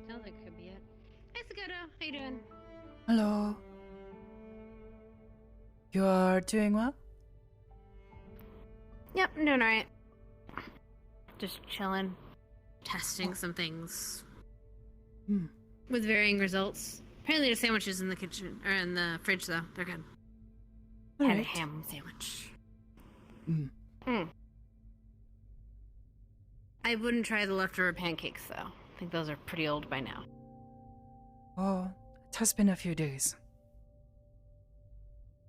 Sounds like could be it. Hey, Sakoto. How you doing? Hello. You are doing well? Yep, I'm doing alright. Just chilling. Testing some things. Hmm. With varying results. Apparently the sandwiches in the kitchen, or in the fridge though, they're good. Had a Alright. ham sandwich. Mm. I wouldn't try the leftover pancakes though. I think those are pretty old by now. Oh, it has been a few days.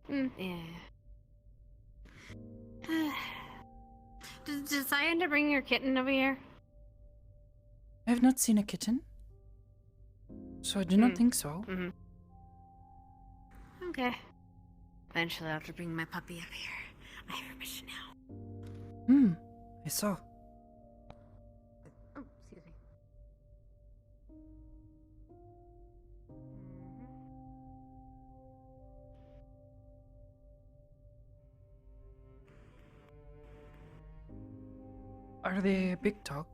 Yeah. Did I end up bringing your kitten over here? I have not seen a kitten, so I do not think so. Mm-hmm. Okay. Eventually I'll have to bring my puppy up here. I have permission now. I saw. Oh, excuse me. Are they a big dog?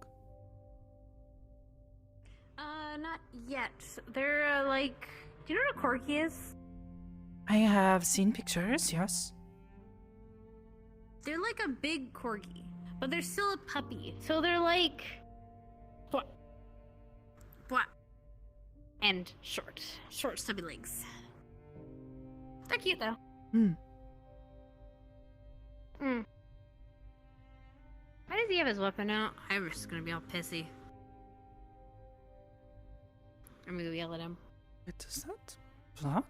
Not yet. They're like... Do you know what a corgi is? I have seen pictures, yes. They're like a big corgi, but they're still a puppy. So they're like... What? And short. Short, stubby legs. They're cute, though. Why does he have his weapon out? I'm just gonna be all pissy. I'm gonna go yell at him. Wait, is that blood?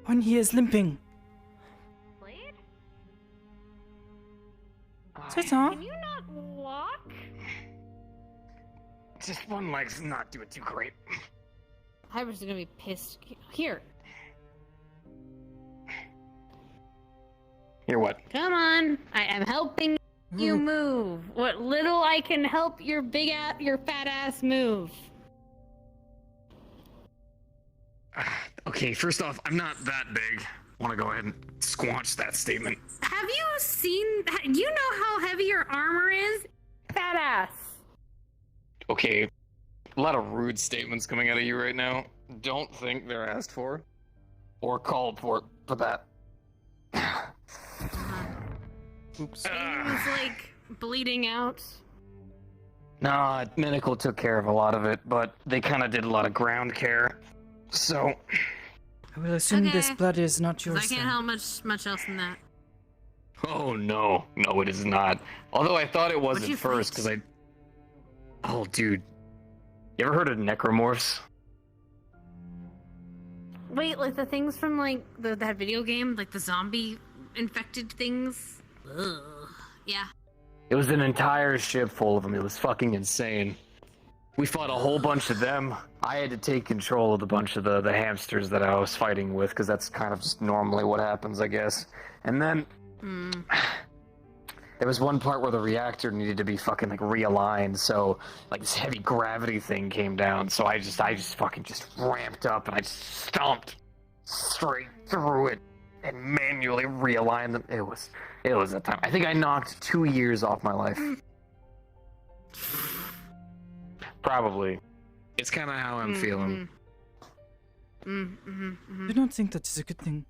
When he is limping. Blade? Saito? Can you not walk? Just one leg's not doing too great. Hyber's gonna be pissed. Here. Here, what? Come on. I am helping you move. What little I can help your your fat ass move. Okay, first off, I'm not that big. Want to go ahead and squash that statement. Have you seen... You know how heavy your armor is? Fat ass. Okay, a lot of rude statements coming out of you right now. Don't think they're asked for or called for that. Oops. He was like bleeding out. Nah, medical took care of a lot of it, but they kind of did a lot of ground care. So, I will assume this Okay. blood is not 'Cause yours. I can't then. help much else than that. oh no, it is not. Although I thought it was What'd you at first, fight? because Oh, dude. You ever heard of necromorphs? Wait, like the things from like that video game, like the zombie infected things. Ugh. Yeah. It was an entire ship full of them. It was fucking insane. We fought a whole bunch of them. I had to take control of the bunch of the hamsters that I was fighting with, because that's kind of just normally what happens, I guess. And then there was one part where the reactor needed to be fucking like realigned, so like this heavy gravity thing came down. So I just fucking just ramped up and I just stomped straight through it and manually realigned them. It was a time. I think I knocked 2 years off my life. Probably. It's kind of how I'm feeling. I don't think that is a good thing.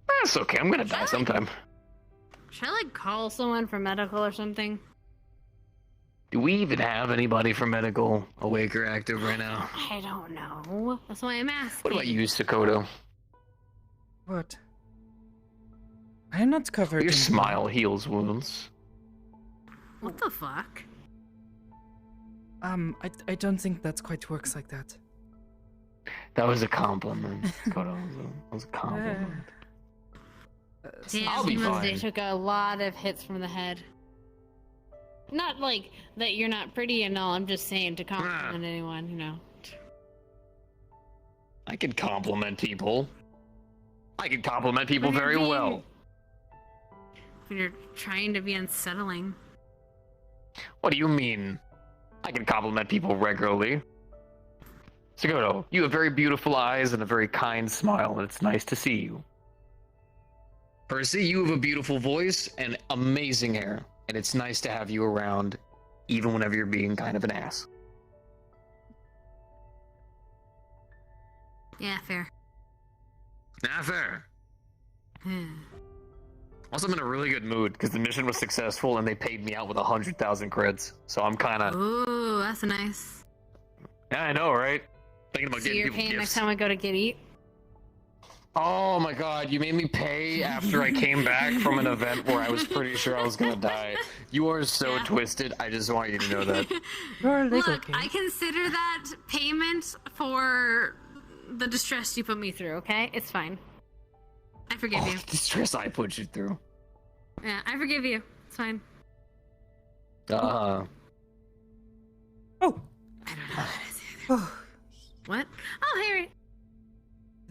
That's okay. I'm gonna die sometime. Should I like call someone from medical or something? Do we even have anybody from medical awake or active right now? I don't know. That's why I'm asking. What about you, Sakoto? What? I am not covered Your in smile heals wounds. What the fuck? I don't think that quite works like that. That was a compliment, Sakoto. That was a compliment. Damn, I'll be they fine. took a lot of hits from the head. Not like that you're not pretty and all, I'm just saying to compliment anyone, you know. I can compliment people. I can compliment people When you're very being- well. When you're trying to be unsettling. What do you mean? I can compliment people regularly. Sakoto, you have very beautiful eyes and a very kind smile, and it's nice to see you. Percy, you have a beautiful voice and amazing hair. and it's nice to have you around, even whenever you're being kind of an ass. Yeah, fair. Not fair. Also, I'm in a really good mood because the mission was successful and they paid me out with 100,000 creds. So I'm kind of. Ooh, that's nice. Yeah, I know, right? Thinking about So getting you're people paying gifts. next time I go to get eat? Oh my god, you made me pay after I came back from an event where I was pretty sure I was gonna die. You are so Yeah. twisted. I just want you to know that. You're a legal Look, kid. I consider that payment for the distress you put me through, okay? It's fine. I forgive Oh, you. the stress I put you through. Yeah, I forgive you. It's fine. Oh, I don't know what it is either. oh, What? Oh, Harry.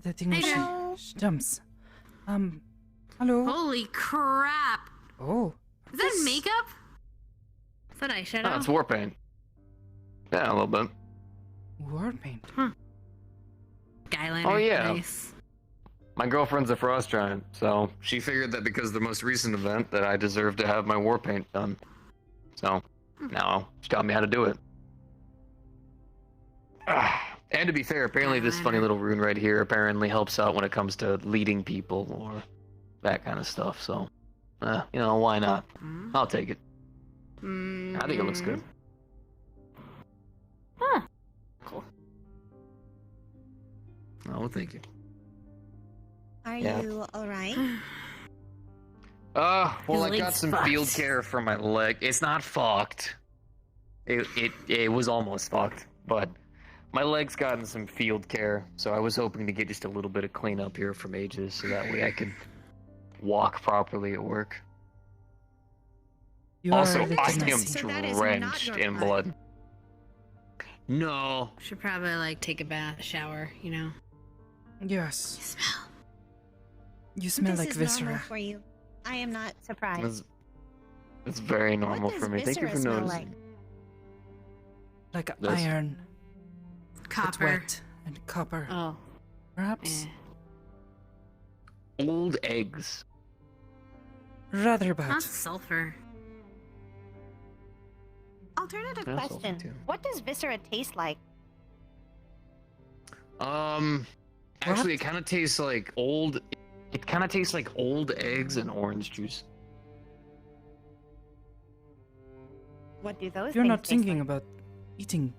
the thing Hey, was Jen. jumps. Hello. Holy crap. Oh, Is that makeup? Is that eyeshadow? Oh, it's war paint. Yeah, a little bit. war paint. Eyeliner. Oh, yeah. Nice. My girlfriend's a frost giant, so she figured that because of the most recent event that I deserved to have my war paint done. So now she taught me how to do it. And to be fair, apparently this funny little rune right here apparently helps out when it comes to leading people or that kind of stuff. So, you know, why not? I'll take it. I think it looks good. Huh. Cool. Oh, well, thank you. Are Yeah. you alright? Well, Your I got leg's some fucked. field care for my leg. It's not fucked. It was almost fucked, but my leg's gotten some field care, so I was hoping to get just a little bit of cleanup here from Aegis, so that way I could walk properly at work. You Also, are a I little am messy. So that is not drenched your in blood. blood. No. Should probably like take a bath, shower, you know. Yes, You smell. you smell This like is normal viscera. for you. I am not surprised. It's very normal what does for me. Thank you viscera for smell noticing. Like This. iron, but Copper. wet, and copper. Oh. Perhaps Old eggs. rather bad. Not sulfur. Alternative Yeah, sulfur question. too. What does viscera taste like? Actually, it kind of tastes like old. It kind of tastes like old eggs and orange juice. What do those You're things not taste thinking like? about eating.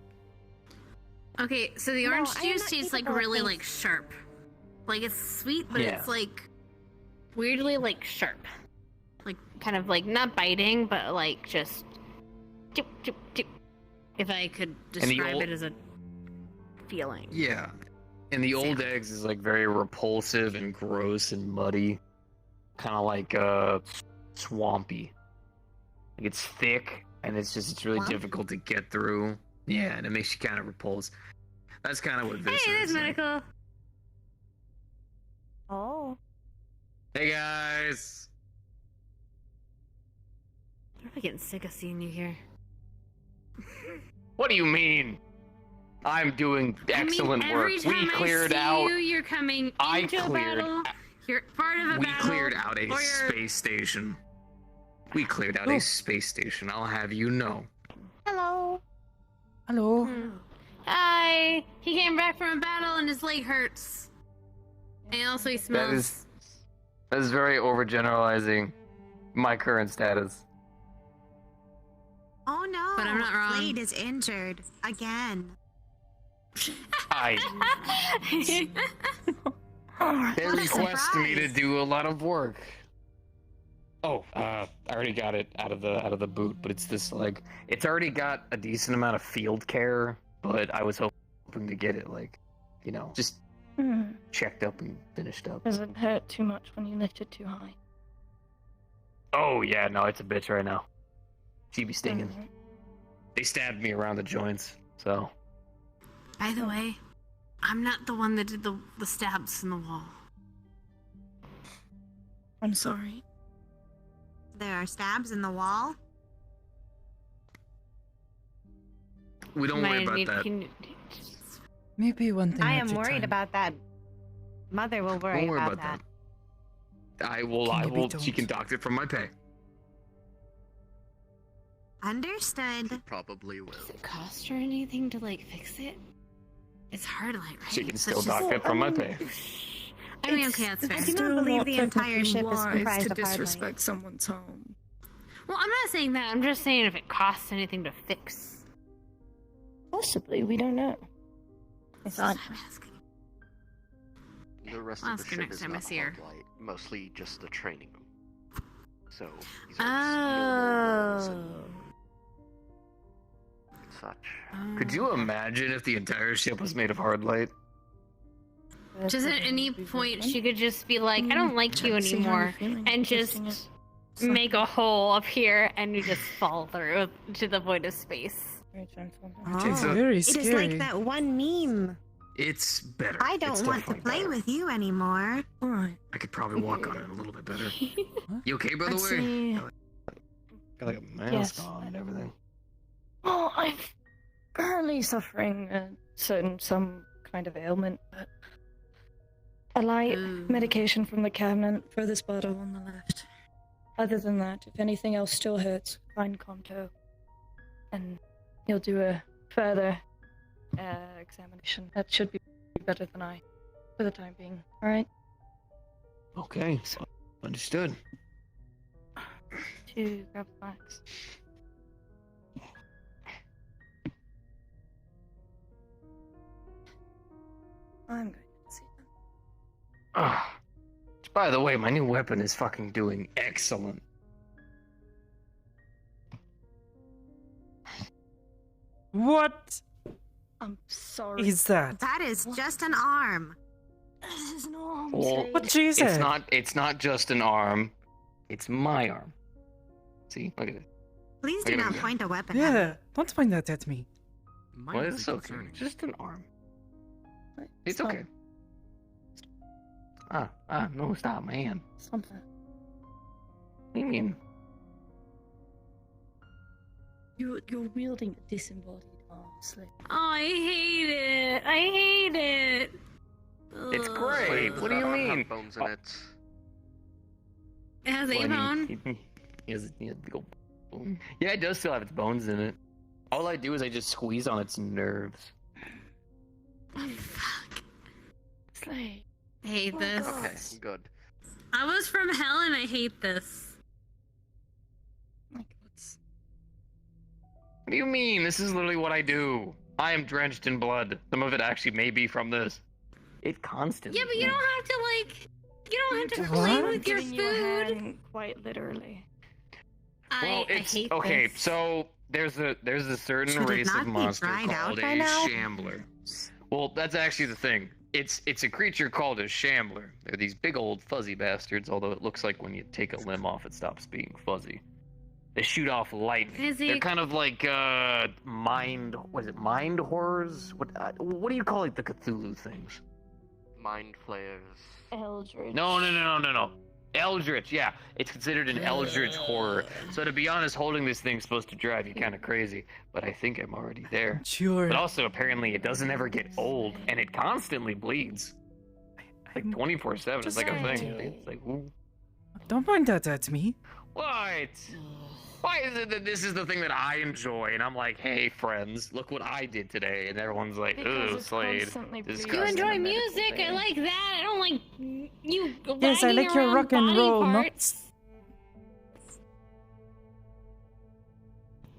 Okay, so the No, orange I am juice not tastes like capable of really things- like sharp. Like it's sweet, but Yeah. it's like weirdly like sharp. Like kind of like not biting, but like just chip chip chip. If I could the describe old- it as a feeling. Yeah. And the old eggs is like very repulsive and gross and muddy. Kind of like swampy. Like it's thick and it's really Swamp? difficult to get through. Yeah, and it makes you kind of repulsed. That's kind of what Hey, viscera there's is like. medical. Oh. Hey guys. I'm really getting sick of seeing you here. What do you mean? I'm doing excellent I mean, every work. time We cleared I see out. you, you're coming I into a cleared battle. You're part of a We battle. cleared out a or you're- space station. We cleared out Oh. a space station, I'll have you know. Hello. Hello. Hi. He came back from a battle and his leg hurts. And also he smells. That is very overgeneralizing my current status. Oh no. But I'm not wrong. Blade is injured again. They What a request me to surprise. do a lot of work. Oh, I already got it out of the boot, but it's this like it's already got a decent amount of field care, but I was hoping to get it like, you know, just checked up and finished up. Does it hurt too much when you lift it too high? Oh yeah, no, it's a bitch right now. She be stinging. Mhm. They stabbed me around the joints, so. By the way, I'm not the one that did the stabs in the wall. I'm sorry. There are stabs in the wall. We don't worry about Might that. need- Maybe one thing I at am a worried time. about that. Mother will worry, Don't worry about about that. that. I will. Can I you be will. She told? can dock it from my pay. Understood. Probably will. Does it cost her anything to like fix it? It's hard light, right? She can So still it's just- dock it from my pay. I mean, okay, that's fair. I do not believe the entire ship is wise comprised to of hard disrespect someone's home. Well, I'm not saying that. I'm just saying if it costs anything to fix. Possibly, we don't know. It's That's on. what I'm asking. The rest I'll of the ask her ship next is time I not see her. hard-light, mostly just the training room. So these are just normal rooms and such. Could you imagine if the entire ship was made of hard light? Just at any point, she could just be like, I don't like you See how you're anymore, feeling, and testing just it. make a hole up here, and you just fall through to the void of space. Very gentle. It's Oh, very it scary. is like that one meme. It's better. I don't It's want to definitely play better. with you anymore. Alright. I could probably walk on it a little bit better. You okay, by the Let's way? see. Got like a mask Yes. on and everything. Oh, I'm currently suffering some kind of ailment, but a light Ooh. medication from the cabinet for this bottle on the left. Other than that, if anything else still hurts, find Conto, and he'll do a further examination. That should be better than I, for the time being. All right. Okay, understood. To grab the box. I'm going to see them. Ah. By the way, my new weapon is fucking doing excellent. What I'm sorry. is that? That is just an arm. This is an arm. Well, What she said? It's not just an arm. It's my arm. See? Look at it. Please do Look at not him. point a weapon at me. Yeah, don't point that at me. Well, it's okay. Just an arm. It's Stop. okay. No, stop, man. Stop that. What do you mean? You're wielding a disembodied arm, Slip. Oh, I hate it. I hate it. It's Ugh. great. Does What do you not have mean? bones in it. It has a Well, I bone. mean, he has a big old bone. Yeah, it does still have its bones in it. All I do is I just squeeze on its nerves. Oh, fuck. Slay. I hate this. Okay, good. I was from hell and I hate this. Like, what's... What do you mean? This is literally what I do. I am drenched in blood. Some of it actually may be from this. It constantly. Yeah, but you don't have to like. You don't have to What? play I'm with your Giving you a food. hand, quite literally. Well, I it's hate okay. this. So there's a certain Should it race not of be monster dried out called by a now? shambler. Well, that's actually the thing. It's a creature called a shambler. They're these big old fuzzy bastards. Although it looks like when you take a limb off, it stops being fuzzy. They shoot off lightning. Fizzy. They're kind of like mind. Was it mind horrors? What do you call like the Cthulhu things? Mind flayers. Eldritch. No. Eldritch, yeah. It's considered an eldritch horror. So to be honest, holding this thing's supposed to drive you kind of crazy. But I think I'm already there. Sure. But also, apparently, it doesn't ever get old, and it constantly bleeds. Like 24/7. It's like a thing. It's like, ooh. Don't point that at me. What? Why is it that this is the thing that I enjoy? And I'm like, hey, friends, look what I did today. And everyone's like, Because ooh, it's Slade. constantly Disgusting. You bleeding. enjoy in a medical music. I vein. like that. I don't like you. Yes, I wagging like your around rock and body roll, not- parts.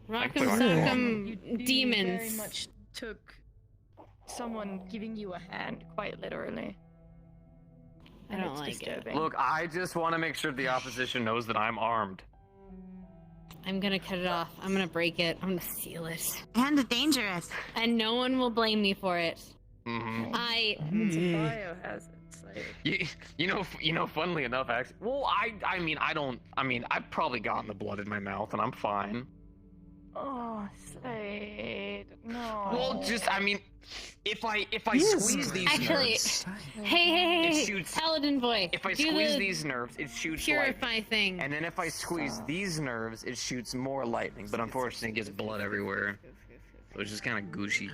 Rock Like and the- sock You 'em very demons. much took someone giving you a hand, quite literally. I And don't it's like it. disturbing. Look, I just want to make sure the opposition knows that I'm armed. I'm gonna cut it off. I'm gonna break it. I'm gonna seal it. And dangerous. And no one will blame me for it. Mm-hmm. It's a Yeah. biohazard. It's like... You know, funnily enough, actually, well, I've probably gotten the blood in my mouth, and I'm fine. Oh, Slade. No. Well, just, if I Yes. squeeze these Actually- nerves, Hey, It shoots- Paladin boy. if I do squeeze the these nerves, it shoots purify lightning. thing. And then if I squeeze these nerves, it shoots more lightning. But unfortunately, it gets blood everywhere. So it's just kind of gushy,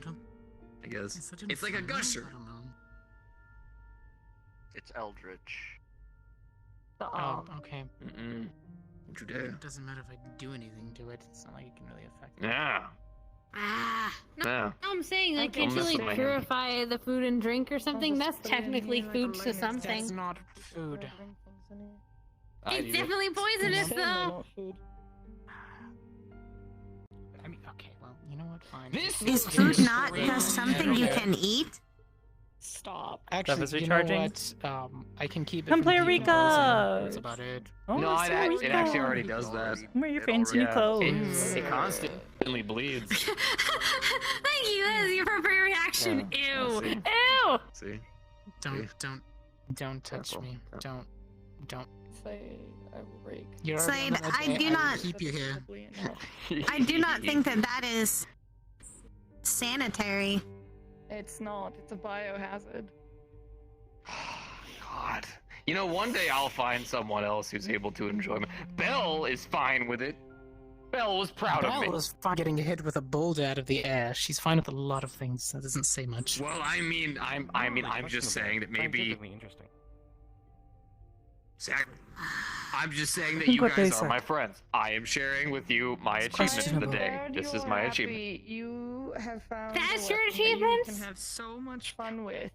I guess. It's like a gusher. It's eldritch. The arm. okay. Mm-mm. Don't you dare. It doesn't matter if I do anything to it. It's not like it can really affect it. Yeah. No, Yeah. I'm saying, like, Okay, can't you, mess like, with my hand. purify the food and drink or something? just That's put it in technically here like food a to lemon. something. That's not food. Drink things in here. I It's need it. definitely poisonous, Saying they're though. not food. I mean, okay, well, you know what? Fine. This Is is food just not great. just something you can eat? Stop. Actually, is you recharging. know what? I can keep it. Come from play being Rika! frozen. That's about it. Oh, No, it's it Rika. actually already does that. Wear your fancy new Yeah. clothes. It constantly bleeds. Thank you, that is the appropriate reaction. Yeah, Ew. see. Ew! See? Don't touch Careful. me. Careful. Don't. Say, I will break. You're Slade, already on the I medbay. do will not- keep you here. Possibly enough. I do not think that that is sanitary. It's not. It's a biohazard. God. You know, one day I'll find someone else who's able to enjoy me. Belle is fine with it. Belle was proud of me. Belle was fine getting hit with a boulder out of the air. She's fine with a lot of things. That doesn't say much. Well, I'm just saying that maybe. Interesting. See, I'm just saying that Think you what they guys are said. my friends. I am sharing with you my It's achievement of the questionable. day. This is my achievement. You have found That's a your weapon that you achievements? can have so much fun with.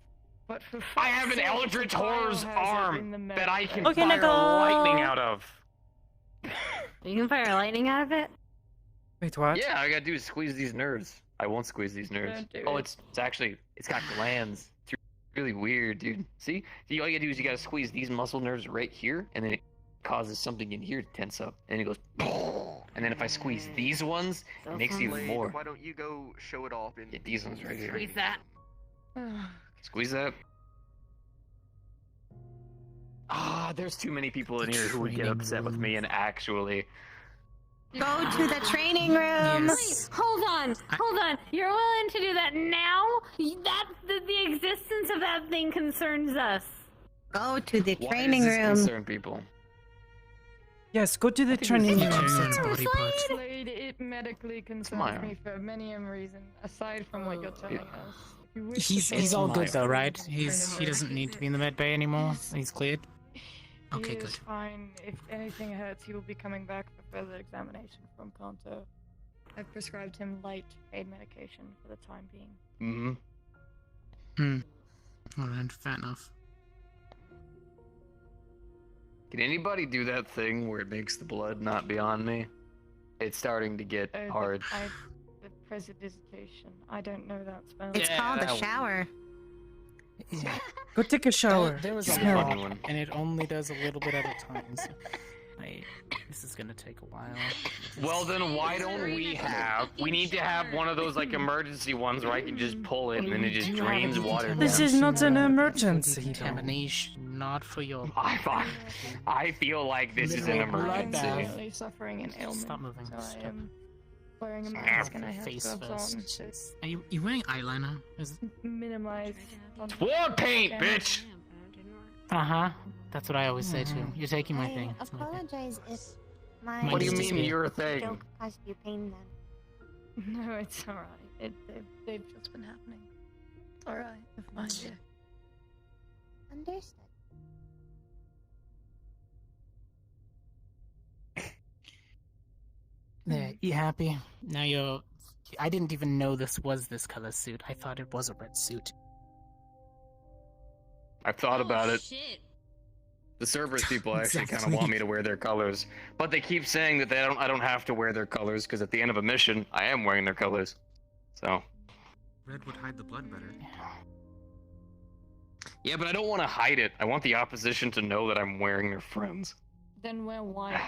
But for I have fuck's an sake, Eldritch it's a Horror's biohazard arm in the that I can medbay. Okay, fire Nicole. lightning out of. You can fire lightning out of it? Wait, what? Yeah, all I gotta do is squeeze these nerds. I won't squeeze these nerds. Don't do Oh, it. it's got glands. It's really weird, dude. See? All you gotta do is you gotta squeeze these muscle nerves right here, and then it causes something in here to tense up, and it goes. And then if I squeeze these ones, it makes it even Slade, more. why don't you go show it off in Yeah, these ones right here. Squeeze that. Squeeze that. Ah, there's too many people in here who would get Training upset with me and actually. Go to the training room. Yes. Hold on. You're willing to do that now? The existence of that thing concerns us. Go to the Why training does this room. concern people? Yes, go to the I think training it's room. a That's all. body part. Slade, it medically concerns my me for many a reason, aside from what you're telling us. If you wish to He's go all to good the though, right? training He room, doesn't need to be in the med bay anymore. He's cleared. he Okay, is good. fine. If anything hurts, he will be coming back for further examination from Kanto. I've prescribed him light pain medication for the time being. Alright, fair enough. Can anybody do that thing where it makes the blood not be on me? It's starting to get hard. The presidigitation. I don't know that spell. It's Yeah, called that a one. shower. Go take a shower. There was It's a a lot, funny one. and it only does a little bit at a time. So this is gonna take a while. Well, then why don't we need to have one of those like emergency ones where I can just pull it and then it just drains water down. This is not an emergency, though. Contamination, not for your. I feel like this is an Your blood I'm emergency. bath. currently suffering an ailment. Stop moving. So I Stop. am wearing a Stop. mask and I have Face gloves on first. to Are you wearing eyeliner? Is minimize. War paint, Okay. bitch! Uh-huh. That's what I always say too. You're taking my I thing. It's my thing. apologize if my What What do you Mine mean disappeared. your thing? joke caused you pain then. No, it's alright. They've just been happening. It's alright. Never mind. Yeah. Understood. There, you happy? Now you're. I didn't even know this was this color suit. I thought it was a red suit. I've thought about it. Shit. The Cerberus people actually kind of Exactly. want me to wear their colors, but they keep saying that I don't have to wear their colors because at the end of a mission, I am wearing their colors. So. Red would hide the blood better. Yeah, but I don't want to hide it. I want the opposition to know that I'm wearing their friends. Then wear white.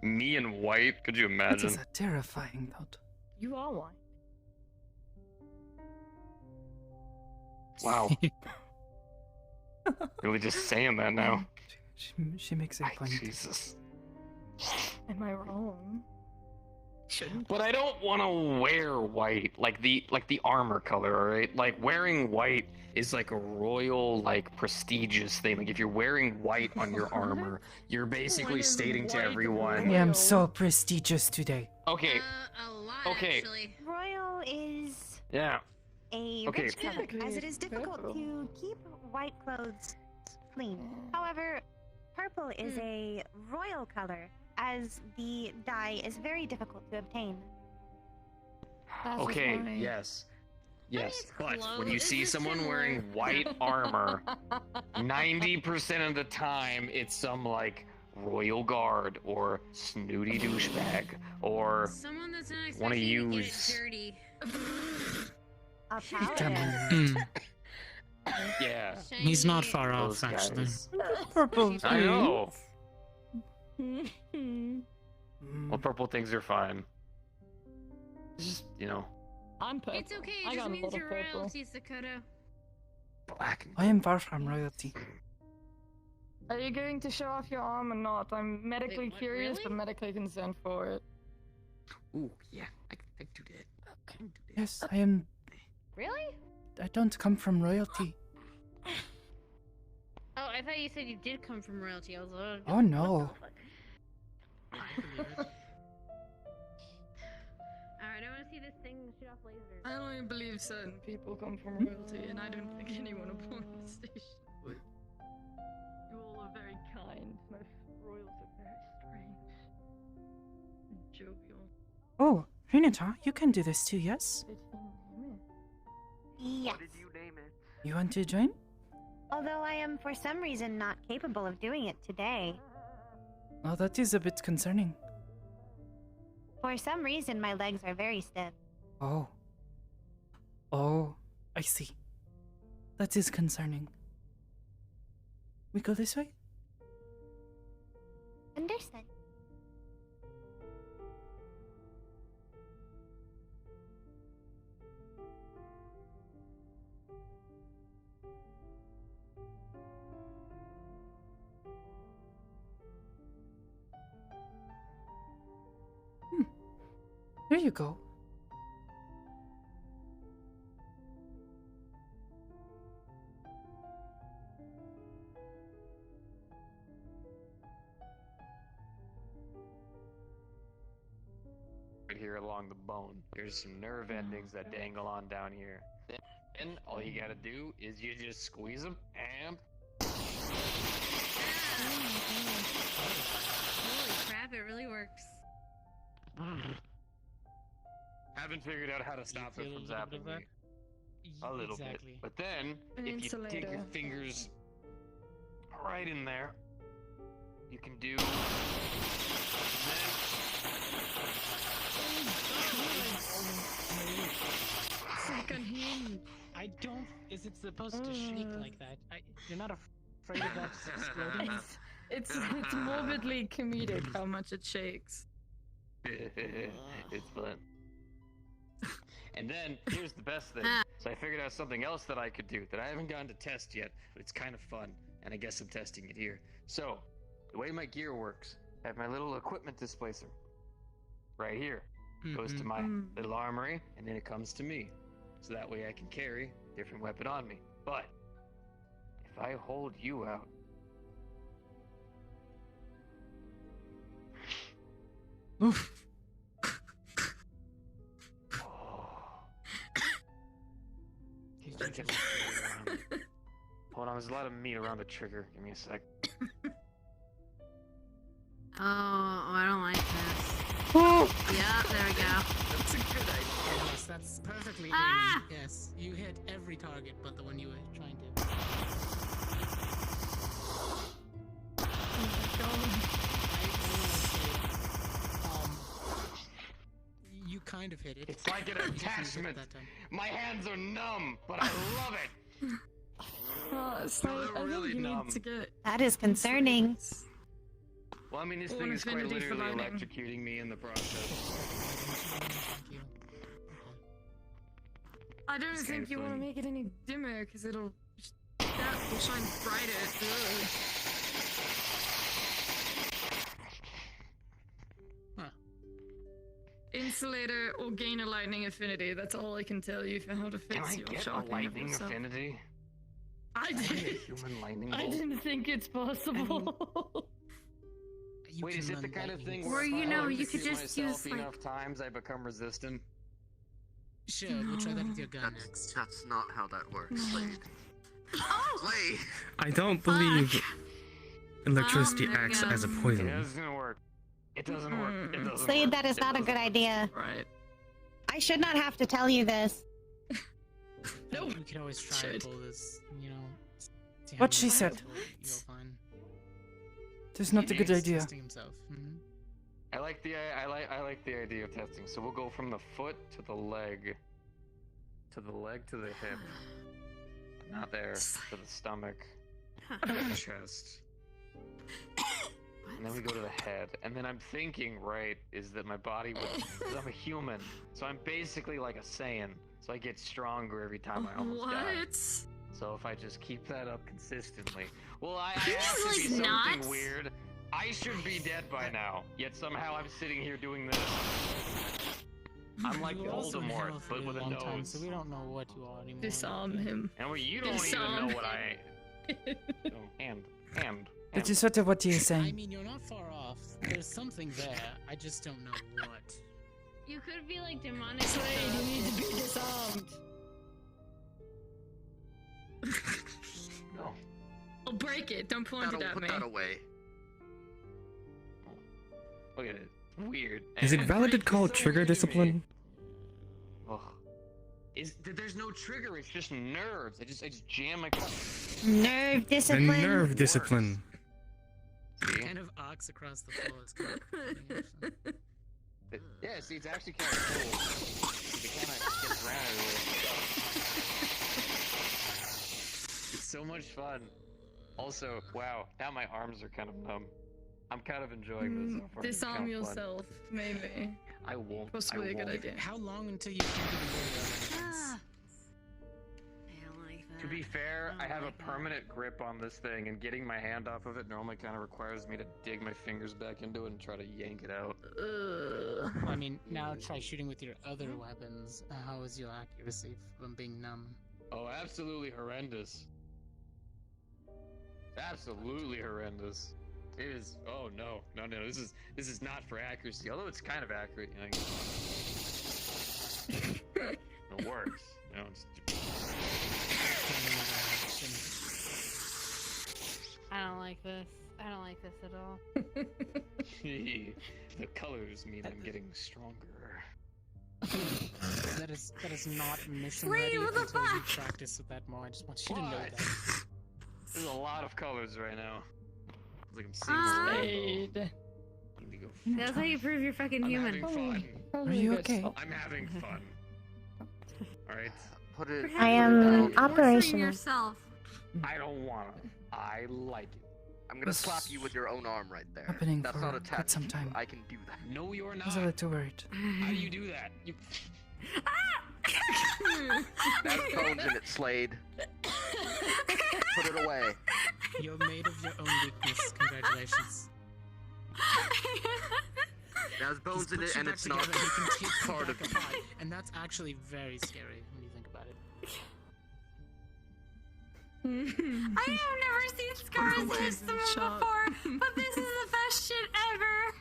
Me in white? Could you It imagine? is a terrifying thought. You are white. Wow. Really just saying that now. She makes a point. Jesus. Am I wrong? Shouldn't. But I don't want to wear white, like the armor color, alright? Like wearing white is like a royal, like prestigious thing. Like if you're wearing white on your armor, you're basically When is stating to white everyone, I am so prestigious today. okay, A lot, Okay. actually. Royal is yeah, a Okay. rich color, Typically as it it's is difficult purple. to keep white clothes clean. However, purple is a royal color, as the dye is very difficult to obtain. Okay, why. yes. Yes, it's but close. when you It's see just someone similar. wearing white armor, 90% of the time it's some like royal guard or snooty douchebag or Someone that's not wanna expecting to get use- it dirty. A Damn paladin. it. yeah, He's not Shiny- far those off, actually. guys. Purple. I know. Mm. Well, purple things are fine. It's just, you know, I'm purple. It's okay, I it just got a means lot of you're purple. royalty, Sakoto. black. I am far from royalty. Are you going to show off your arm or not? I'm medically what, curious, really? but medically concerned for it. Ooh, yeah, I do that. I can do that. Yes, I am. Really? I don't come from royalty. Oh, I thought you said you did come from royalty. I was like, Oh no. I believe it. Alright, I want to see this thing shoot off lasers. I only believe certain people come from royalty, and I don't think anyone aboard the station would. You all are very kind. My royals are very strange. And jovial. Oh, Renata, you can do this too, yes? Yes. What did you name it? You want to join? Although I am for some reason not capable of doing it today. Oh, that is a bit concerning. For some reason, my legs are very stiff. Oh. Oh, I see. That is concerning. We go this way? Understood. Here you go. Right here along the bone. There's some nerve endings that dangle on down here. And all you gotta do is you just squeeze them and Holy crap, it really works. haven't figured out how to stop feel it a from little bit zapping of that? me. A little Exactly. bit. But then, An if you dig your insulator. fingers right in there, you can do. Second hand. I don't. Is it supposed to shake like that? You're not afraid of that just exploding? It's morbidly comedic how much it shakes. It's fun. And then here's the best thing. So I figured out something else that I could do that I haven't gotten to test yet, but it's kind of fun, and I guess I'm testing it here. So the way my gear works, I have my little equipment displacer right here. Goes to my little armory, and then it comes to me. So that way I can carry a different weapon on me. But if I hold you out, Oof. He's Just just- hold on, there's a lot of meat around the trigger. Give me a sec. Oh, I don't like this. Oh! Yeah, there we go. That's a good idea. Yes, that's perfectly Ah! aimed. Yes, you hit every target but the one you were trying to. You kind of hit it. It's like an You just used it attachment. that time. My hands are numb, but I love it. Oh, it's No, like, they're I really think you numb. need to get. That is concerning. Well, I mean, this Or thing an is quite affinity for literally lightning. electrocuting me in the process. Thank you. I don't It's think kinda you want to funny. make it any dimmer because it'll. That will shine brighter. Ugh. Huh. Insulator or gain a lightning affinity. That's all I can tell you for how to Can fix I your get a shocking of lightning yourself. affinity? I Can I get a did. human lightning I bolt? didn't think it's possible. You Wait, can is it run the kind of lightning thing Or, where if you I know, you electrocute could just myself use, enough times, I become resistant? Sure, we'll try that with your gun next. That's not how that works, No. Slade. Oh! Slade! I don't Fuck. believe Electricity Oh my acts God. as a It poison. doesn't work. It doesn't work. It doesn't Slade, work. that is It not a doesn't good work. idea. Right. I should not have to tell you this. No. We can always try Should. to pull this, you know. see how What many she said. people You'll find. This is not a good He's idea. Testing himself. Mhm. I like the idea of testing. So we'll go from the foot to the leg, to the hip. Not there. To the stomach, chest, and then we go to the head. And then I'm thinking, right, is that my body would, because I'm a human, so I'm basically like a Saiyan. So I get stronger every time I almost die. What? So if I just keep that up consistently, well, I He's, have to be like, something nuts. weird. I should be dead by now, yet somehow I'm sitting here doing this. I'm like You were also in Voldemort, hell for but with a long time, nose. so we don't know what you are anymore. Disarm him. And well, you don't even Disarm know what I. Oh, and. That is sort of what you're I saying. mean, you're not far off. There's something there. I just don't know what. You could be like demonic. Slade, you need to be disarmed. No. I'll break it. Don't point it at Put me. that away. Look at it. It's weird. Is it And- valid to it's call so trigger weird to me. discipline? Ugh. There's no trigger. It's just nerves. I just jam my. Nerve The discipline. nerve discipline. See? Kind of arcs across the floor. It's kind of Yeah. See, it's actually kind of cool. It kind of gets around everywhere. It's so much fun. Also, wow, now my arms are kind of numb. I'm kind of enjoying this so far. It's Disarm kind of fun. yourself, maybe. I won't. Possibly I a good won't. idea. How long until you can do the warrior Ah. I don't like that. To be fair, I have a like that. permanent grip on this thing, and getting my hand off of it normally kind of requires me to dig my fingers back into it and try to yank it out. I mean, now try shooting with your other weapons. How is your accuracy from being numb? Oh, absolutely horrendous. Absolutely horrendous. It is. Oh no, no. This is not for accuracy. Although it's kind of accurate. You know, it works. You know, it's, I don't like this. I don't like this at all. the colors mean I'm getting stronger. That is not mission Slade, ready what the until you fuck? practice with that more. I just want you to know What? that. There's a lot of colors right now. It's like I'm Ah. seeing Slade. Need to go. That's how you prove you're fucking I'm human. having fun. Probably Are you a good okay? spot. I'm having fun. All right. Put it. I am down. operational. yourself. I don't wanna. I like it. I'm gonna slap you with your own arm right there. Happening That's for not quite attached. some to you. time. I can do that. No, you're I not. was a little worried. How do you do that? You. That's bones in it, Slade. Put it away. You're made of your own weakness. Congratulations. There's bones He's in put it, you and back it's not together, he can take you part back of apart, me. and that's actually very scary when you think about it. I have never seen scars away. this them Shot. before, but this is the best shit ever.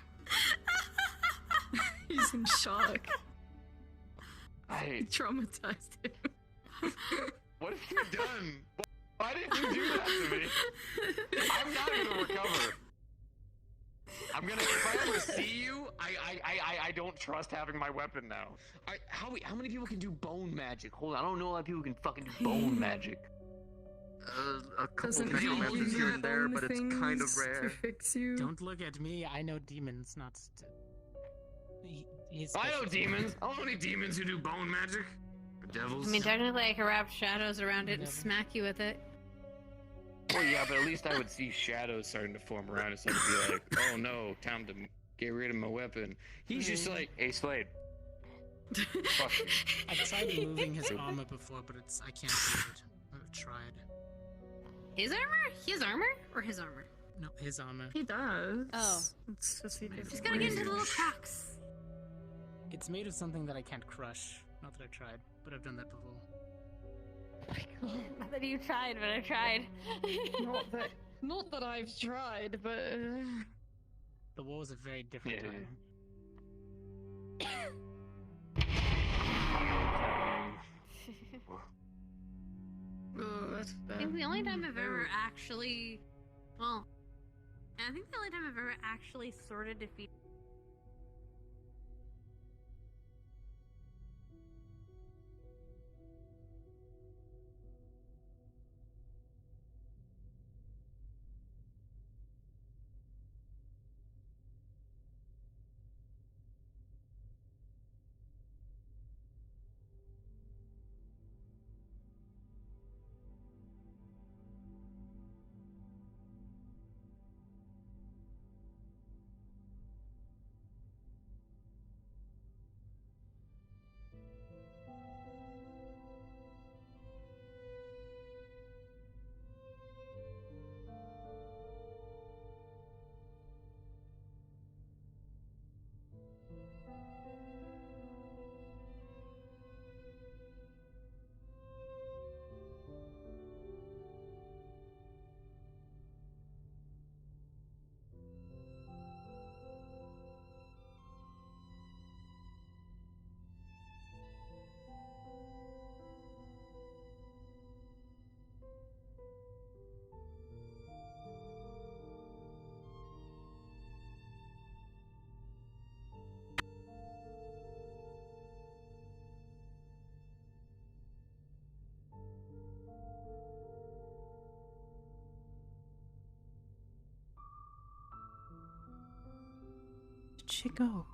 He's in shock. I. Traumatized him. What have you done? Why did you do that to me? I'm not gonna recover. I'm gonna. If I ever see you, I don't trust having my weapon now. How many people can do bone magic? Hold on, I don't know a lot of people can fucking do bone magic. A couple Doesn't necromancers use here your and there, own but it's kind of things rare. to fix you. Don't look at me. I know demons, not. He's I know special. demons. I don't know any demons who do bone magic. Or devils. I mean, technically, I could wrap shadows around it and smack you with it. Well, yeah, but at least I would see shadows starting to form around it, so I'd be like, oh no, time to get rid of my weapon. He's just like, hey, Slade. Fuck you. I've tried moving his armor before, but I can't do it. I've tried. His armor? His armor? Or his armor? No, his armor. He does. Oh. It's just he Just Just gotta get into the little cracks. It's made of something that I can't crush. Not that I've tried, but I've done that before. Not that you tried, but I tried. Not that I've tried, but The war was a very different Yeah. time. oh, that's I bad. think the only time I've ever actually, well, And I think the only time I've ever actually sort of defeated. Where'd she go?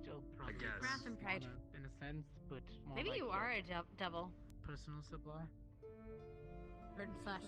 Still probably guess. Wrath and pride. in a sense, but more Maybe like you are a double. personal supply. Or slash.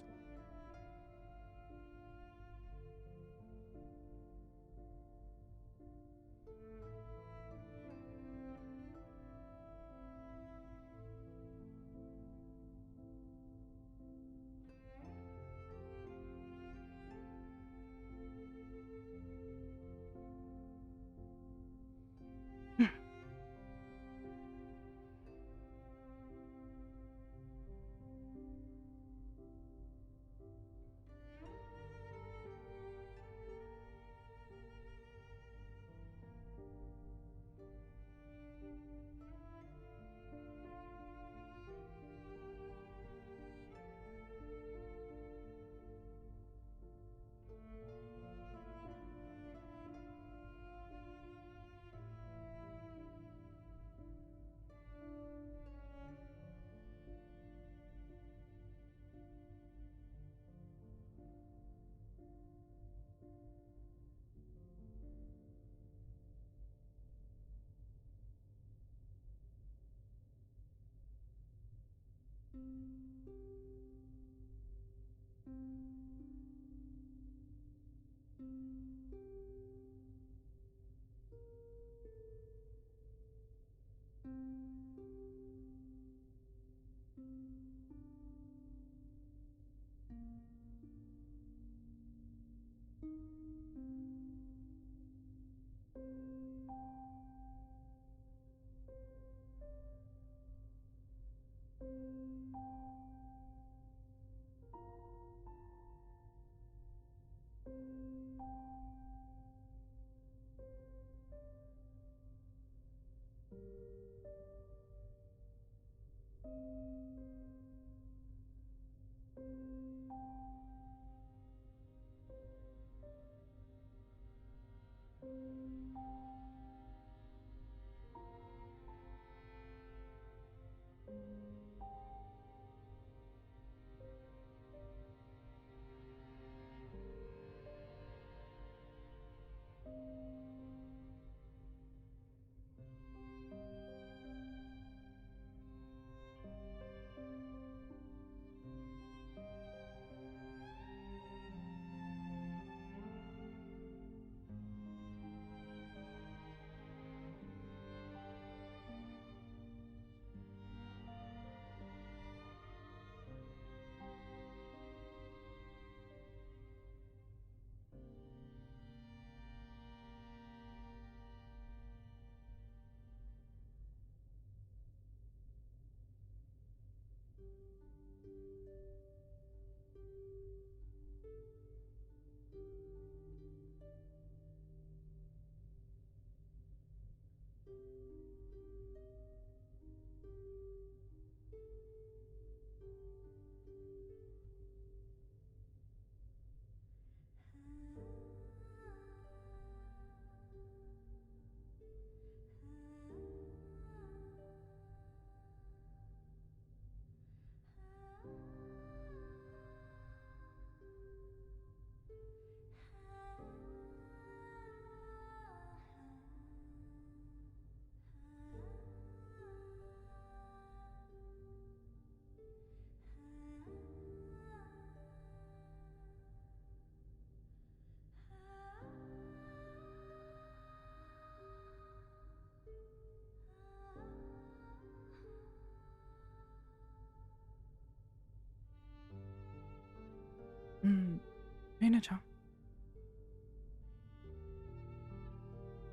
Minato.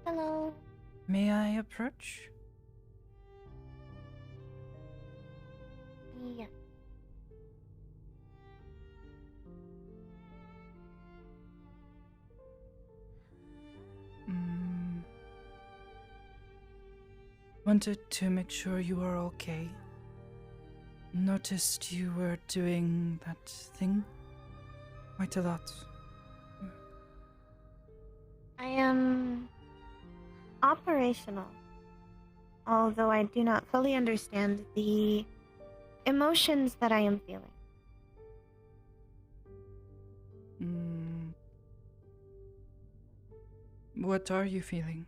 Hello. May I approach? Yeah. Wanted to make sure you are okay. Noticed you were doing that thing quite a lot. I am operational, although I do not fully understand the emotions that I am feeling. What are you feeling?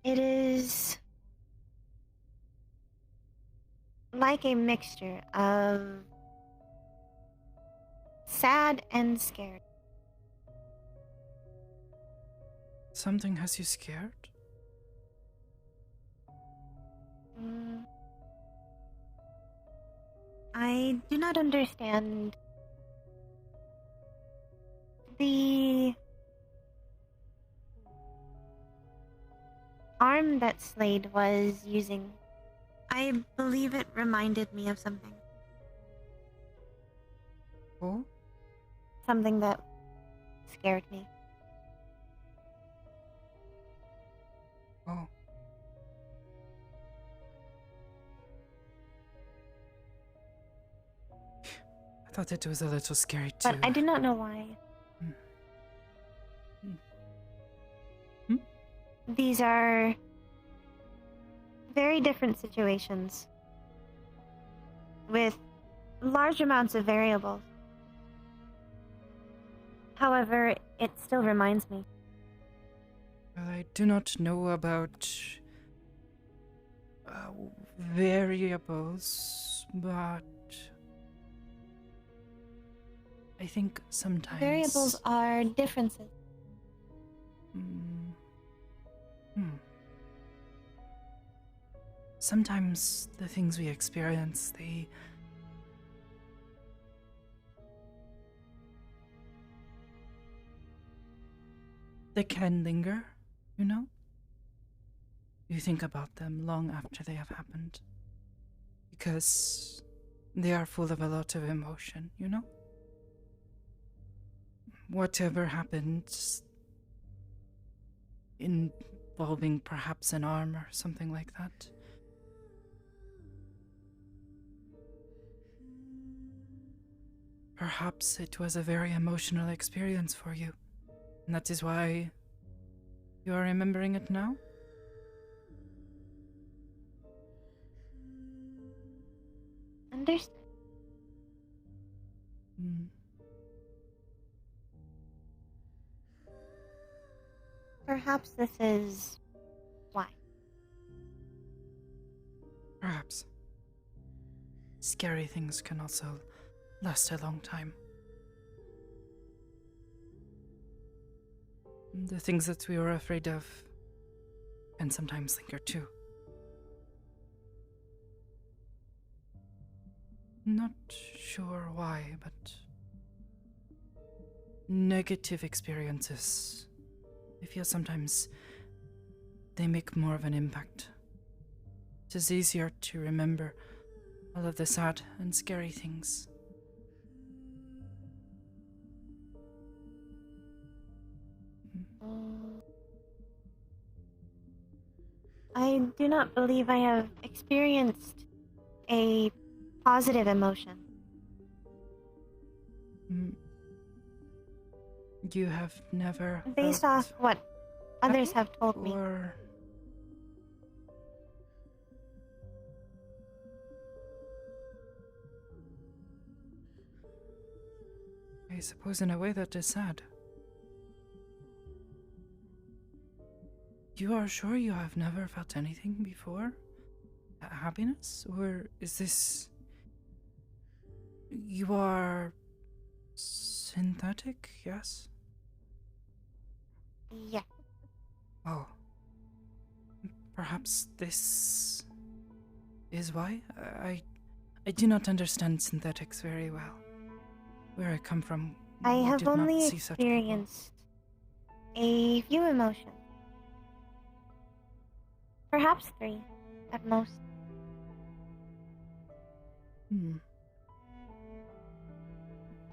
It is like a mixture of sad and scared. Something has you scared? I do not understand the arm that Slade was using. I believe it reminded me of something. Oh? Something that scared me. Oh. I thought it was a little scary too. But I do not know why. These are very different situations with large amounts of variables. However, it still reminds me. Well, I do not know about variables, but I think sometimes Variables are differences. Sometimes the things we experience, they can linger, you know? You think about them long after they have happened. Because they are full of a lot of emotion, you know? Whatever happened, involving perhaps an arm or something like that. Perhaps it was a very emotional experience for you, and that is why you are remembering it now? Understood. Perhaps this is why. Perhaps. Scary things can also last a long time. The things that we were afraid of can sometimes linger too. Not sure why, but negative experiences, I feel sometimes they make more of an impact. It is easier to remember all of the sad and scary things. I do not believe I have experienced a positive emotion. You have never Based felt off what others happy have told me. or I suppose in a way that is sad. You are sure you have never felt anything before? Happiness? Or is this... You are... synthetic, yes? Yeah. Oh. Perhaps this... is why? I do not understand synthetics very well. Where I come from, I we have did not only see such people. experienced a few emotions. Perhaps 3, at most. Hmm.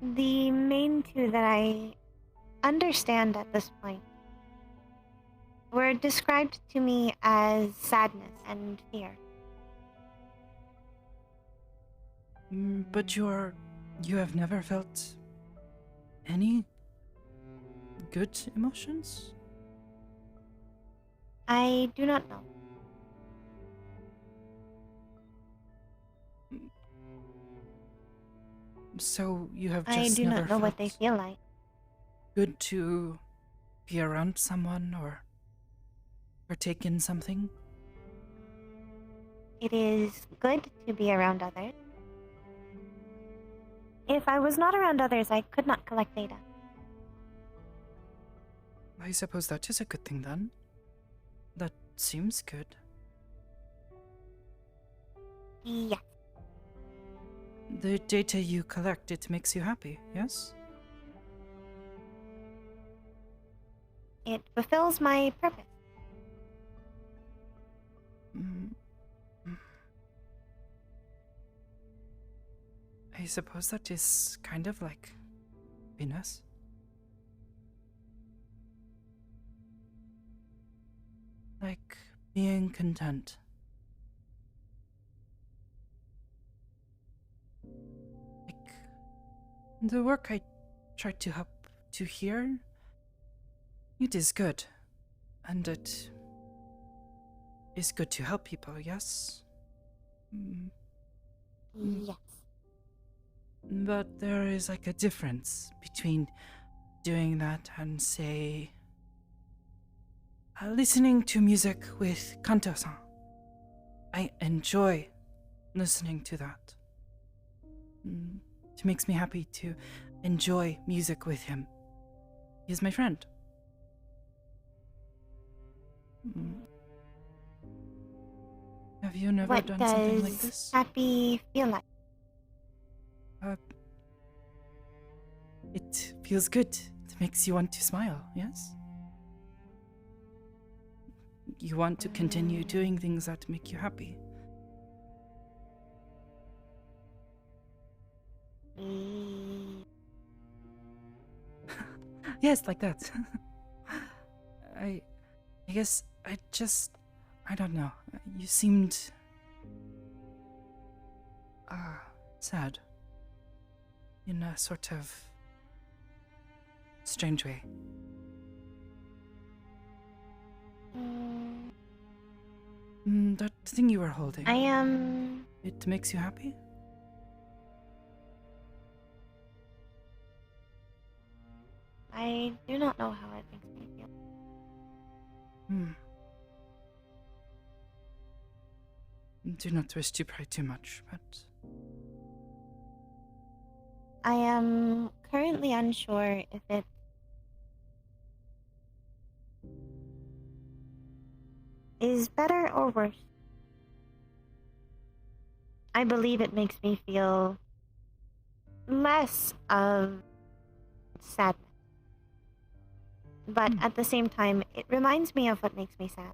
The main 2 that I understand at this point were described to me as sadness and fear. But you have never felt any good emotions? I do not know. So you have I just do never not know what they felt feel like. good to be around someone or partake in something? It is good to be around others. If I was not around others, I could not collect data. I suppose that is a good thing then. That seems good. Yes. The data you collect, it makes you happy, yes? It fulfills my purpose. Mm. I suppose that is kind of like happiness. Like being content. Like the work I try to help to here, it is good. And it is good to help people, yes? Yes. But there is like a difference between doing that and, say, listening to music with Kanto-san. I enjoy listening to that. It makes me happy to enjoy music with him. He's my friend. Have you never What done something like does this? happy feel like? It feels good. It makes you want to smile, yes? You want to continue doing things that make you happy. Yes, like that. I guess I don't know. You seemed sad in a sort of strange way. That thing you were holding. I am. It makes you happy? I do not know how it makes me feel. Do not wish to pray too much, but I am currently unsure if it is better or worse. I believe it makes me feel less of sadness. But at the same time, it reminds me of what makes me sad.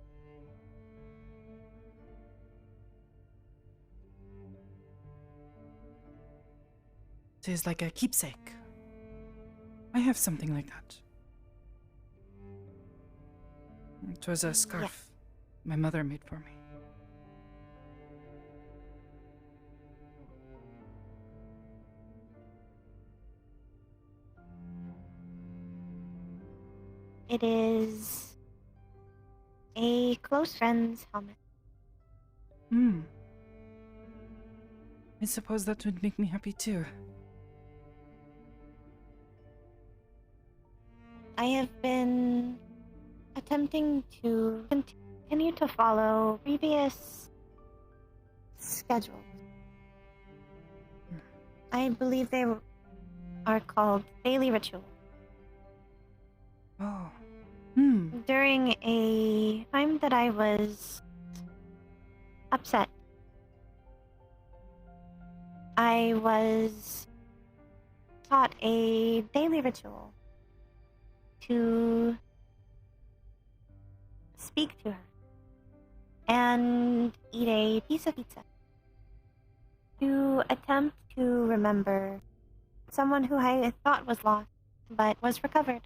it is like a keepsake. I have something like that. It was a scarf my mother made for me. It is a close friend's helmet. I suppose that would make me happy too. I have been attempting to continue to follow previous schedules. I believe they are called daily rituals. Oh. During a time that I was upset, I was taught a daily ritual to speak to her and eat a piece of pizza to attempt to remember someone who I thought was lost but was recovered.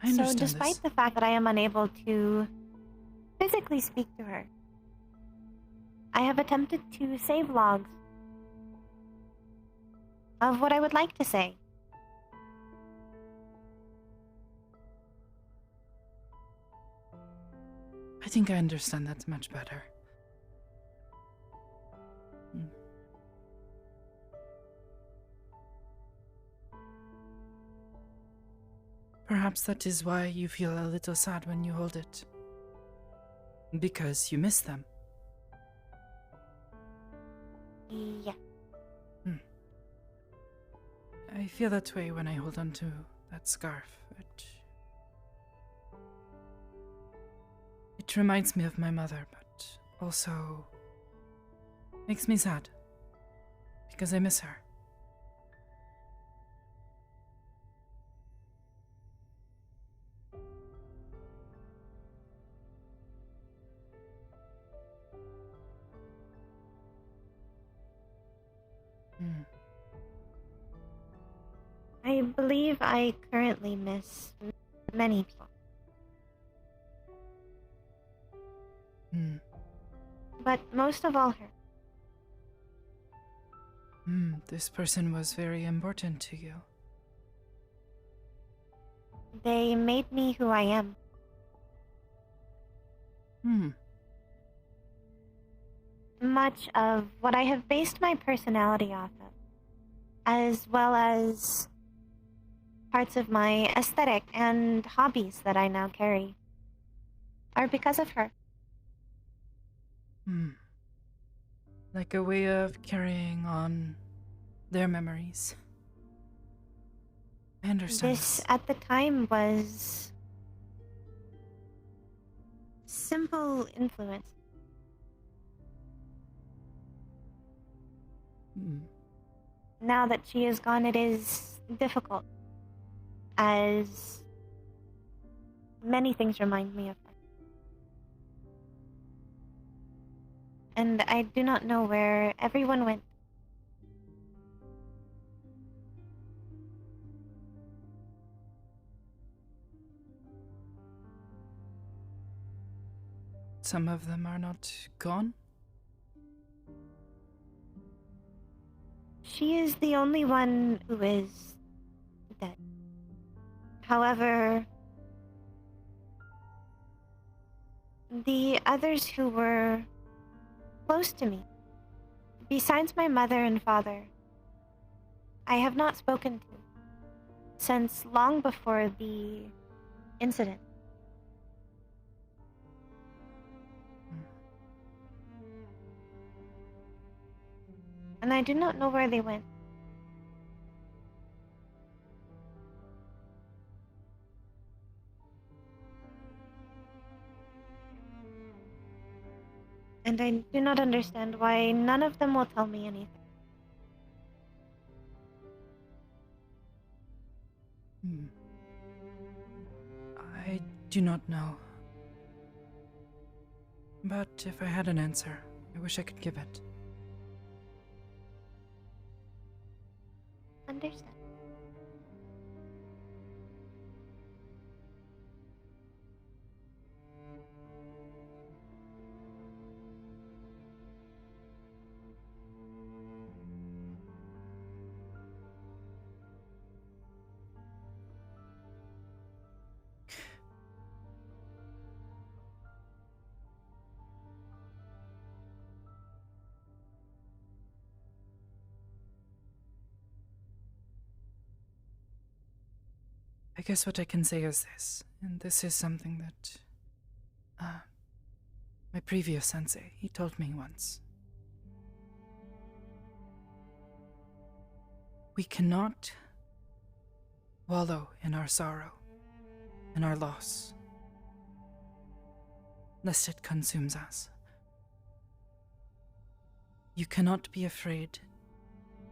I So understand despite this. the fact that I am unable to physically speak to her, I have attempted to save logs of what I would like to say. I think I understand that much better. Perhaps that is why you feel a little sad when you hold it. Because you miss them. Yeah. I feel that way when I hold on to that scarf. It reminds me of my mother, but also makes me sad. Because I miss her. I believe I currently miss many people. But most of all her. This person was very important to you. They made me who I am. Much of what I have based my personality off of, as well as parts of my aesthetic and hobbies that I now carry, are because of her. Like a way of carrying on their memories. I understand This, at the time, was simple influence. Now that she is gone, it is difficult, as many things remind me of her. And I do not know where everyone went. Some of them are not gone? She is the only one who is dead. However, the others who were close to me, besides my mother and father, I have not spoken to since long before the incident. And I do not know where they went. And I do not understand why none of them will tell me anything. I do not know. But if I had an answer, I wish I could give it. Understand. I guess what I can say is this, and this is something that my previous sensei, he told me once. We cannot wallow in our sorrow, in our loss, lest it consumes us. You cannot be afraid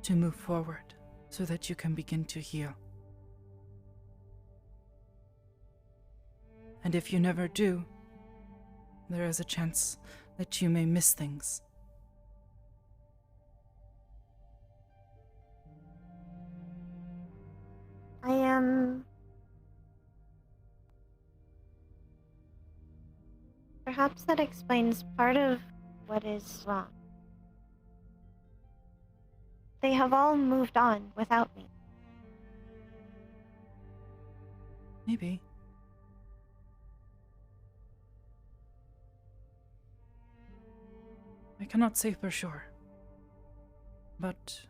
to move forward so that you can begin to heal. And if you never do, there is a chance that you may miss things. I am... Perhaps that explains part of what is wrong. They have all moved on without me. Maybe. I cannot say for sure. But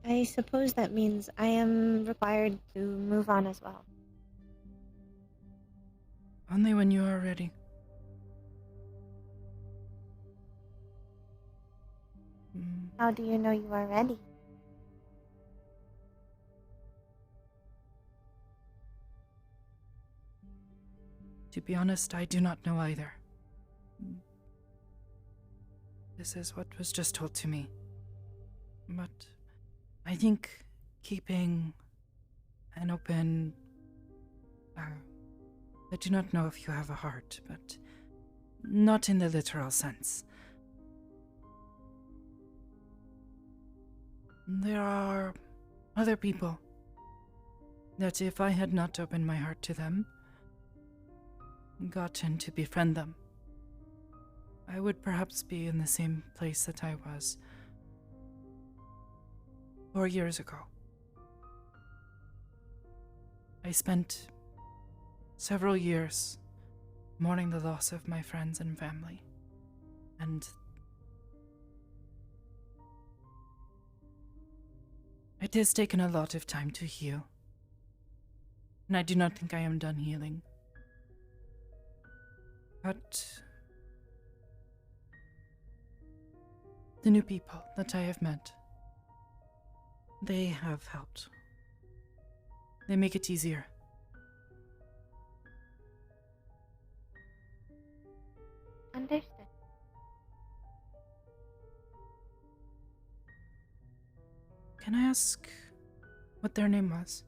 I suppose that means I am required to move on as well. only when you are ready. How do you know you are ready? To be honest, I do not know either. This is what was just told to me. But I think keeping an open... I do not know if you have a heart, but not in the literal sense. There are other people that if I had not opened my heart to them, gotten to befriend them, I would perhaps be in the same place that I was 4 years ago. I spent several years mourning the loss of my friends and family, and it has taken a lot of time to heal, and I do not think I am done healing. But the new people that I have met, they have helped. They make it easier. Understood. Can I ask what their name was?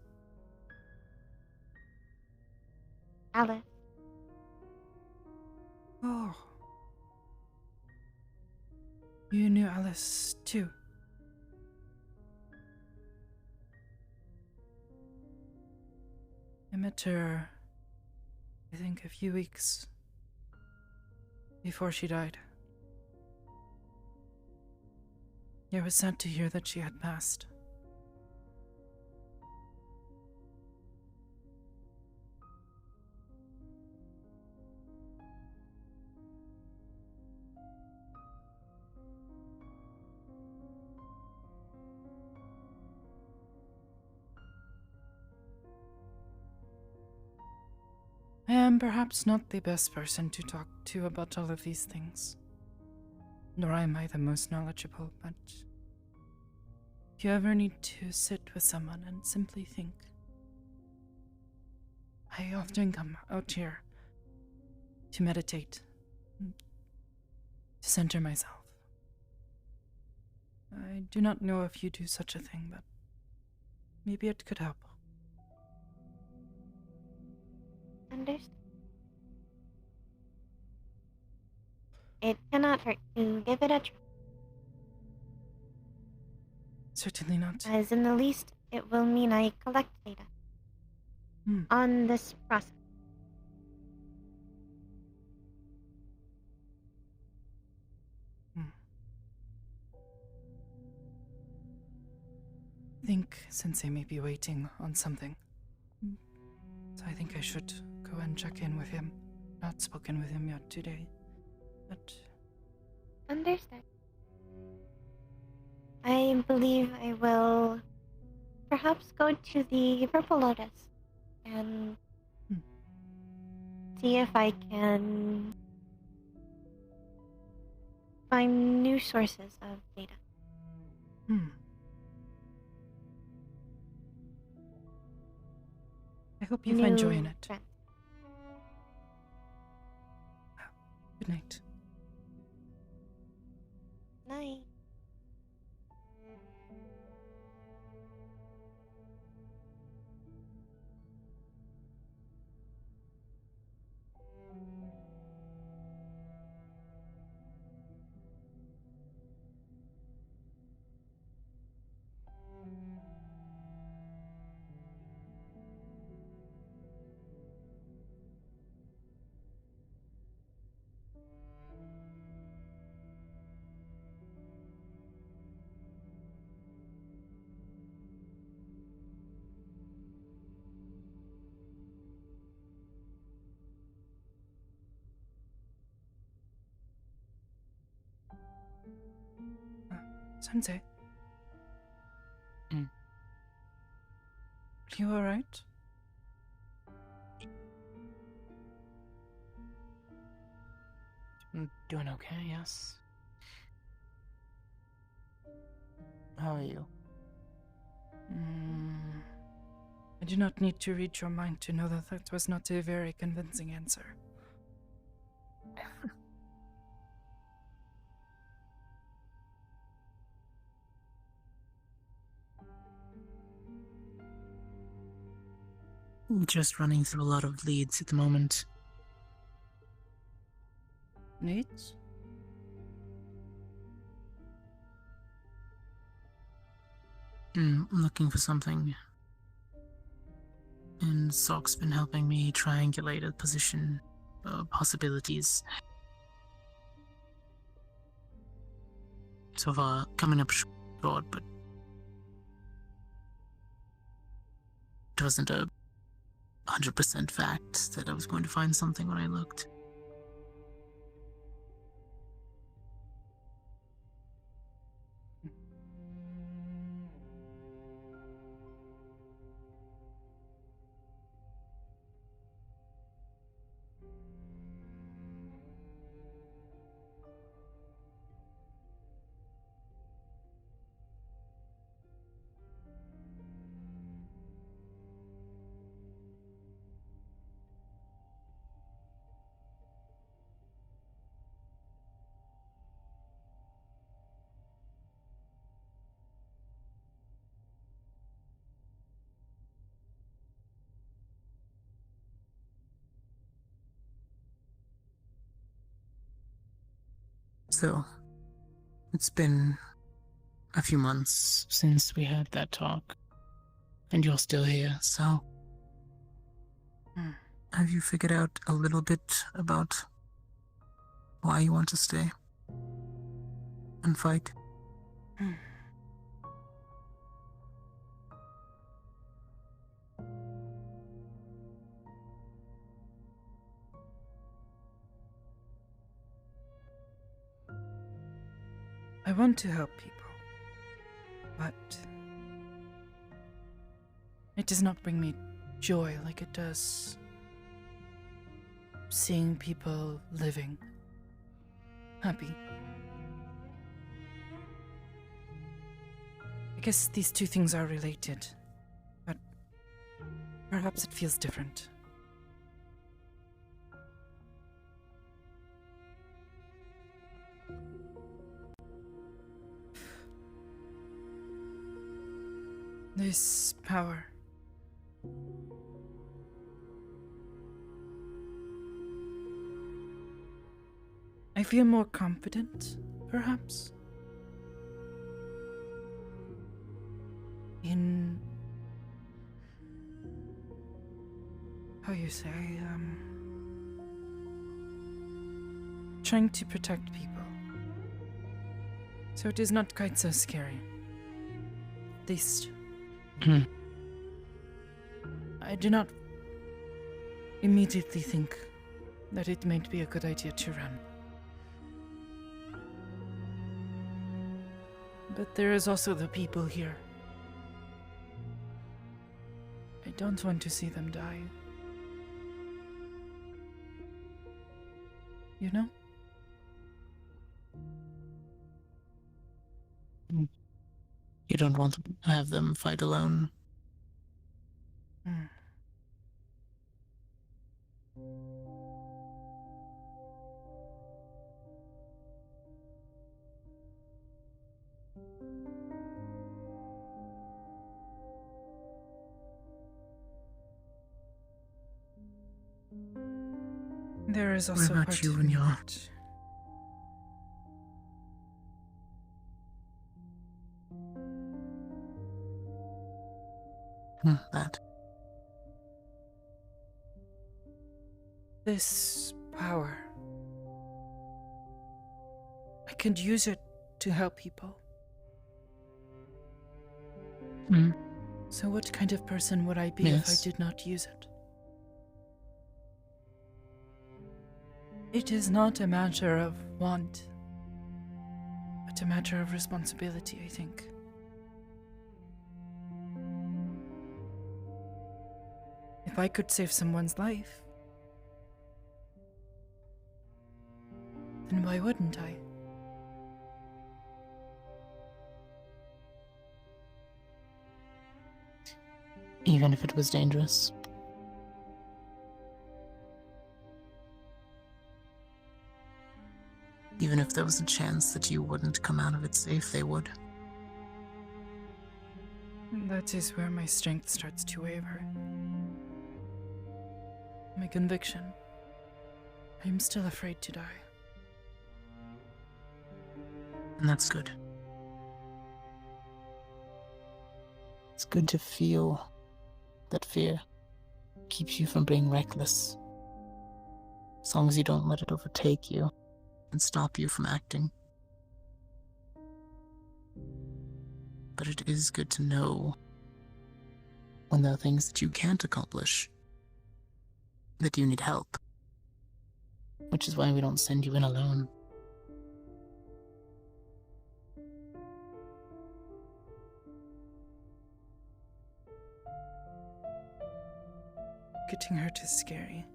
Alice. Oh. You knew Alice too. I met her, I think, a few weeks before she died. I was sad to hear that she had passed. I am perhaps not the best person to talk to about all of these things. Nor am I the most knowledgeable, but if you ever need to sit with someone and simply think, I often come out here to meditate, to center myself. I do not know if you do such a thing, but maybe it could help. Understood. It cannot hurt to give it a try, Certainly not. as in the least, it will mean I collect data on this process. I think Sensei may be waiting on something. So I think I should go and check in with him. Not spoken with him yet today, but Understood. I believe I will perhaps go to the Purple Lotus and see if I can find new sources of data. I hope you find joy in new it. friend. Good night. Night. Sensei. Hmm. Are you alright? I'm doing okay, yes. How are you? I do not need to read your mind to know that that was not a very convincing answer. Just running through a lot of leads at the moment. Needs? I'm looking for something. And Sock's been helping me triangulate a position, possibilities. So far, coming up short, but it wasn't a 100% fact that I was going to find something when I looked. So, it's been a few months since we had that talk, and you're still here, so... Have you figured out a little bit about why you want to stay and fight? I want to help people, but it does not bring me joy like it does seeing people living happy. I guess these two things are related, but perhaps it feels different. This power. I feel more confident, perhaps, in how you say, trying to protect people. So it is not quite so scary. At least, I do not immediately think that it might be a good idea to run. But there is also the people here. I don't want to see them die. You know? You don't want to have them fight alone. There is What also about part you of and me your- that That. this power, I could use it to help people. Hmm. So what kind of person would I be if I Yes. did not use it? It is not a matter of want, but a matter of responsibility, I think. If I could save someone's life, then why wouldn't I? Even if it was dangerous. Even if there was a chance that you wouldn't come out of it safe, they would. That is where my strength starts to waver. My conviction. I am still afraid to die. And that's good. It's good to feel that fear keeps you from being reckless. As long as you don't let it overtake you and stop you from acting. But it is good to know when there are things that you can't accomplish, that you need help. Which is why we don't send you in alone. Getting hurt is scary.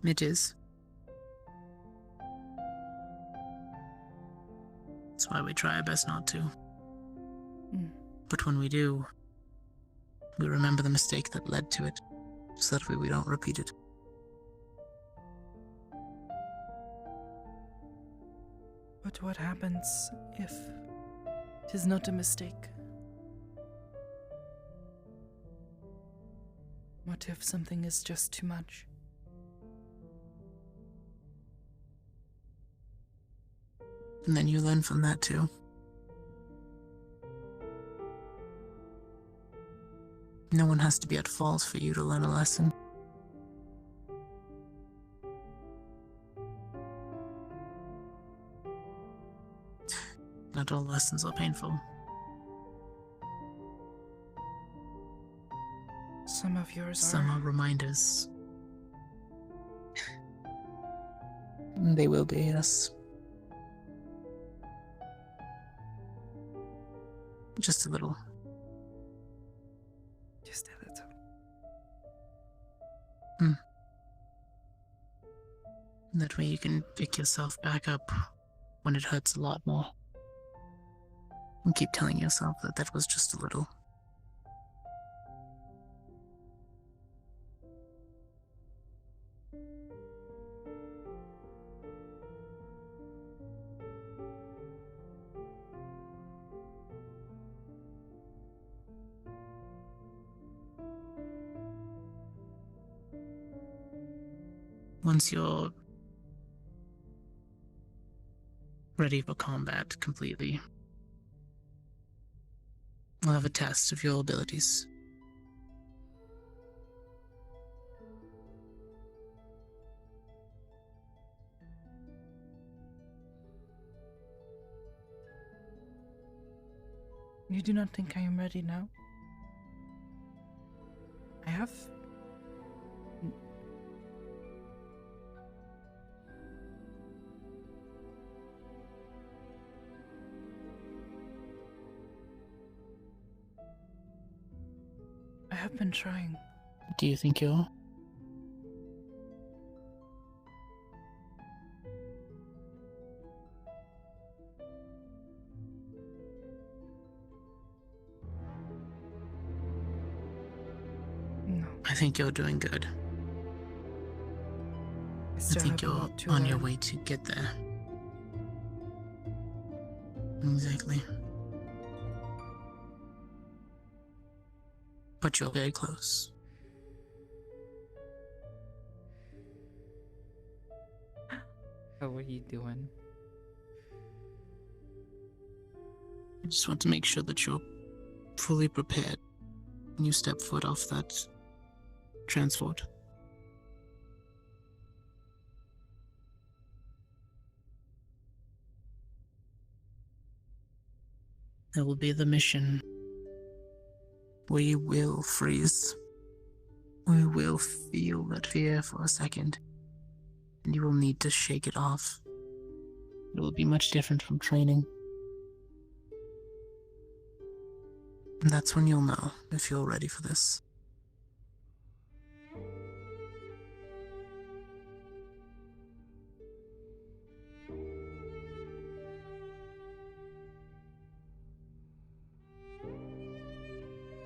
It is. That's why we try our best not to. Mm. But when we do, we remember the mistake that led to it, so that we don't repeat it. But what happens if it is not a mistake? What if something is just too much? And then you learn from that too. No one has to be at fault for you to learn a lesson. Not all lessons are painful. Some of yours Some are. are reminders. They will be, yes. Just a little. Just a little. That way you can pick yourself back up when it hurts a lot more. And keep telling yourself that that was just a little. Once you're ready for combat completely, we'll have a test of your abilities. You do not think I am ready now? I have. I have been trying. Do you think you're? I think you're doing good. I I still think have a you're lot to on your learn. way to get there. Exactly. But you're very close. How are you doing? I just want to make sure that you're fully prepared when you step foot off that transport. There will be the mission where you will freeze. We will feel that fear for a second, and you will need to shake it off. It will be much different from training. And that's when you'll know if you're ready for this.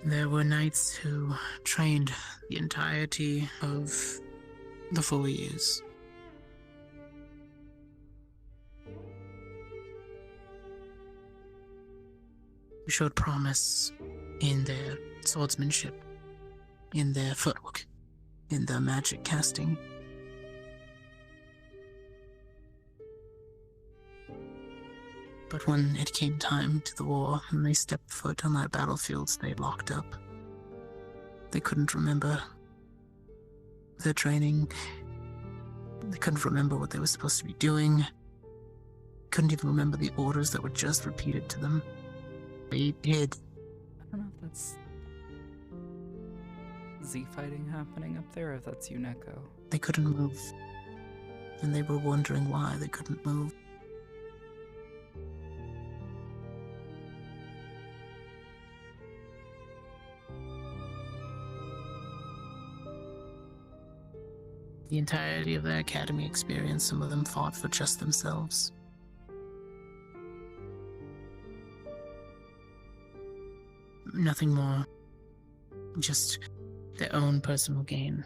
There were knights who trained the entirety of the 4 years. Who showed promise in their swordsmanship, in their footwork, in their magic casting. But when it came time to the war, and they stepped foot on that battlefield, they locked up. They couldn't remember their training. They couldn't remember what they were supposed to be doing. Couldn't even remember the orders that were just repeated to them. They hid. I don't know if that's Z fighting happening up there or if that's Uneko. They couldn't move. And they were wondering why they couldn't move. The entirety of their academy experience, some of them fought for just themselves. Nothing more. Just their own personal gain.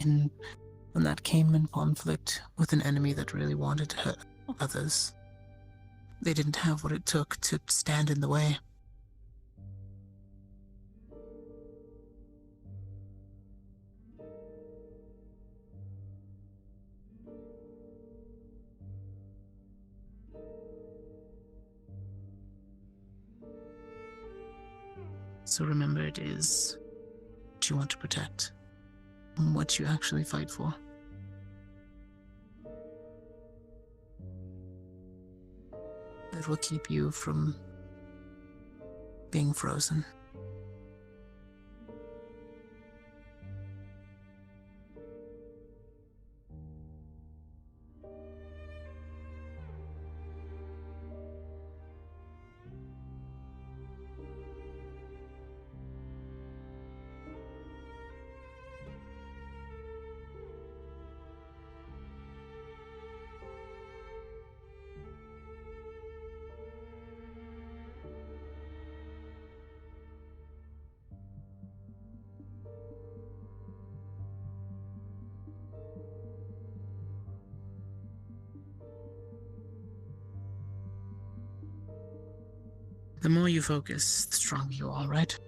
And when that came in conflict with an enemy that really wanted to hurt others, they didn't have what it took to stand in the way. So remember, it is what you want to protect and what you actually fight for. It will keep you from being frozen. The more you focus, the stronger you are, right?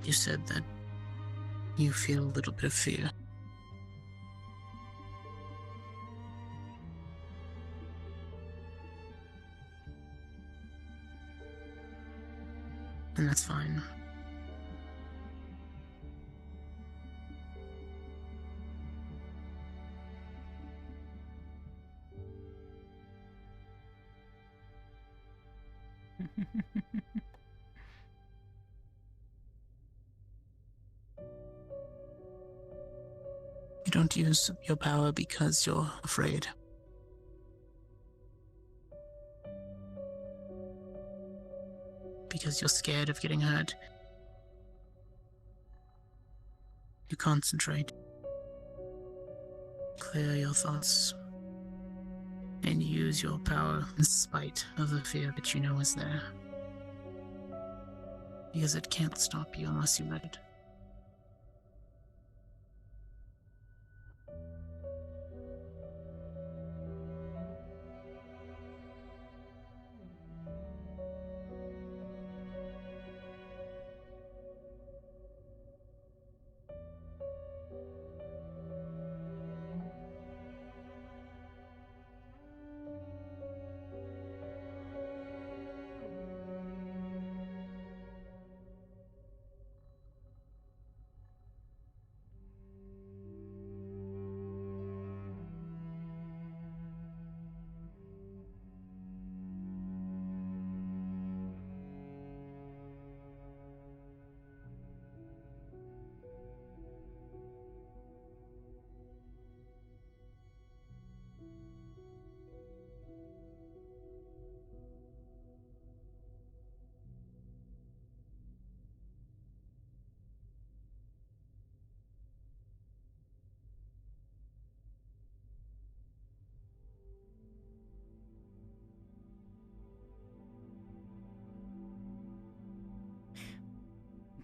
You said that you feel a little bit of fear. And that's fine. You don't use your power because you're afraid. because you're scared of getting hurt. You concentrate, clear your thoughts, and use your power in spite of the fear that you know is there. Because it can't stop you unless you let it.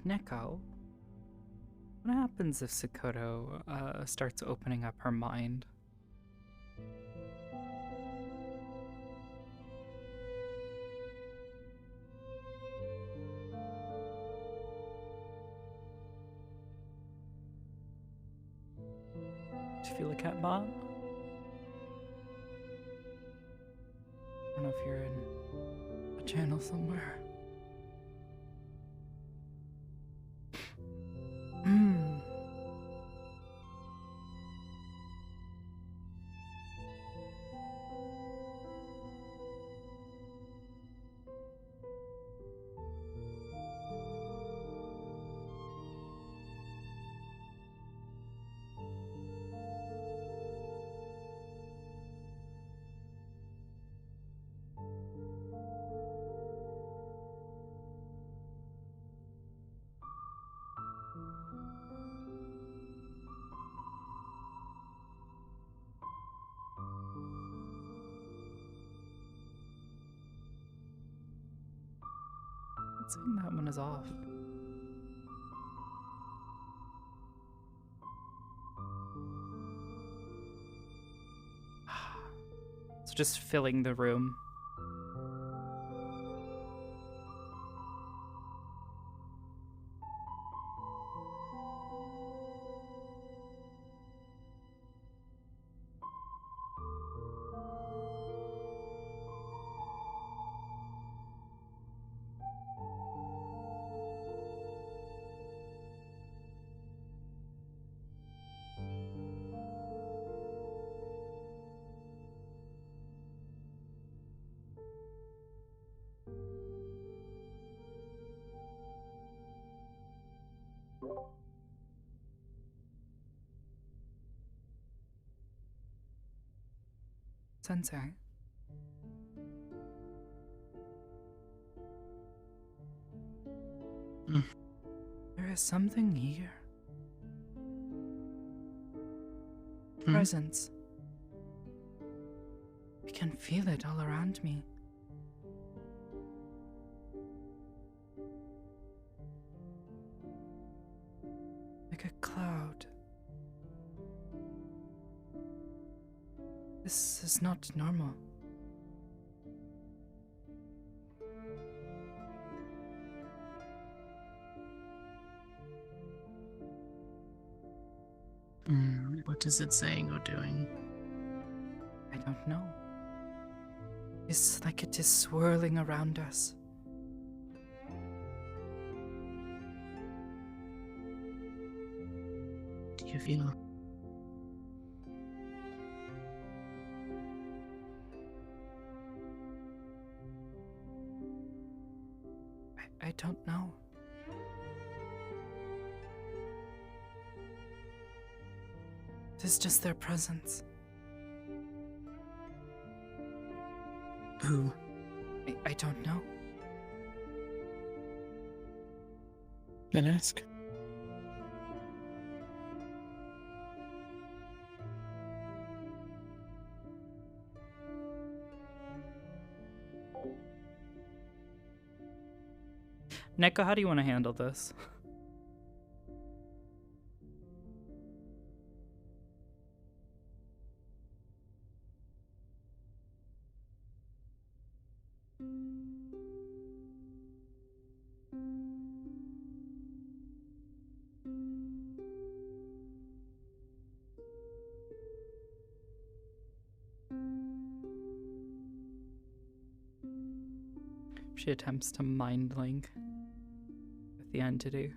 Neko, what happens if Sakoto starts opening up her mind? Do you feel a cat bot? I don't know if you're in a channel somewhere. Saying that one is off. It's just filling the room. Sensei. There is something here. Presence. I can feel it all around me. Like a cloud. This is not normal. What is it saying or doing? I don't know. It's like it is swirling around us. Do you feel? I don't know. It is just their presence. Who? I don't know. Then ask. Neko, how do you want to handle this? She attempts to mind link with the entity.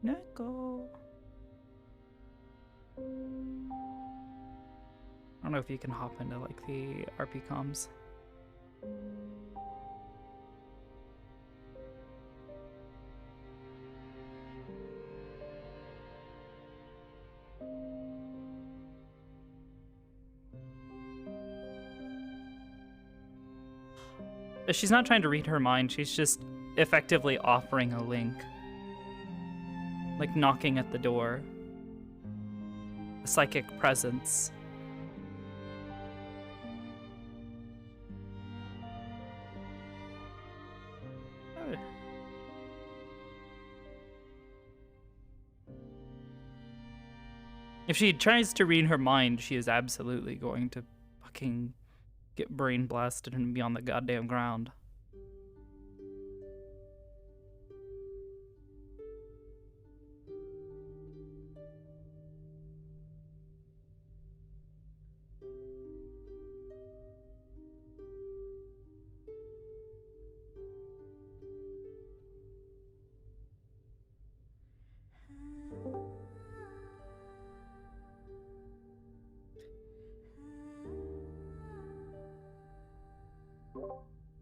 Neko. I don't know if you can hop into like the RP comms. She's not trying to read her mind, she's just effectively offering a link. Like knocking at the door. A psychic presence. If she tries to read her mind, she is absolutely going to fucking get brain blasted and be on the goddamn ground.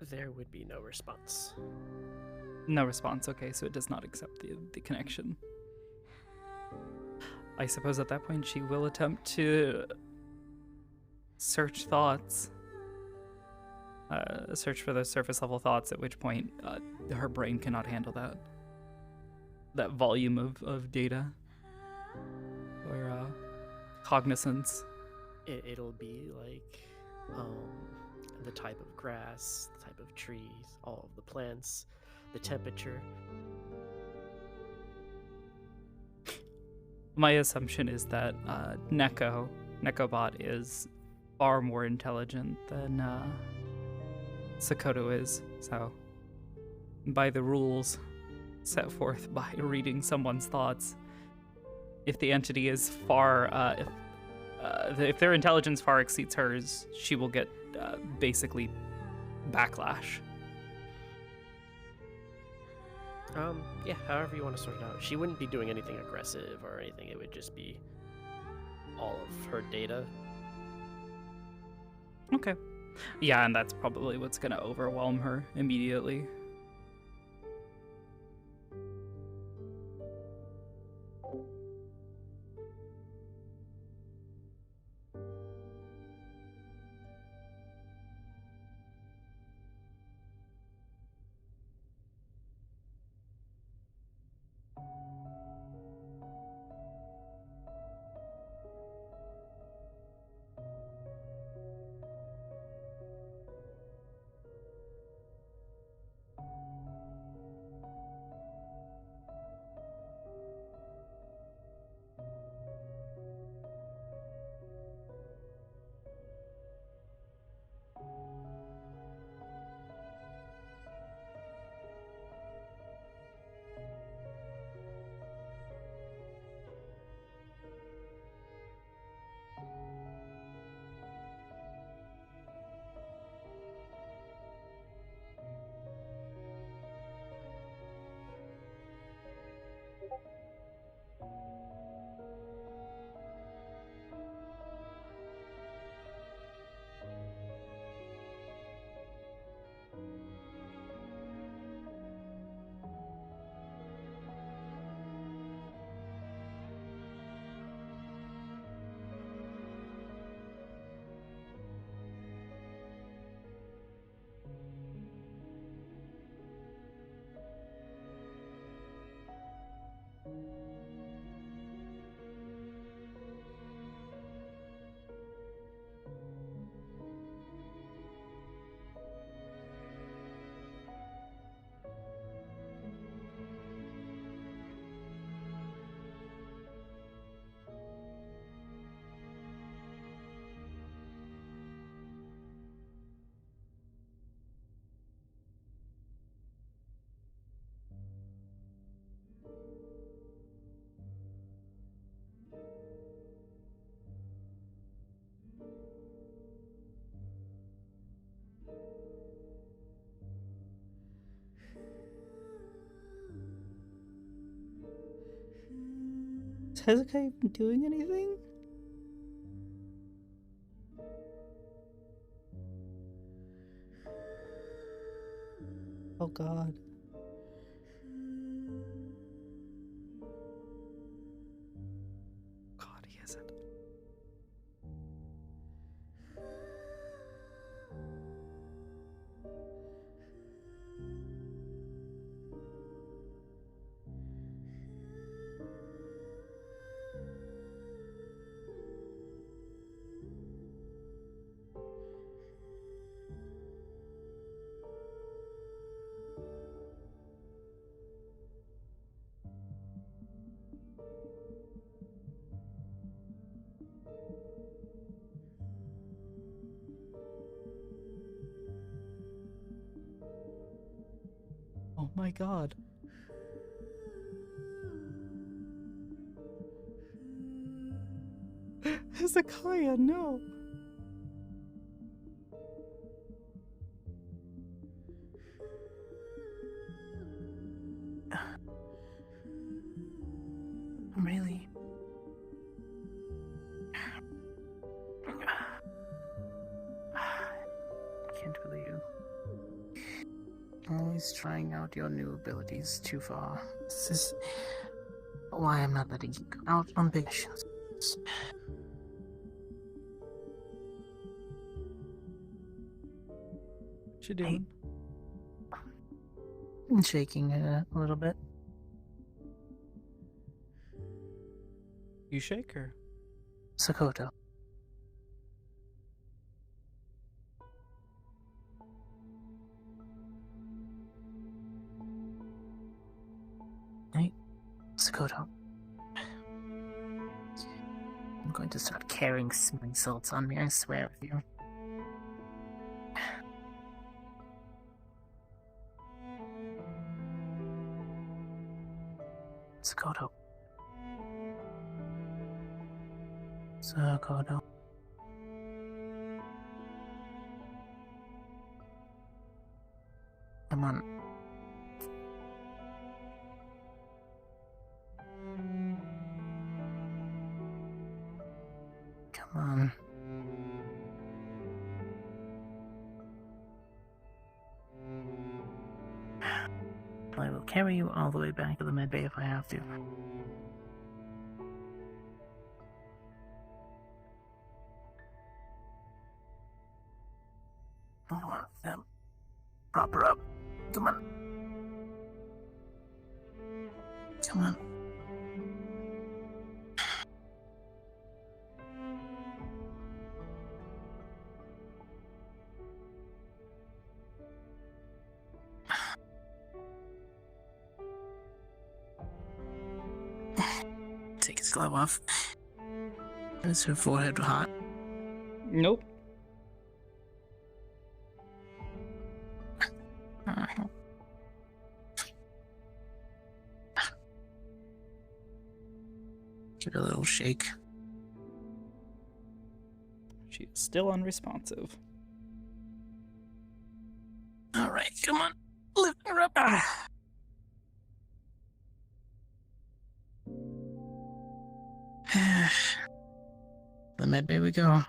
There would be no response. No response, okay, so it does not accept the connection. I suppose at that point she will attempt to search thoughts. Search for those surface level thoughts, at which point her brain cannot handle that volume of data or cognizance. It'll be like the type of grass, the type of trees, all of the plants, the temperature. My assumption is that Nekobot is far more intelligent than Sakoto is, so by the rules set forth by reading someone's thoughts, if the entity is far, if their intelligence far exceeds hers, she will get basically backlash. Yeah, however you want to sort it out. She wouldn't be doing anything aggressive or anything. It would just be all of her data. Okay. Yeah, and that's probably what's gonna overwhelm her immediately. Hezekiah even doing anything? Oh god. God, he isn't. Oh my god. Hezekiah, no. I'm really... Can't believe always trying out your new abilities too far. This is why I'm not letting you go out on big missions. What you doing? I'm shaking it a little bit. You shake her. Sakoto. Hey, Sakoto. I'm going to start carrying smelling salts on me, I swear with you. Sakoto. Sakoto. Come on. Come on. I will carry you all the way back to the medbay if I have to. I want them. Prop her up. Come on. Come on. Take his glove off. Is her forehead hot? Nope. Give it a little shake. She is still unresponsive. Alright, come on. Lift her up. The medbay we go.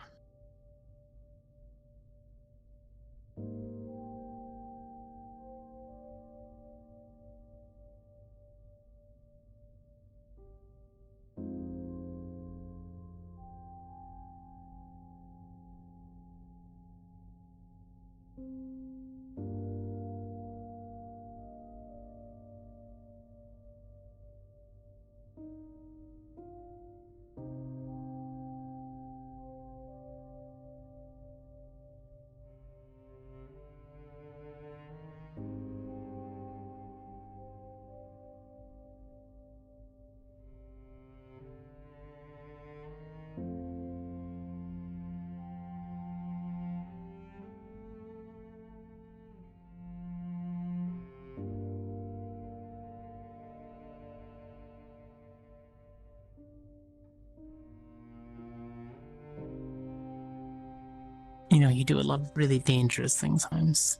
You know, you do a lot of really dangerous things sometimes.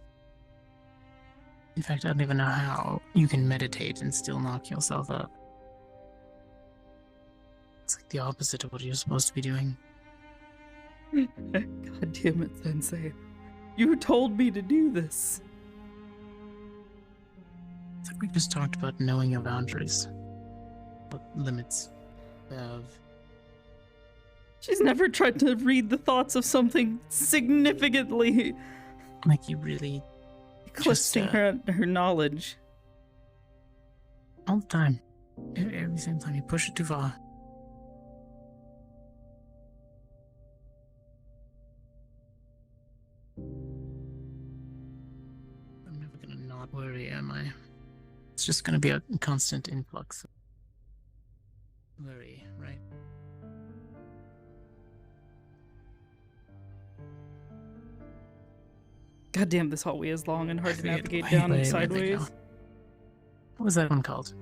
In fact, I don't even know how you can meditate and still knock yourself up. It's like the opposite of what you're supposed to be doing. God damn it, Sensei. You told me to do this. I think we just talked about knowing your boundaries. What limits you have. She's never tried to read the thoughts of something significantly Like you really eclipsing her knowledge. all the time. Every single time you push it too far. I'm never gonna not worry, am I? It's just gonna be a constant influx of worry, right? God damn, this hallway is long and hard I to forget navigate where down they sideways. go. What was that one called?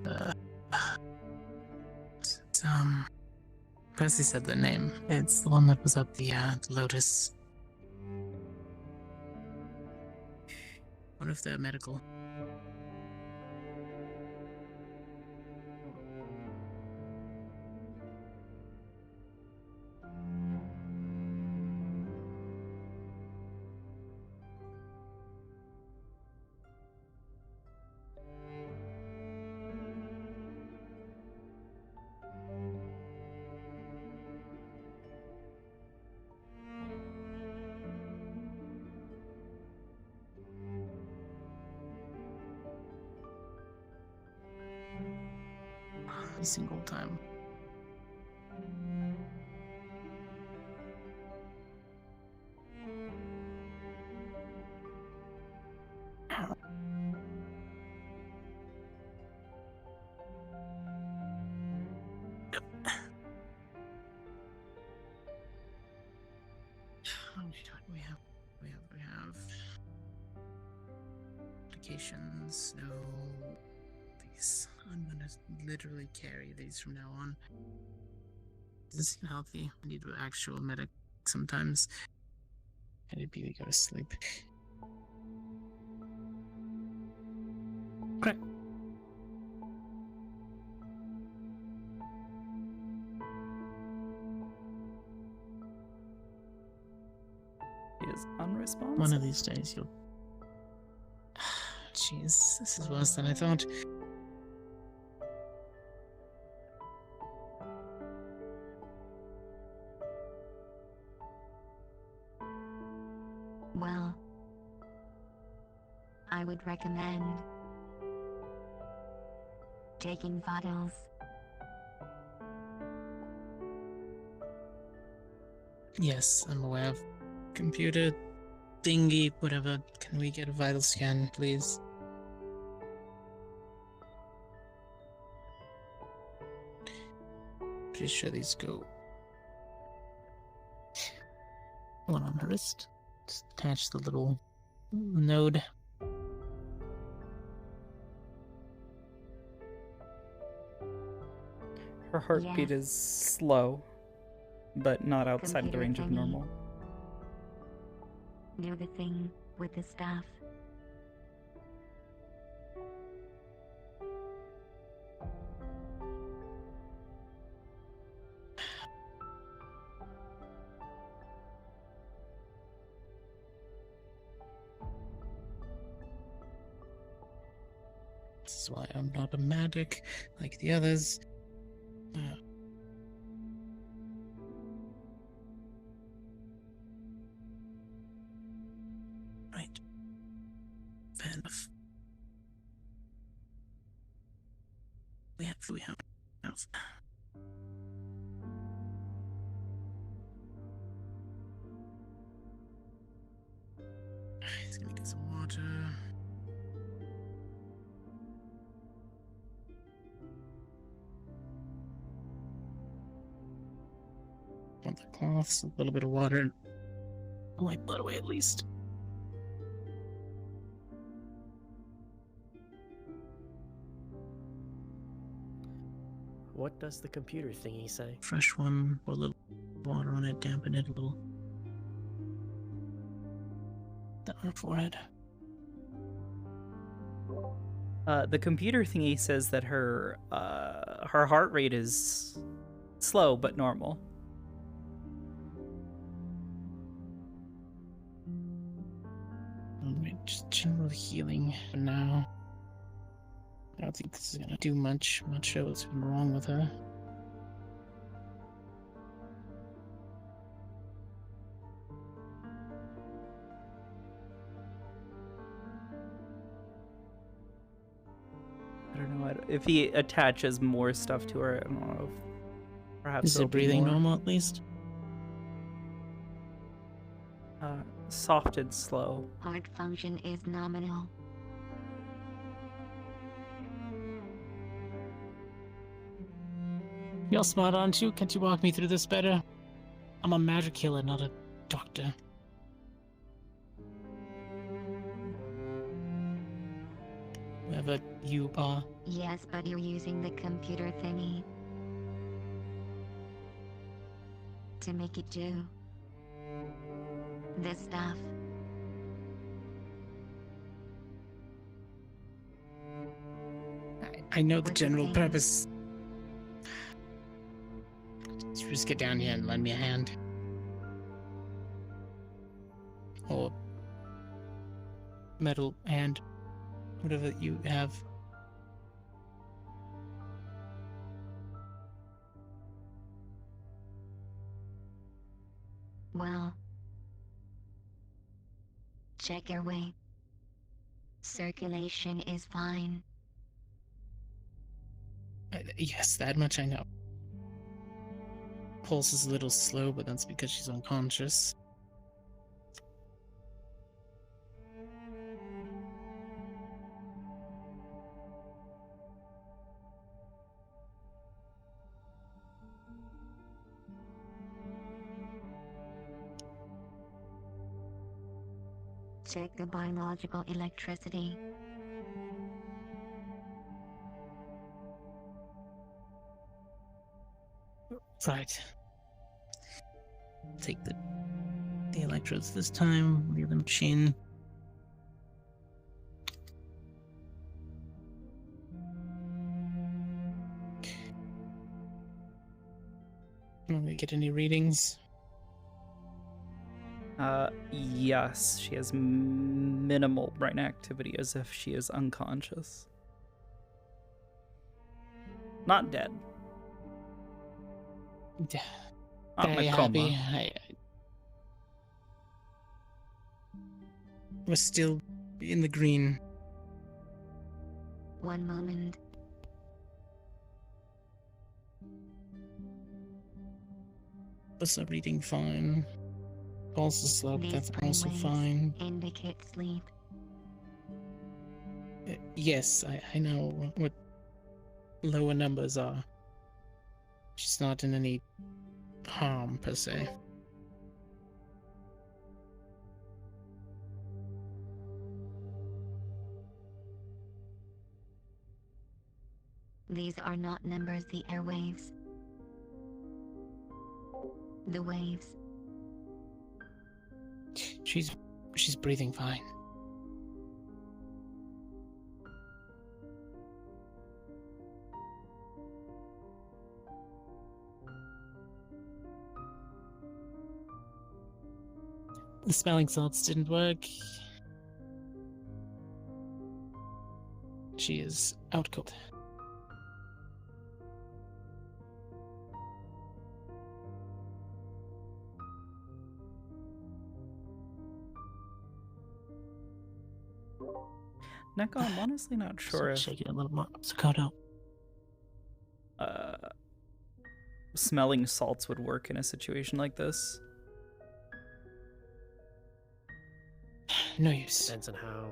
Percy said the name. It's the one that was up the Lotus. What if they're medical? Every single time. We have applications, no these. I'm gonna literally carry these from now on. Does this seem healthy? I need an actual medic sometimes. I need to go to sleep. Crap. He is unresponsive. One of these days you'll. Jeez, this is worse than I thought. Well, I would recommend taking photos. Yes, I'm aware of computer thingy, whatever. Can we get a vital scan, please? Pretty sure these go one on her wrist. Just attach the little node. Her heartbeat Yes. is slow, but not outside of the Computer range of thingy. normal. Do the thing with the stuff. This is why I'm not a medic like the others. Right. Fair enough. We have enough. He's gonna get some water. Want the cloths, a little bit of water. Wipe blood away at least. What does the computer thingy say? Fresh one, pour a little water on it, dampen it a little. Down her forehead. The computer thingy says that her heart rate is slow, but normal. Just general healing for now. I don't think this is gonna do much. I'm not sure what's been wrong with her. I don't know if he attaches more stuff to her. I don't know. If perhaps Is her it'll be breathing more, normal at least? soft and slow. Heart function is nominal. You're smart, aren't you? Can't you walk me through this better? I'm a magic healer, not a doctor. Whoever you are. Yes, but you're using the computer thingy to make it do this stuff. I know the What general do you think? purpose. Just get down here and lend me a hand. Or metal hand. Whatever you have. Well, check your weight. Circulation is fine. Yes, that much I know. Pulse is a little slow, but that's because she's unconscious. Check the biological electricity. Right. Take the electrodes this time, leave them chin. Want me to get any readings? Yes, she has minimal brain activity as if she is unconscious. Not dead. Not in Very a coma. happy. We're still in the green. One moment. What's the reading fine? Pulse is slow, These that's brain also waves fine. indicate sleep. Yes, I know what lower numbers are. She's not in any harm, per se. These are not numbers, the airwaves. The waves. She's breathing fine. The smelling salts didn't work. She is out cold. Neko, I'm honestly not sure if Shake it a little more. Sakoto. smelling salts would work in a situation like this. No use. Depends on how.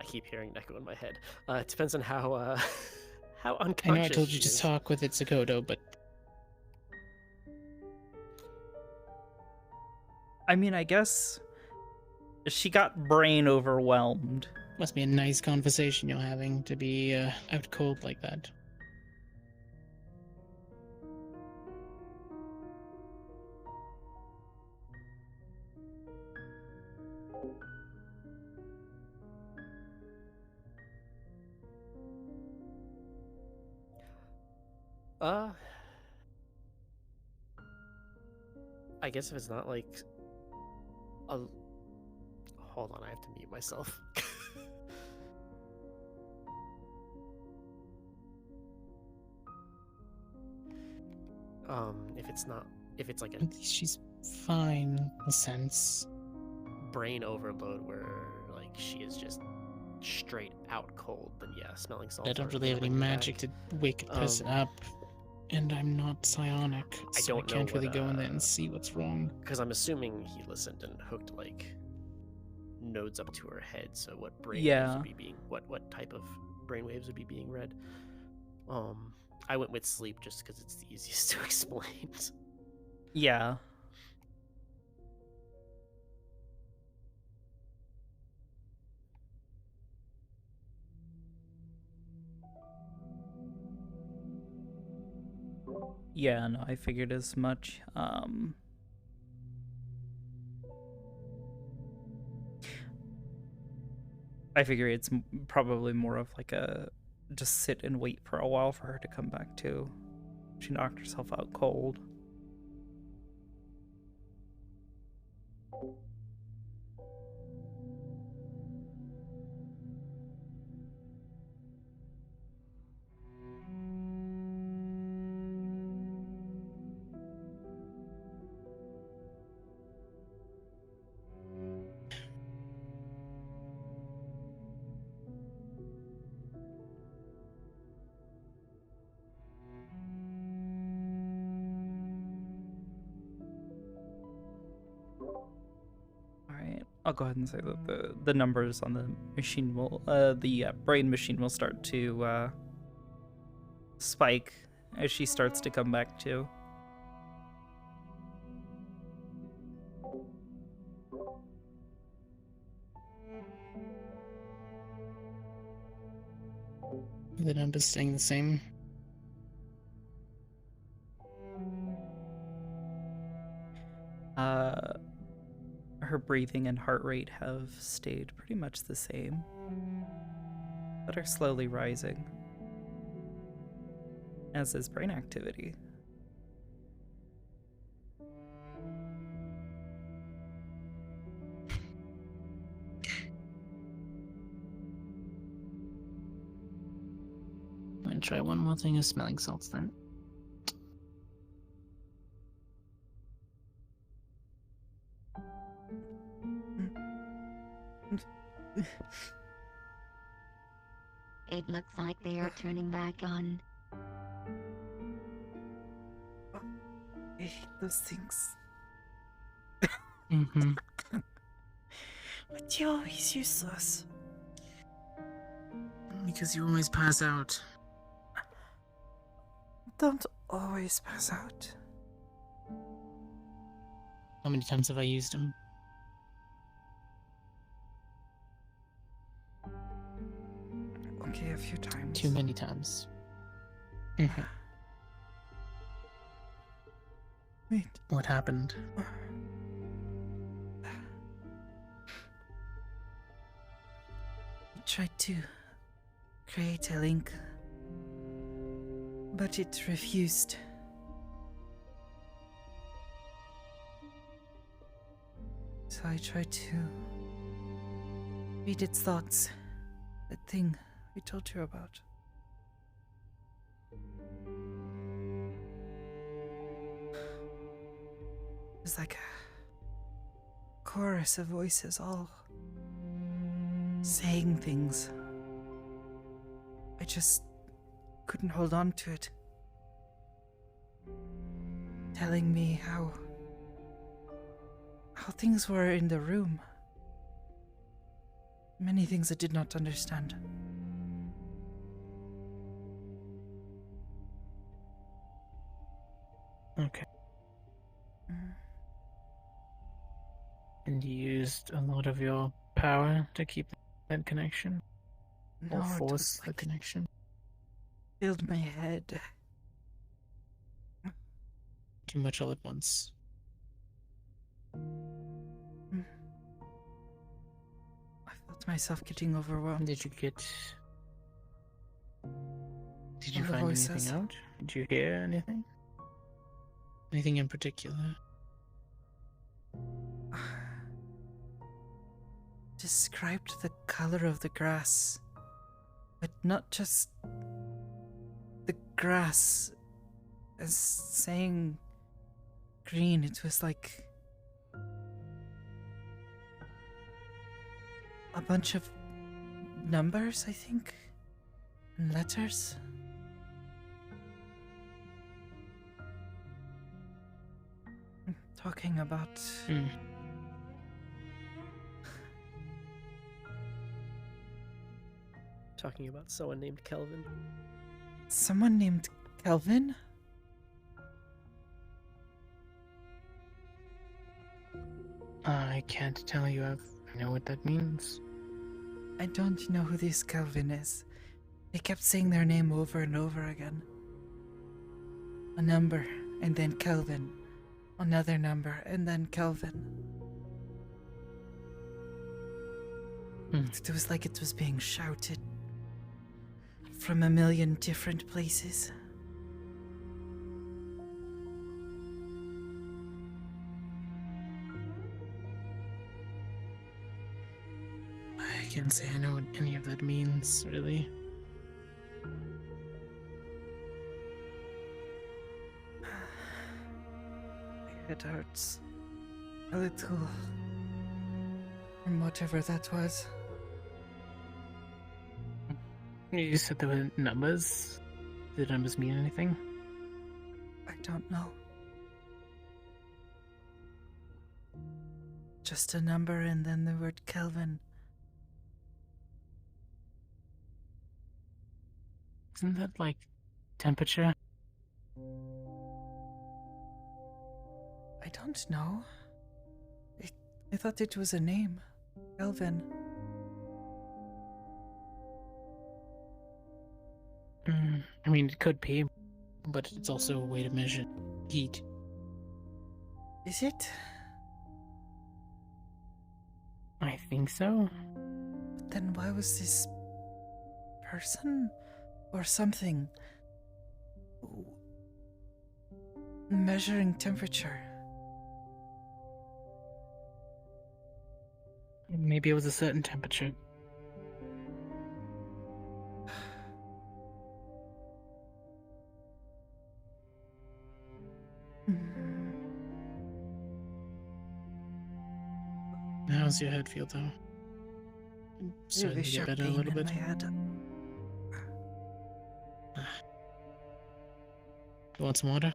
I keep hearing Neko in my head. It depends on how how I unconscious. know I told you she to is. talk with it, Sakoto, but I mean, I guess she got brain overwhelmed. must be a nice conversation you're having to be out cold like that. I guess if it's not like a... Hold on, I have to mute myself. If it's like a At least she's fine, in a sense. brain overload where like she is just straight out cold, then yeah, smelling salts. I don't aren't really have gonna any bring her magic back. to wake a person up, and I'm not psionic, I so don't I can't know really what, go in there and see what's wrong. Because I'm assuming he listened and hooked like nodes up to her head. So what brainwaves would be being what type of brainwaves would be being read? I went with sleep just because it's the easiest to explain. Yeah. Yeah, no, I figured as much. I figure it's probably more of like a just sit and wait for a while for her to come back to. She knocked herself out cold. Alright, I'll go ahead and say that the numbers on the machine will, the brain machine will start to spike as she starts to come back to. The numbers staying the same. Her breathing and heart rate have stayed pretty much the same, but are slowly rising, as is brain activity. I'm gonna try one more thing of smelling salts then. It looks like they are turning back on. I hate those things. Mm-hmm. But you always use those. Because you always pass out. Don't always pass out. How many times have I used them? Okay, a few times. Too many times. Mm-hmm. Wait. What happened? I tried to create a link, but it refused. So I tried to read its thoughts, that thing we told you about. It was like a chorus of voices all saying things. I just couldn't hold on to it. Telling me how things were in the room. Many things I did not understand. Okay. And you used a lot of your power to keep that connection? No, Or it force was the like connection? filled my head. Too much all at once. I felt myself getting overwhelmed. Did you the find voices. anything out? Did you hear anything? Anything in particular? Described the color of the grass, but not just the grass as saying green. It was like a bunch of numbers, I think, and letters. Talking about Talking about someone named Kelvin. someone named Kelvin? I can't tell you. I know what that means. I don't know who this Kelvin is. They kept saying their name over and over again. A number, and then Kelvin. Another number, and then Kelvin. It was like it was being shouted from a million different places. I can't say I know what any of that means, really. My head hurts a little from whatever that was. You said there were numbers. Did the numbers mean anything? I don't know. Just a number and then the word Kelvin. Isn't that like temperature? I don't know. I thought it was a name. Kelvin. I mean, it could be, but it's also a way to measure heat. Is it? I think so. But then why was this person or something measuring temperature? Maybe it was a certain temperature. How's your head feel, though? Starting to get better a little bit. In my head. You want some water?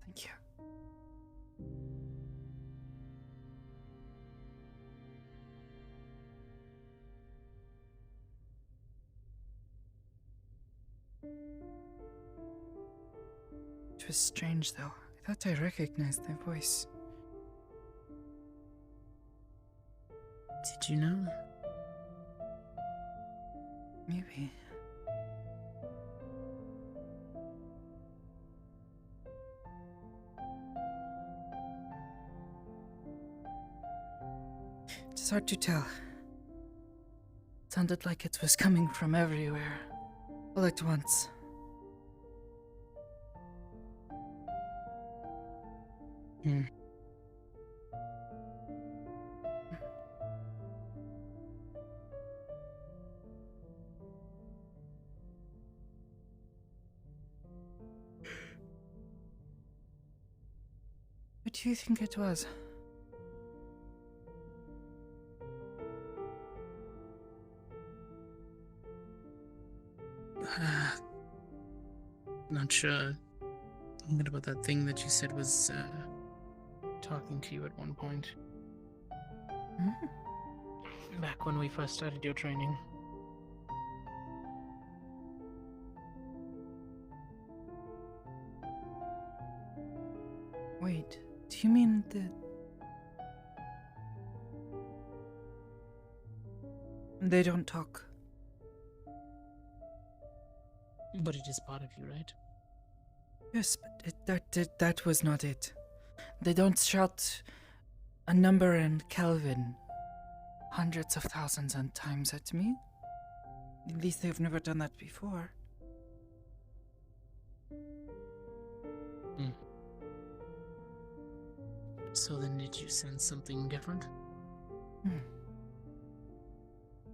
Thank you. It was strange, though. I thought I recognized their voice. Did you know? Maybe. It's hard to tell. It sounded like it was coming from everywhere, all at once. What do you think it was? not sure. What about that thing that you said was talking to you at one point? Back when we first started your training. Wait, do you mean the... They don't talk. But it is part of you, right? Yes, but that was not it. They don't shout a number in Kelvin hundreds of thousands of times at me. At least they've never done that before. So then did you sense something different?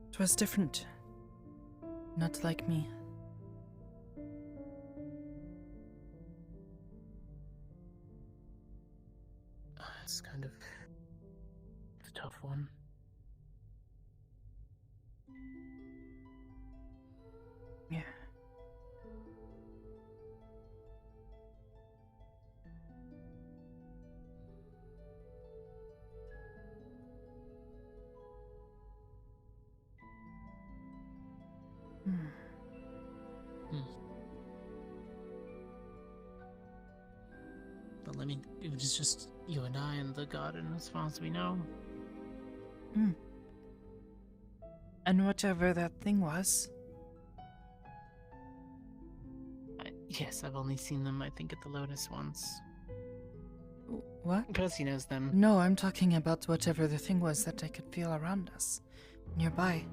It was different. Not like me. It's kind of a tough one. Yeah. But I mean, it was just you and I in the garden as far as we know. And whatever that thing was... Yes, I've only seen them, I think, at the Lotus once. What? Percy knows them. No, I'm talking about whatever the thing was that I could feel around us. Nearby.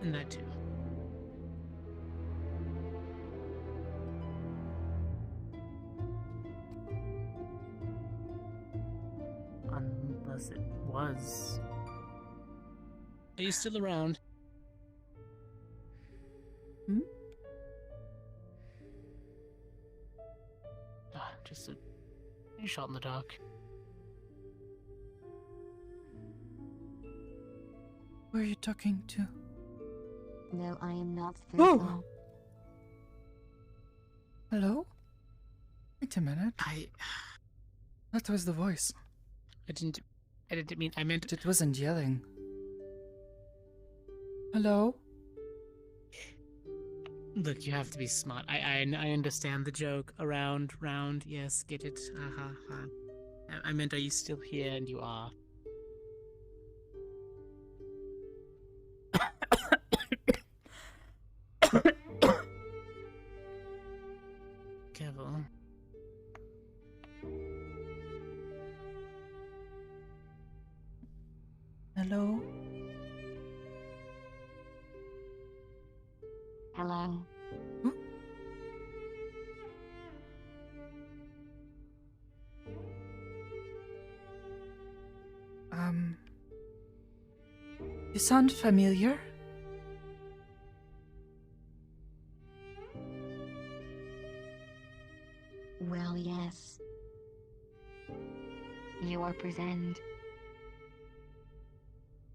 And that too. Unless it was. Are you still around? Just a shot in the dark. Who are you talking to? No, I am not Oh! Hello? Wait a minute. That was the voice. I didn't mean, I meant... It wasn't yelling. Hello? Look, you have to be smart. I understand the joke. Around, round, yes, get it. I meant, are you still here? And you are. Careful. Hello? Hello. You sound familiar? Well, yes. You are present.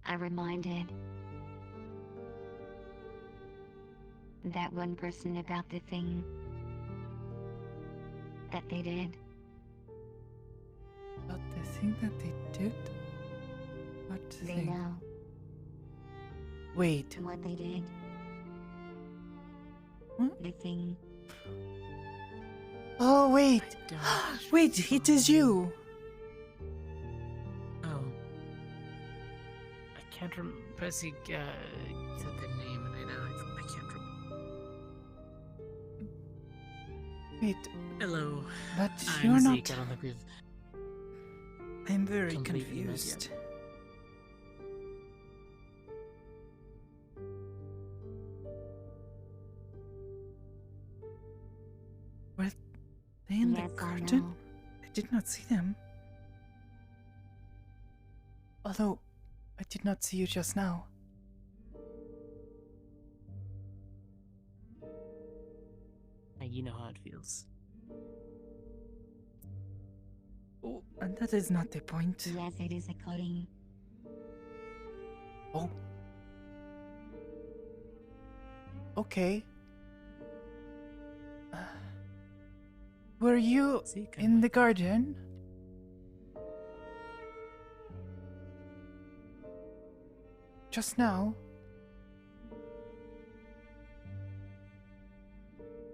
I reminded that one person about the thing that they did. About the thing that they did? What They thing? know Wait. what they did. What? The thing. Oh, wait! Gosh. Wait, it is you! Oh. I can't remember. Percy, said the name, and I know I can't remember. Wait, Hello. but I'm you're Zeke. not... I don't think we've... I'm very completely met confused. Were they in Yes, the I curtain? know. I did not see them. Although, I did not see you just now. You know how it feels. Oh, and that is not the point. Yes, it is a coding. Oh. Okay. Were you See, in the garden? Just now?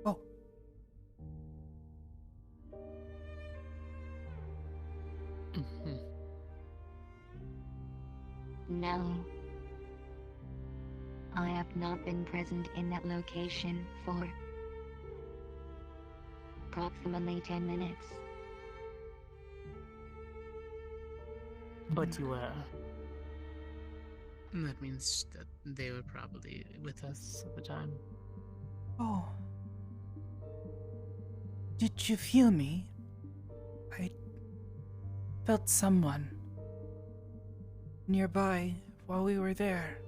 Oh. Mhm. No. I have not been present in that location for approximately 10 minutes. But you were. That means that they were probably with us at the time. Oh. Did you feel me? I felt someone nearby while we were there.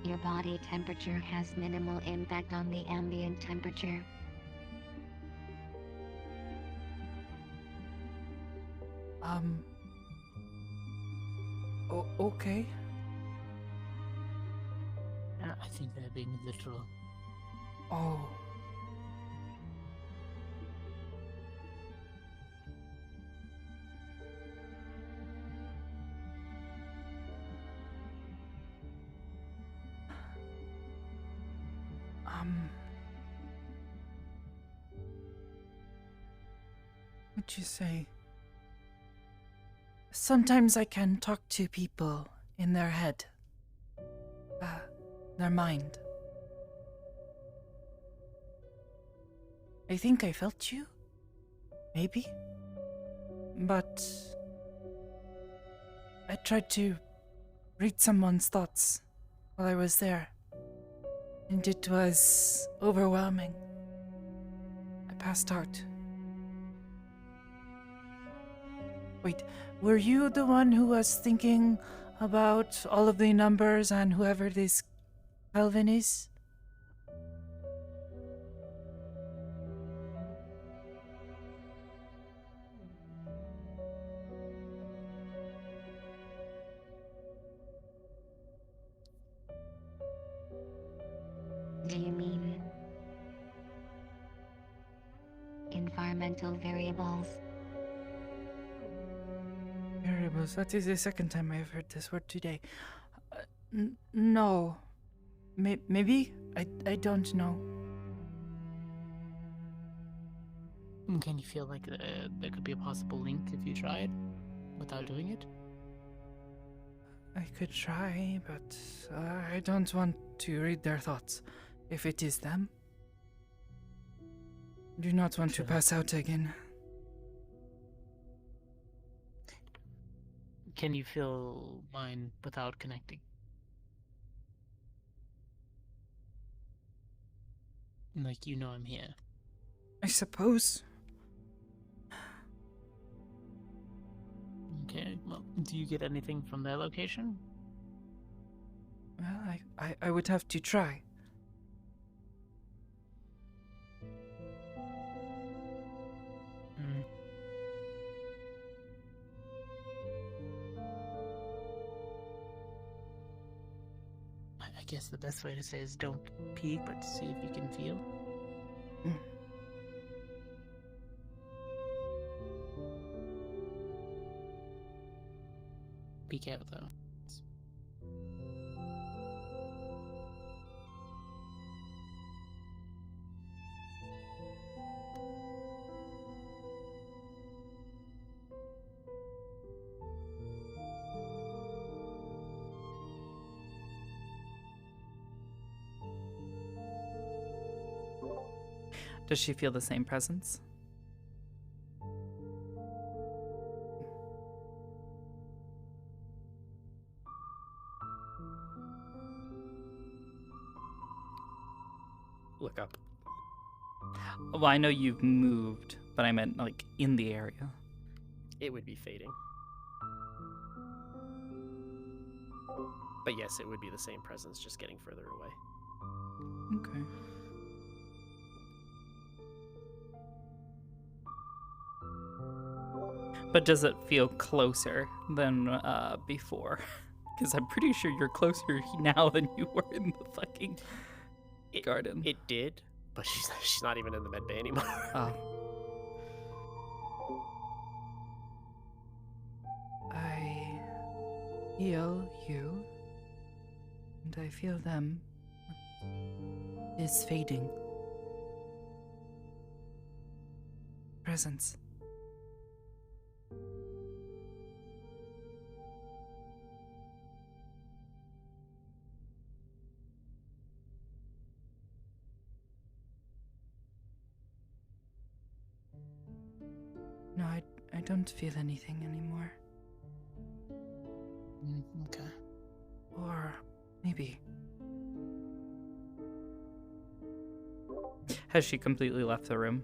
Your body temperature has minimal impact on the ambient temperature. Okay. I think they're being literal. Oh. What'd you say? Sometimes I can talk to people in their head. Their mind. I think I felt you. Maybe. But I tried to read someone's thoughts while I was there. And it was overwhelming. I passed out. Wait, were you the one who was thinking about all of the numbers and whoever this Kelvin is? Do you mean environmental variables? Variables. That is the second time I've heard this word today. No. Maybe? I don't know. Can you feel like there could be a possible link if you tried without doing it? I could try, but I don't want to read their thoughts. If it is them. Do not want to pass out again. Can you feel mine without connecting? Like you know I'm here. I suppose. Okay, well, do you get anything from their location? Well, I would have to try. I guess the best way to say is don't peek, but see if you can feel. Be careful though. Does she feel the same presence? Look up. Well, I know you've moved, but I meant like in the area. It would be fading. But yes, it would be the same presence, just getting further away. Okay. But does it feel closer than before? Because I'm pretty sure you're closer now than you were in the fucking garden. It did, but she's not even in the med bay anymore. Oh. I feel you, and I feel them. Is fading. Presence. No, I don't feel anything anymore. Okay. Or maybe. Has she completely left the room?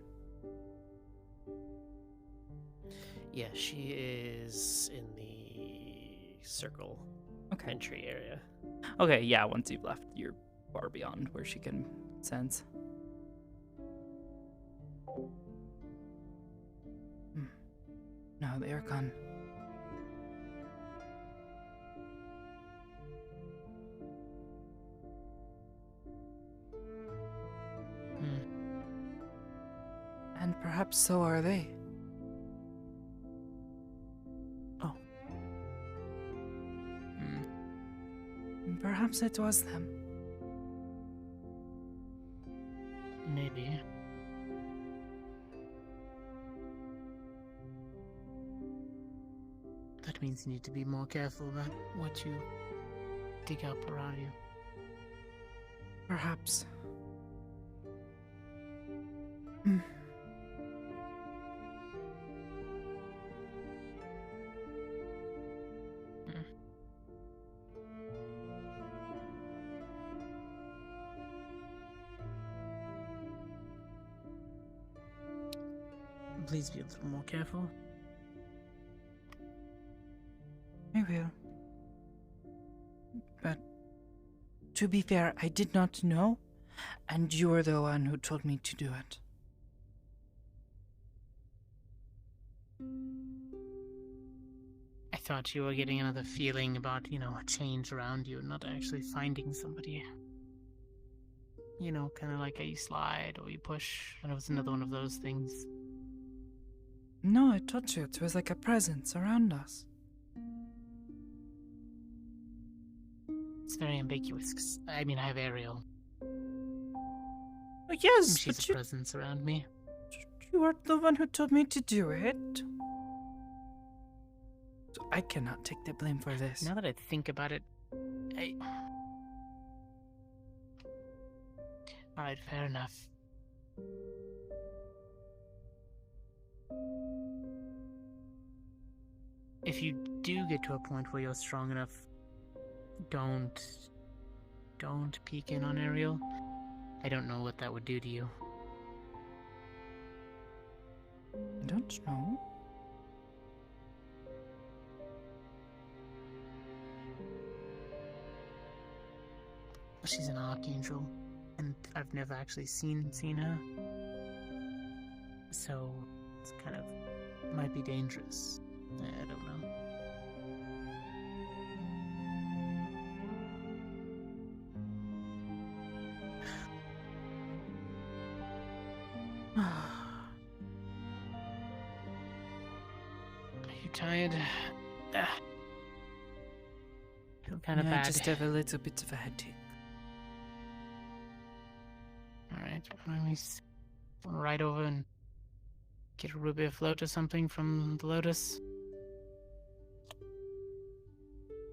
Yeah, she is in the circle entry area. Okay, yeah, once you've left, you're far beyond where she can sense. No, they are gone. And perhaps so are they. Oh. Perhaps it was them. Maybe. That means you need to be more careful about what you dig up around you. Perhaps. Please be a little more careful. I will. But to be fair, I did not know, and you were the one who told me to do it. I thought you were getting another feeling about, a change around you and not actually finding somebody. Kind of like how you slide or you push, and it was another one of those things. No, I told you, it was like a presence around us. It's very ambiguous, 'cause, I have Ariel. Yes, She's but a presence around me. You were the one who told me to do it. So I cannot take the blame for this. Now that I think about it, Alright, fair enough. If you do get to a point where you're strong enough, don't peek in on Ariel. I don't know what that would do to you. I don't know. She's an archangel, and I've never actually seen her. So it's kind of might be dangerous. I don't know. Are you tired? Feel kind of I bad. just have a little bit of a headache. Alright, why don't we ride over and get a ruby float or something from the Lotus?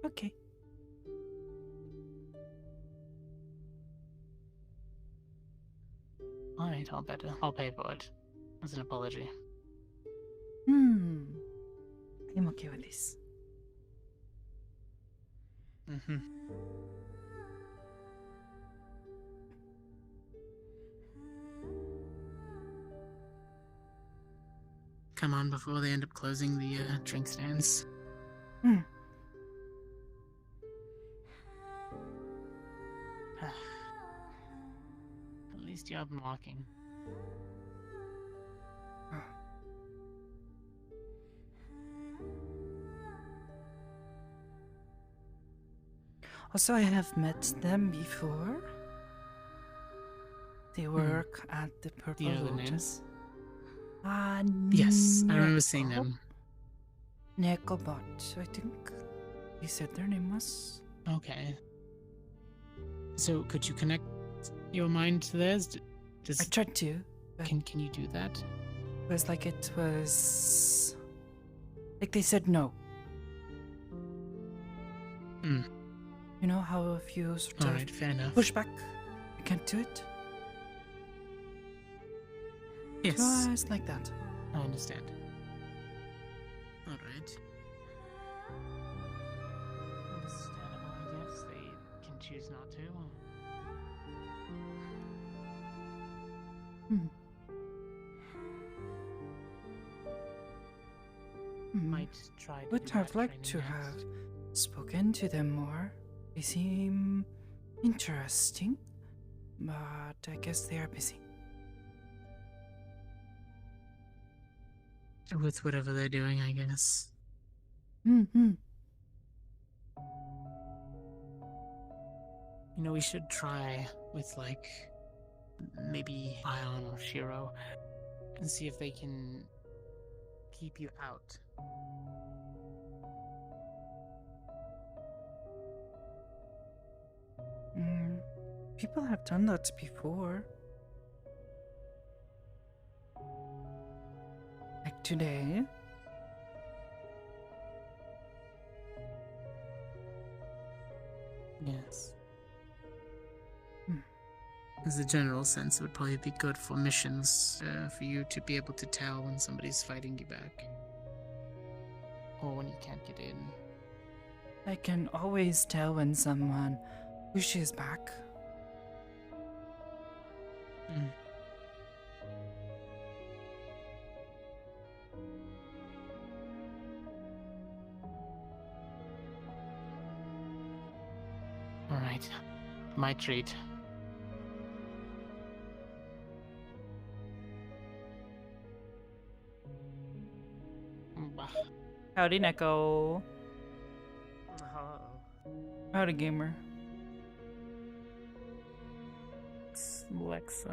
Okay. Alright, I'll pay for it. As an apology. I'm okay with this. Mm-hmm. Come on before they end up closing the drink stands. At least you have been walking. Also, I have met them before. They work at the Purple you know the Lotus. Yes, I remember seeing them. Necobot, I think. You said their name was. Okay. So, could you connect your mind to theirs? I tried to. But Can you do that? it was like it was. Like they said no. Hmm. You know how if you sort of Alright, fair enough. push back, you can't do it? Yes, Just like that. I understand. Alright. Understandable, I guess. They can choose not to. Might try to Would do have that liked to training have next. spoken to them more. They seem interesting, but I guess they are busy. With whatever they're doing, I guess. Mm-hmm. You know, we should try with, like, maybe Ion or Shiro and see if they can keep you out. People have done that before. Like today. Yes. As a general sense, it would probably be good for missions for you to be able to tell when somebody's fighting you back. Or when you can't get in. I can always tell when someone pushes back. Alright. My treat. Howdy, Neko. Hello. Howdy, gamer. Lex,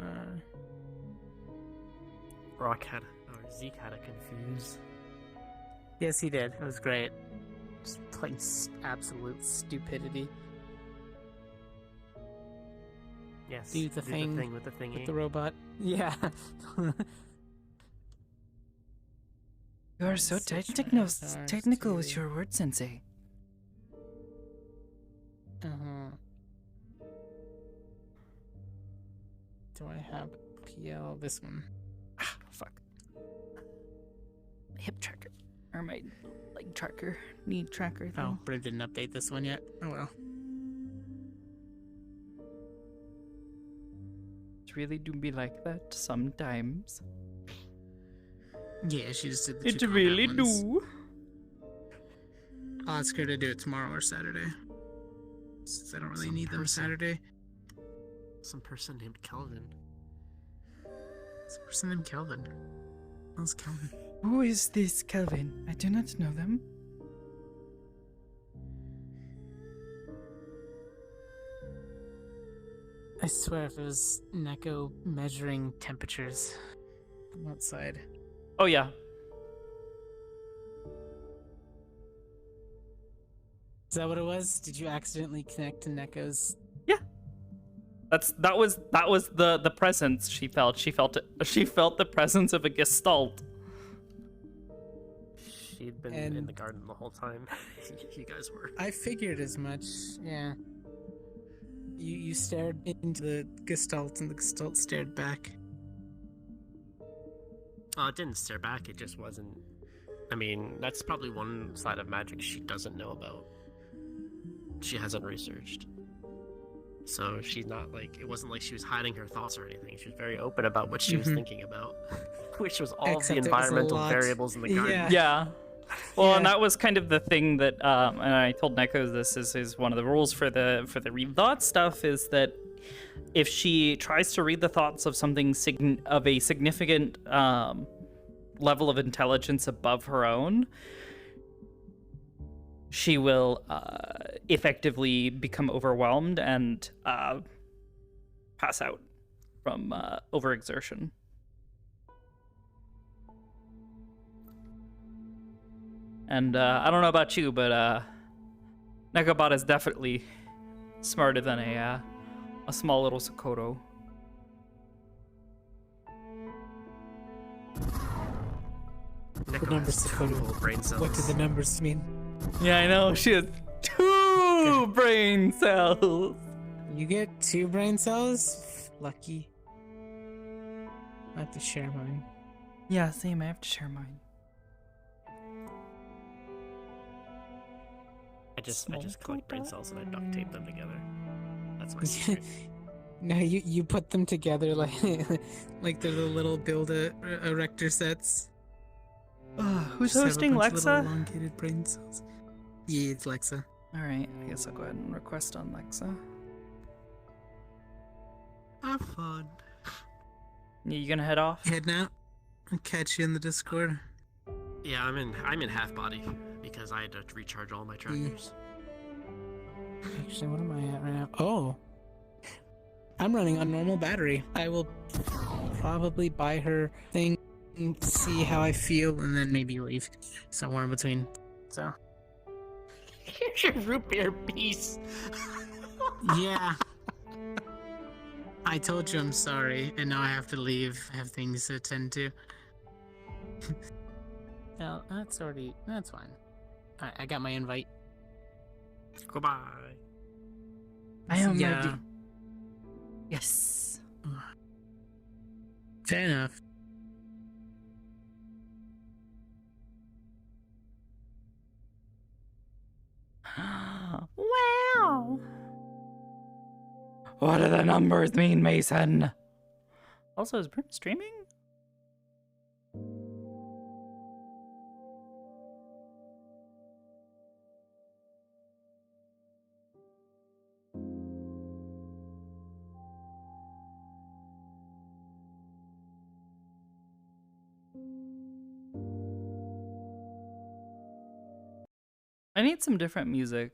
Rock had, or Zeke had a confuse. Yes, he did. It was great. Just plain absolute stupidity. Yes. Do the thing with the thingy. With the robot. Yeah. You are so technical with your words, Sensei. Do I have PL? This one. Ah, fuck. Hip tracker. Or my leg tracker. Knee tracker thing. Oh, but it didn't update this one yet. Oh well. It really do be like that sometimes. Yeah, she just did the It two really combat ones. do. I'll ask her to do it tomorrow or Saturday. Since I don't really need them Saturday. Some person named Kelvin. Some person named Kelvin. Who's Kelvin? Who is this Kelvin? I do not know them. I swear if it was Neko measuring temperatures from outside. Oh yeah. Is that what it was? Did you accidentally connect to Neko's? Yeah. That was the presence she felt. She felt the presence of a gestalt. She'd been in the garden the whole time. You guys were. I figured as much. Yeah. You stared into the gestalt and the gestalt stared back. Oh, it didn't stare back. It just wasn't. I mean, that's probably one side of magic she doesn't know about. She hasn't researched. So she's not like, it wasn't like she was hiding her thoughts or anything. She was very open about what she was thinking about, which was all Except the it was a environmental lot. variables in the garden. Yeah. Well, Yeah. and that was kind of the thing that, and I told Neko this is one of the rules for the read thought stuff is that if she tries to read the thoughts of something of a significant level of intelligence above her own, she will effectively become overwhelmed and pass out from overexertion. And I don't know about you, but Negabot is definitely smarter than a small little Sakoto. The numbers Sakoto. Brain cells. What do the numbers mean? Yeah, I know. She has 2 brain cells. You get 2 brain cells? Lucky. I have to share mine. Yeah, same. I have to share mine. I just collect brain cells and I duct tape them together. That's my secret. No, you put them together like like the little build a erector sets. Who's Just have a hosting, bunch of little Lexa? elongated brain cells. Yeah, it's Lexa. All right, I guess I'll go ahead and request on Lexa. Have fun. You gonna head off? Heading out. I'll catch you in the Discord. Yeah, I'm in half body because I had to recharge all my trackers. Actually, what am I at right now? Oh, I'm running on normal battery. I will probably buy her thing, see how I feel, and then maybe leave somewhere in between. So. Here's your root beer piece. Yeah. I told you I'm sorry, and now I have to leave. I have things to attend to. No, that's fine. Alright, I got my invite. Goodbye. I am Yeah. ready. Yes. Fair enough. Wow. What do the numbers mean, Mason? Also, is Brim streaming? I need some different music.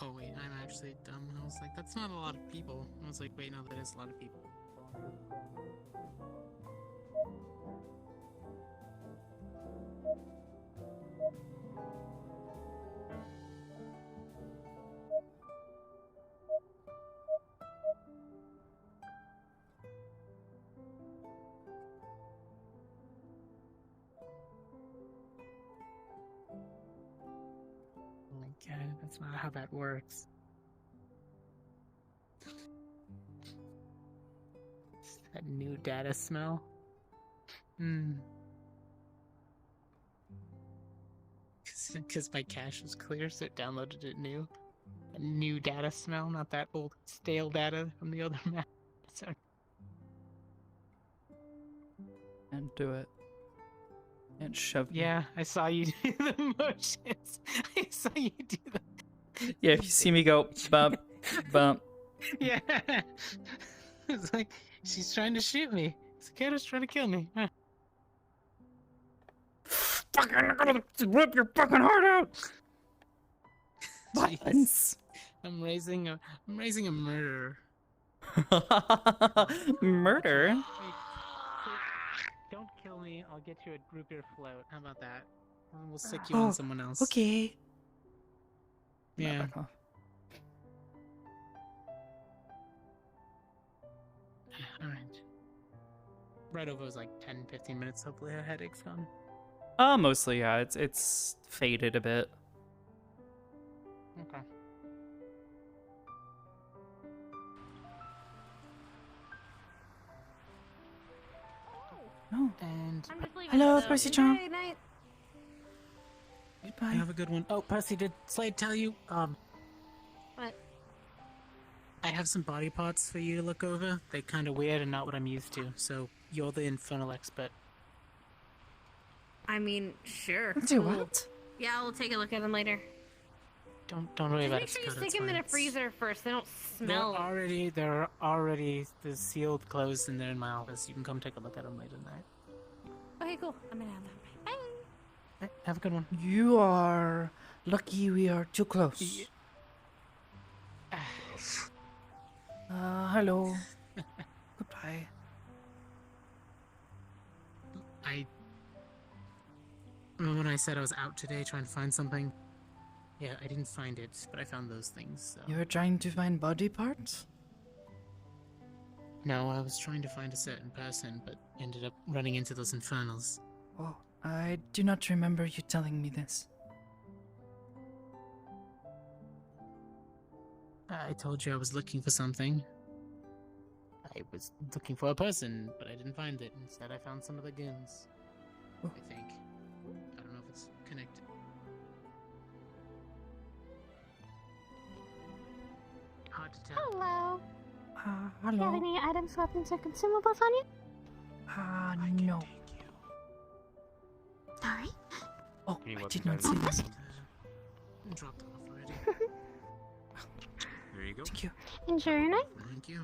Oh wait, I'm actually dumb. I was like, that's not a lot of people. I was like, wait, no, that is a lot of people. Oh my god, that's not how that works. That new data smell? Because my cache was clear, so it downloaded it new. A new data smell, not that old stale data from the other map. So... And do it. And shove me. Yeah, I saw you do the motions. I saw you do that. Yeah, if you see me go bump, bump. Yeah. It's like, she's trying to shoot me. Sakoto's trying to kill me. Huh. Fucking, I'm gonna rip your fucking heart out. Violence. I'm raising a murderer. Murder? Wait, don't kill me. I'll get you a root beer float. How about that? We'll stick you on someone else. Okay. Yeah. Alright. Right over was like 10-15 minutes. Hopefully her headache's gone. Mostly, yeah. It's faded a bit. Okay. Oh. And I'm just leaving Hello, it, though. Percy-chan. Good night. Goodbye. have a good one. Oh, Percy, did Slade tell you? What? I have some body parts for you to look over. They're kind of weird and not what I'm used to. So you're the infernal expert. I mean, sure. Do what? Yeah, we'll take a look at them later. Don't worry Just about make it. sure you Sakoto, stick them in a it's fine. freezer first. They don't smell. They're sealed, closed, and they're in my office. You can come take a look at them later tonight. Okay, cool. I'm gonna have them. Bye. Right, have a good one. You are lucky we are too close. Hello. Goodbye. I remember when I said I was out today trying to find something. Yeah, I didn't find it, but I found those things. So. You were trying to find body parts? No, I was trying to find a certain person, but ended up running into those infernals. Oh, I do not remember you telling me this. I told you I was looking for something. I was looking for a person, but I didn't find it. Instead, I found some of the goons. Oh. I think. I don't know if it's connected. Hard to tell. Hello. Do you have Hello. any items, weapons, or consumables on you? No. Sorry. Oh, I did not see this. Dropped it off already. There you go. Thank you. Enjoy your night. Thank you.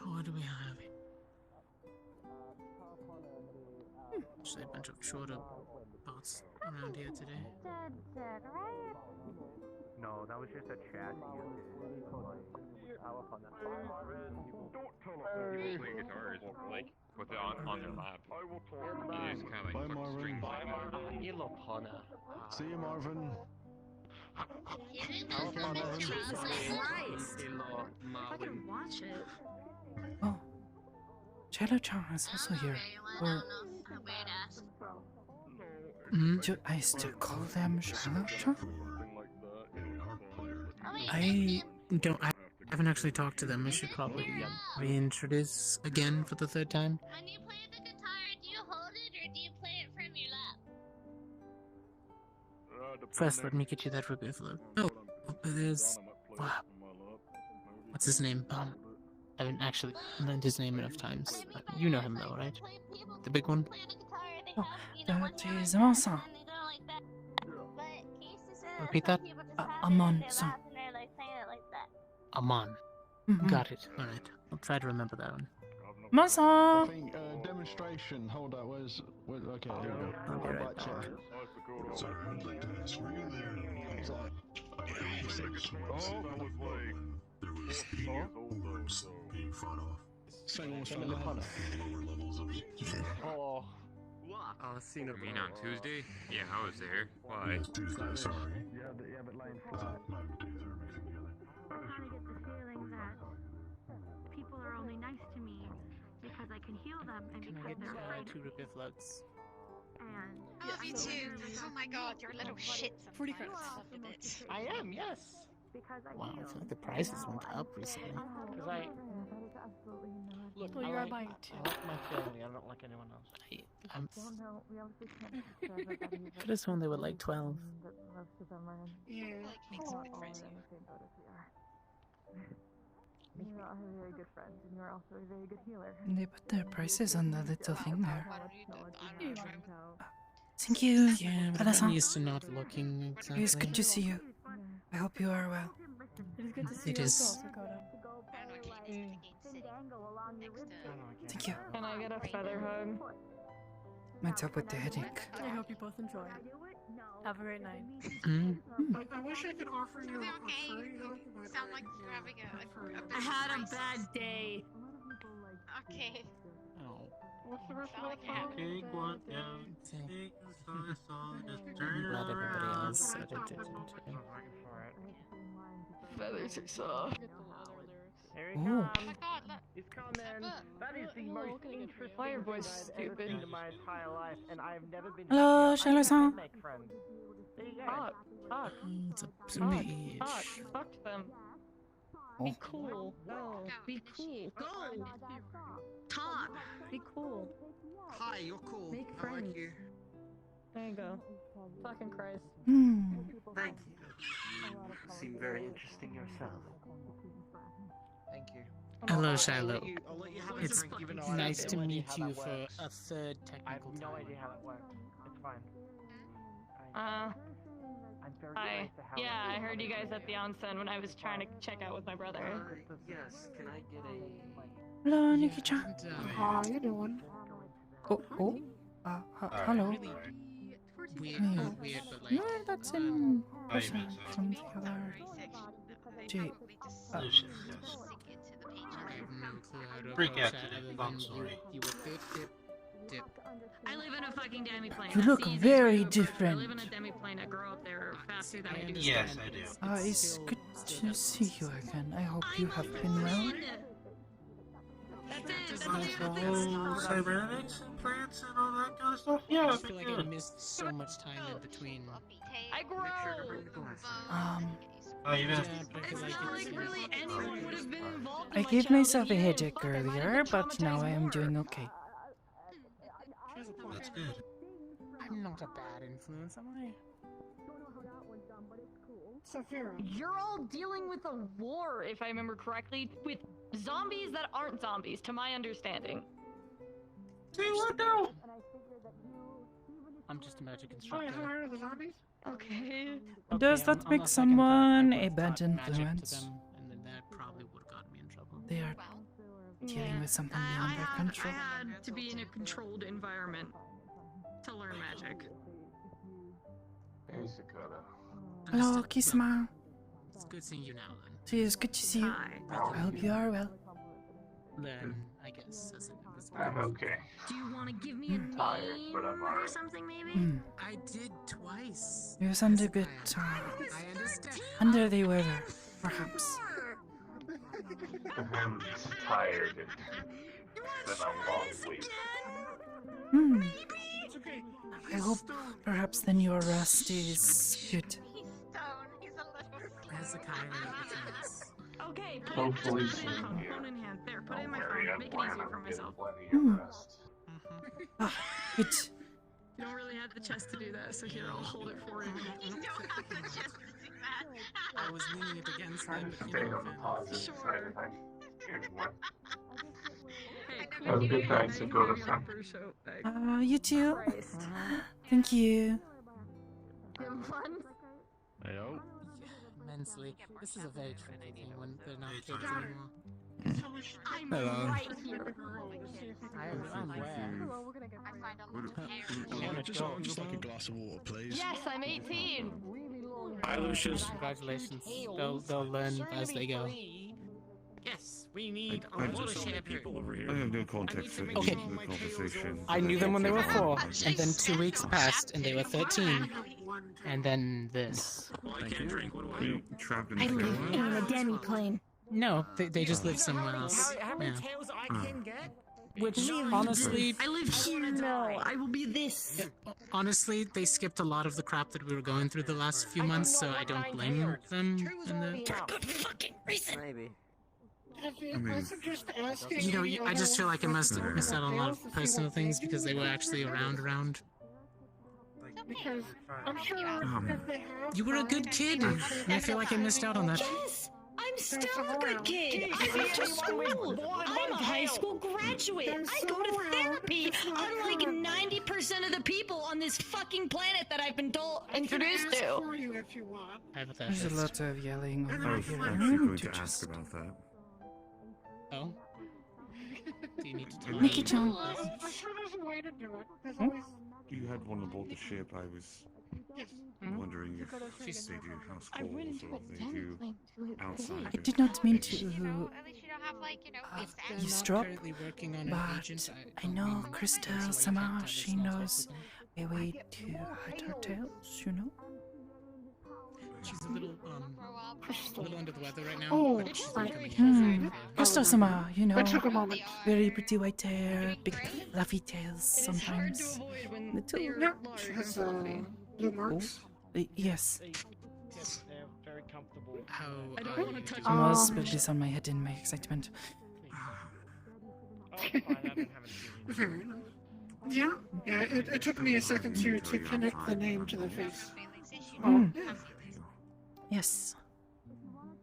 What do we have? Actually, a bunch of shorter bots around here today. Dead, right? No, that was just a chat. People play guitars, like, with it on their lap. You just kind of like fuck strings like that. See you, Marvin. Jesus Christ! Fucking watch it. Oh. Chelo-chan is also here. Or do I still call them Chelo-chan? I haven't actually talked to them. I should probably reintroduce again for the third time. When you play the guitar, do you hold it or do you play it from your lap? First, let me get you that ruby float. Oh, there's... What's his name? I haven't actually learned his name enough times. You know him though, right? The big one? Oh, that is Amon-san. Repeat that? Amon-san. Amon. Mhm. Got it. Alright. I'll try to remember that one. I Amon-san! think demonstration. Hold on. Where's? Okay. There we go. I'll be right back. Sorry, I'd like to ask, were you there? There was the alarms being fought off. Same The lower levels of Oh. You mean on Tuesday? Yeah, I was there. Why? Yes, Tuesday, sorry. but line I thought my days are mixing together. I kind of get the feeling that people are only nice to me because I can heal them and Can I because get they're afraid of 2 me. ruby floats? And Oh, me too. Oh my god, you're a little shit sometimes. 40 I love the bits. I am, yes. because I Wow, I heal. feel like the prices went up recently. Because I look. Well, I you are like, mine too. I like my family. I don't like anyone else. I'm Well, no, we obviously can't say everybody, could have sworn they were like 12. but most of them are in Yeah. Like, make some all friends. in the same boat as we are. You are a very good friend, and you are also a very good healer. They put their prices on the little thing there. Thank Thank you. Yeah, but I'm Hana-san. used to not looking exactly. It is good to see you. I hope you are well. It is good to see It you is. as well, Sakoto. Thank you. Can I get a feather hug? Might help with the headache. I hope you both enjoy. Have a great night. Mm. I wish I could offer you a Okay. furry hug, but Sound like you're having a I had a nice- bad day. Okay. Oh. What's the rest Sound like you're having take one down, See. take the song, just I'm turn it glad everybody around. else said it didn't. Feathers are soft. Here he Ooh. comes. Oh my god, look. He's coming. That is the most interesting Why are your thing voice I've ever stupid? seen in my entire life, and I've never been. Hello, happier. I Shalo-san. can't make friends. There you go. Talk. Talk. It's up to Talk. me. Talk. Talk to them. Oh. Be cool. Go. Be cool. Go. Talk. Be cool. Hi, you're cool. Make I like friends. you. There you go. Fucking Christ. Thank you. You seem very interesting yourself. Thank you. Hello, Shiloh. I'll let you have a It's drink, even though I nice have to no idea meet how you that for works. a third I have technical no time. idea how that works. It's fine. Uh, I'm very hi. curious to how. Yeah, I heard you guys at the onsen when I was trying to check out with my brother. Yes, can I get a... Hello, Nikki-chan. How you doing? Oh. Hello. Weird, Hmm. weird, but like. No, that's in I person mean, from the other. Gee. Lucius, yes. I have no clue how to Freak approach out that today. other I'm than sorry. you would dip. I live in a fucking demi-plane. You That's look the easiest very way to approach it. different. I live in a demi-plane. I grow up there faster than I do. Yes, I do. It's good to see you again. I hope you have been well. That's All cybernetics and plants and all that kind of stuff? I Yeah, just feel like I missed so much time in between. I grow. Oh, you missed. It's not like really anyone would have been involved in I my gave childhood myself a either. headache Fuck, I might have earlier, been but now traumatized I am more. doing okay. That's good. I'm not a bad influence, am I? You're all dealing with a war, if I remember correctly, with zombies that aren't zombies, to my understanding. See what now? I'm just a magic Oh, instructor. you haven't heard of the zombies? Okay. Does that I'm make not someone like a bad taught magic to influence? them, and then that probably would have gotten me in trouble. They are dealing with something beyond their I control. had to be in a controlled environment to learn magic. Hey, Sakoto. Hello, Kisama. It's good seeing you now, then. It is good to see you. I hope you are well. Then, I guess, as an invisible. I'm okay. Do you want to give me a name Tired, but I'm or alright. something, maybe? I did twice. You sound a bit I understand. under the weather, perhaps. I'm just tired. It's been a long week. I hope perhaps then your rest is good. Hezekiah, it's Okay, Hopefully just put it in soon, phone, yeah. phone in hand. There, put it in Don't my worry, phone. I'm Make it planning easier on for getting myself. plenty of rest. Ah, good. You don't really have the chest to do that, so here, I'll hold it for you. You don't have the chest to do that. I was leaning it against Trying them, to but you stay know, on the Vin. positive side Sure. of things. Hey, cool. Have a good night, Nice Sakoto having you san. on the first show. Like, You too. Christ. Thank you. You having fun? Hello. Immensely. This is a very tricky thing when they're not kids anymore. I'm Hello. right here. I'm where? Just like a glass of water, please. Yes, I'm 18. Hi, Lucius. Congratulations. They'll learn as they go. Yes, we need I a just- watershed people over here. I have no context for Okay. the conversation. I knew them when they were 4, and then 2 weeks passed, and they were 13, and then this. Are you trapped in I the live world? in a demi-plane. No, they just live somewhere else. How many Yeah. tails I can get? Which, honestly, I live here now. I will be this. honestly, they skipped a lot of the crap that we were going through the last few months, so I don't blame them. In the... Good fucking reason. Maybe. Wasn't just asking You know, any I just feel like I must have other missed out on a lot tails of if you personal want things me because they to. were actually around. Because I'm sure if they have You were a good kid, and I feel like I missed out on that. Yes, I'm still a good kid. I went to school. I'm a high school graduate. I go to therapy. Unlike 90% of the people on this fucking planet that I've been introduced to. for you if you want. I have a There's a lot of yelling I over was here. actually going to ask about that. Oh? Do you need to tell Nikki-chan. me? I'm sure there's a way to do it. There's always. You had one aboard the ship. I was wondering if they do house calls or they do outside. I did not mean to At least you don't have like, eavesdrop, Currently working on an but agent. I know Crystal Sama, she knows a way to hide her tails, you know? She's a little under the weather right now. Oh, but she's right. coming. Crystal Sama, you know, It took a moment. very pretty white hair, big fluffy tails sometimes. Little. Yeah, she has blue marks. Yes, They're very comfortable. How I don't want to touch I must put this on my head in my excitement. Oh, fine, I don't have any feelings. Very nice. Yeah, it took me a second to connect the name to the face. Mm. Yeah. Yes.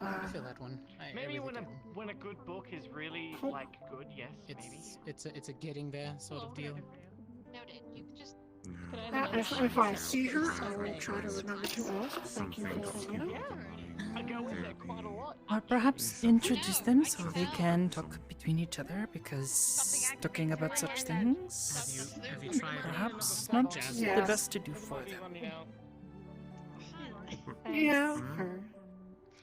I feel that one. I Maybe really do. when a good book is really like good, yes, maybe. It's a getting there sort of deal. Noted. You can just. If I see her, I will try to remember to ask. Thank you for letting me know. I go in there quite a lot. Or perhaps introduce them so they can talk between each other, because talking about such things Have you tried perhaps not jazz the Yes. best to do for them. Yeah.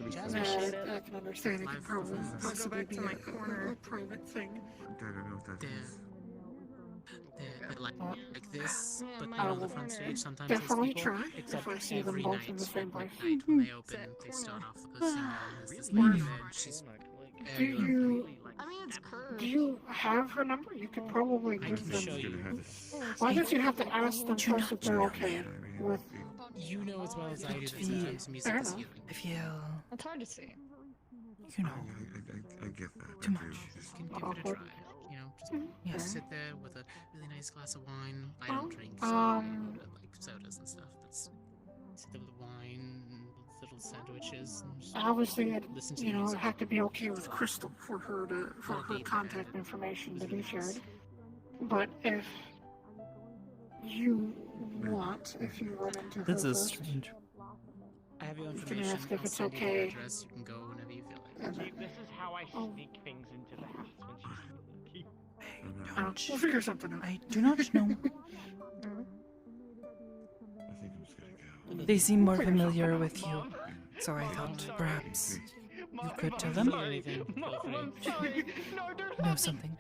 Jazz I can understand it could probably possibly be a private thing. They're like this, but I not on the will front stage. Sometimes definitely there's people, try except if I see them every both night in the same at place. midnight when they open, they start off with a singer, and there's this lady there, and she's Do you? I mean, it's curved. Do you have her number? You could probably I give can them. show you. Well, I guess you have to ask them first if they're okay with. You know as well as I do that Feel- sometimes music is healing. I feel, It's hard to see. you know, I get that. too much. You can give it a try. You know, just Yes. sit there with a really nice glass of wine. I don't drink like sodas and stuff, but sit there with wine, little sandwiches, and just Obviously, listen to it music. have to be okay with Crystal for her contact information to be shared. But if you want, if you run into her This is first, strange. I have your you can information. ask if I'll it's send you the okay. address. You can go whenever you feel like. See, this is how I sneak things into the house when she's sleeping. We'll figure something out. I do not know. I think I'm just gonna go. They seem more familiar with you, so I thought perhaps you could tell them. Know something.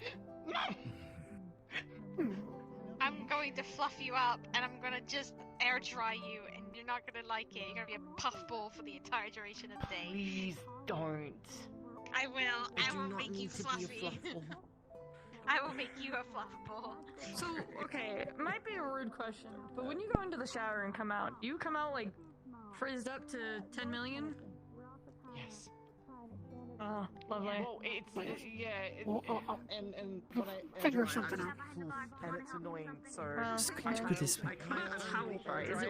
I'm going to fluff you up, and I'm gonna just air dry you, and you're not gonna like it. You're gonna be a puffball for the entire duration of the day. Please don't. I will. I will make you fluffy. I will make you a fluff ball. So, okay, it might be a rude question, but when you go into the shower and come out, do you come out like frizzed up to 10 million? Yes. Oh, lovely. Well, it's and when I figure something out. and it's annoying. So Just going to go this way. Towel dry. Is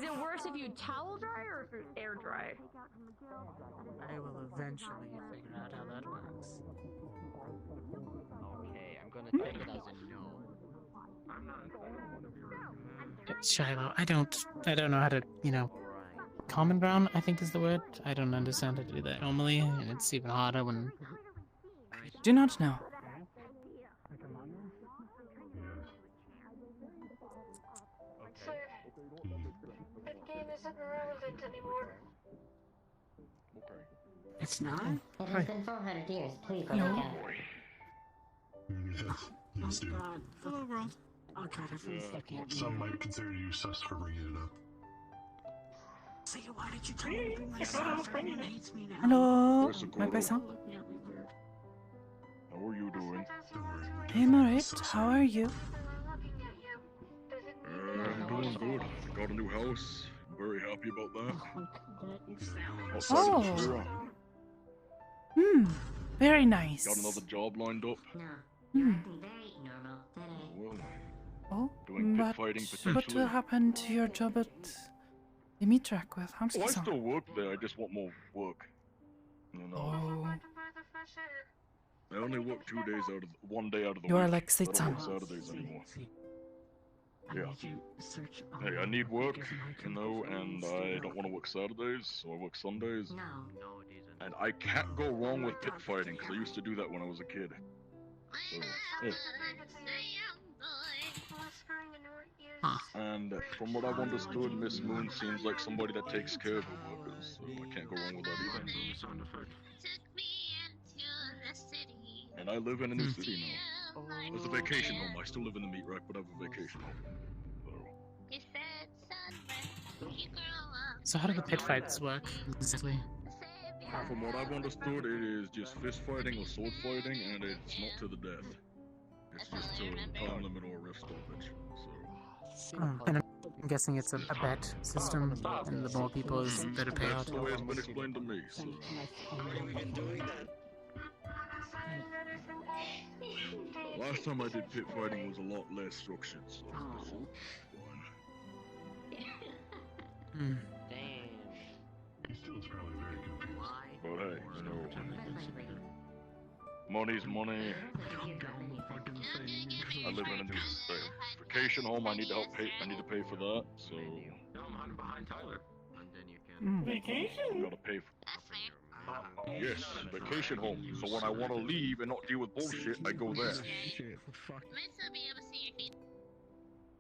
it worse if you towel dry or if you air dry? I will eventually figure out how that works. Okay, I'm gonna take it as a no. Shiloh, I don't know how to, common ground, I think is the word. I don't understand how to do that normally, and it's even harder when... I do not know. That game isn't relevant anymore. It's not? It Hi. has been 400 years. Please look Hello. again. Hello, world. Some might consider you sus for bringing it up. So why did you tell me to bring myself? Everyone hates me now. Hello, my person. How are you doing? I'm alright. How are you? I'm doing good. I got a new house. I'm very happy about that. Outside Oh. of Kira. Very nice. Got another job lined up. Hmm. Very normal. Well, Oh, doing pit but fighting what potentially. will happen to your job at the meat track with Oh, I Hamski-san? still work there. I just want more work. You know. Oh, I only work 2 days out of 1 day out of the You week. are like I don't Satan. work Saturdays anymore. Yeah. Hey, I need work, and I don't want to work Saturdays, so I work Sundays. And I can't go wrong with pit fighting, because I used to do that when I was a kid. So, yeah. And from what I've understood, Miss Moon seems like somebody that takes care of her workers, so I can't go wrong with that either. And I live in a new city now. It's a vacation home. I still live in the meat rack, but I have a vacation home. So how do the pit fights work, exactly? From what I've understood, it is just fist fighting or sword fighting, and it's not to the death. It's just to time limit or rift stoppage. And I'm guessing it's a bet system, and the more people, is better That's payout. the way it's been explained to me. So. Last time I did pit fighting was a lot less structured, so this will be fine. Damn. But hey, you know, money's money. I live in a new vacation home. I need to pay for that. So. I'm hiding behind Tyler. Vacation? Gotta pay for. Yes, vacation home. So when I want to leave and not deal with bullshit, I go there.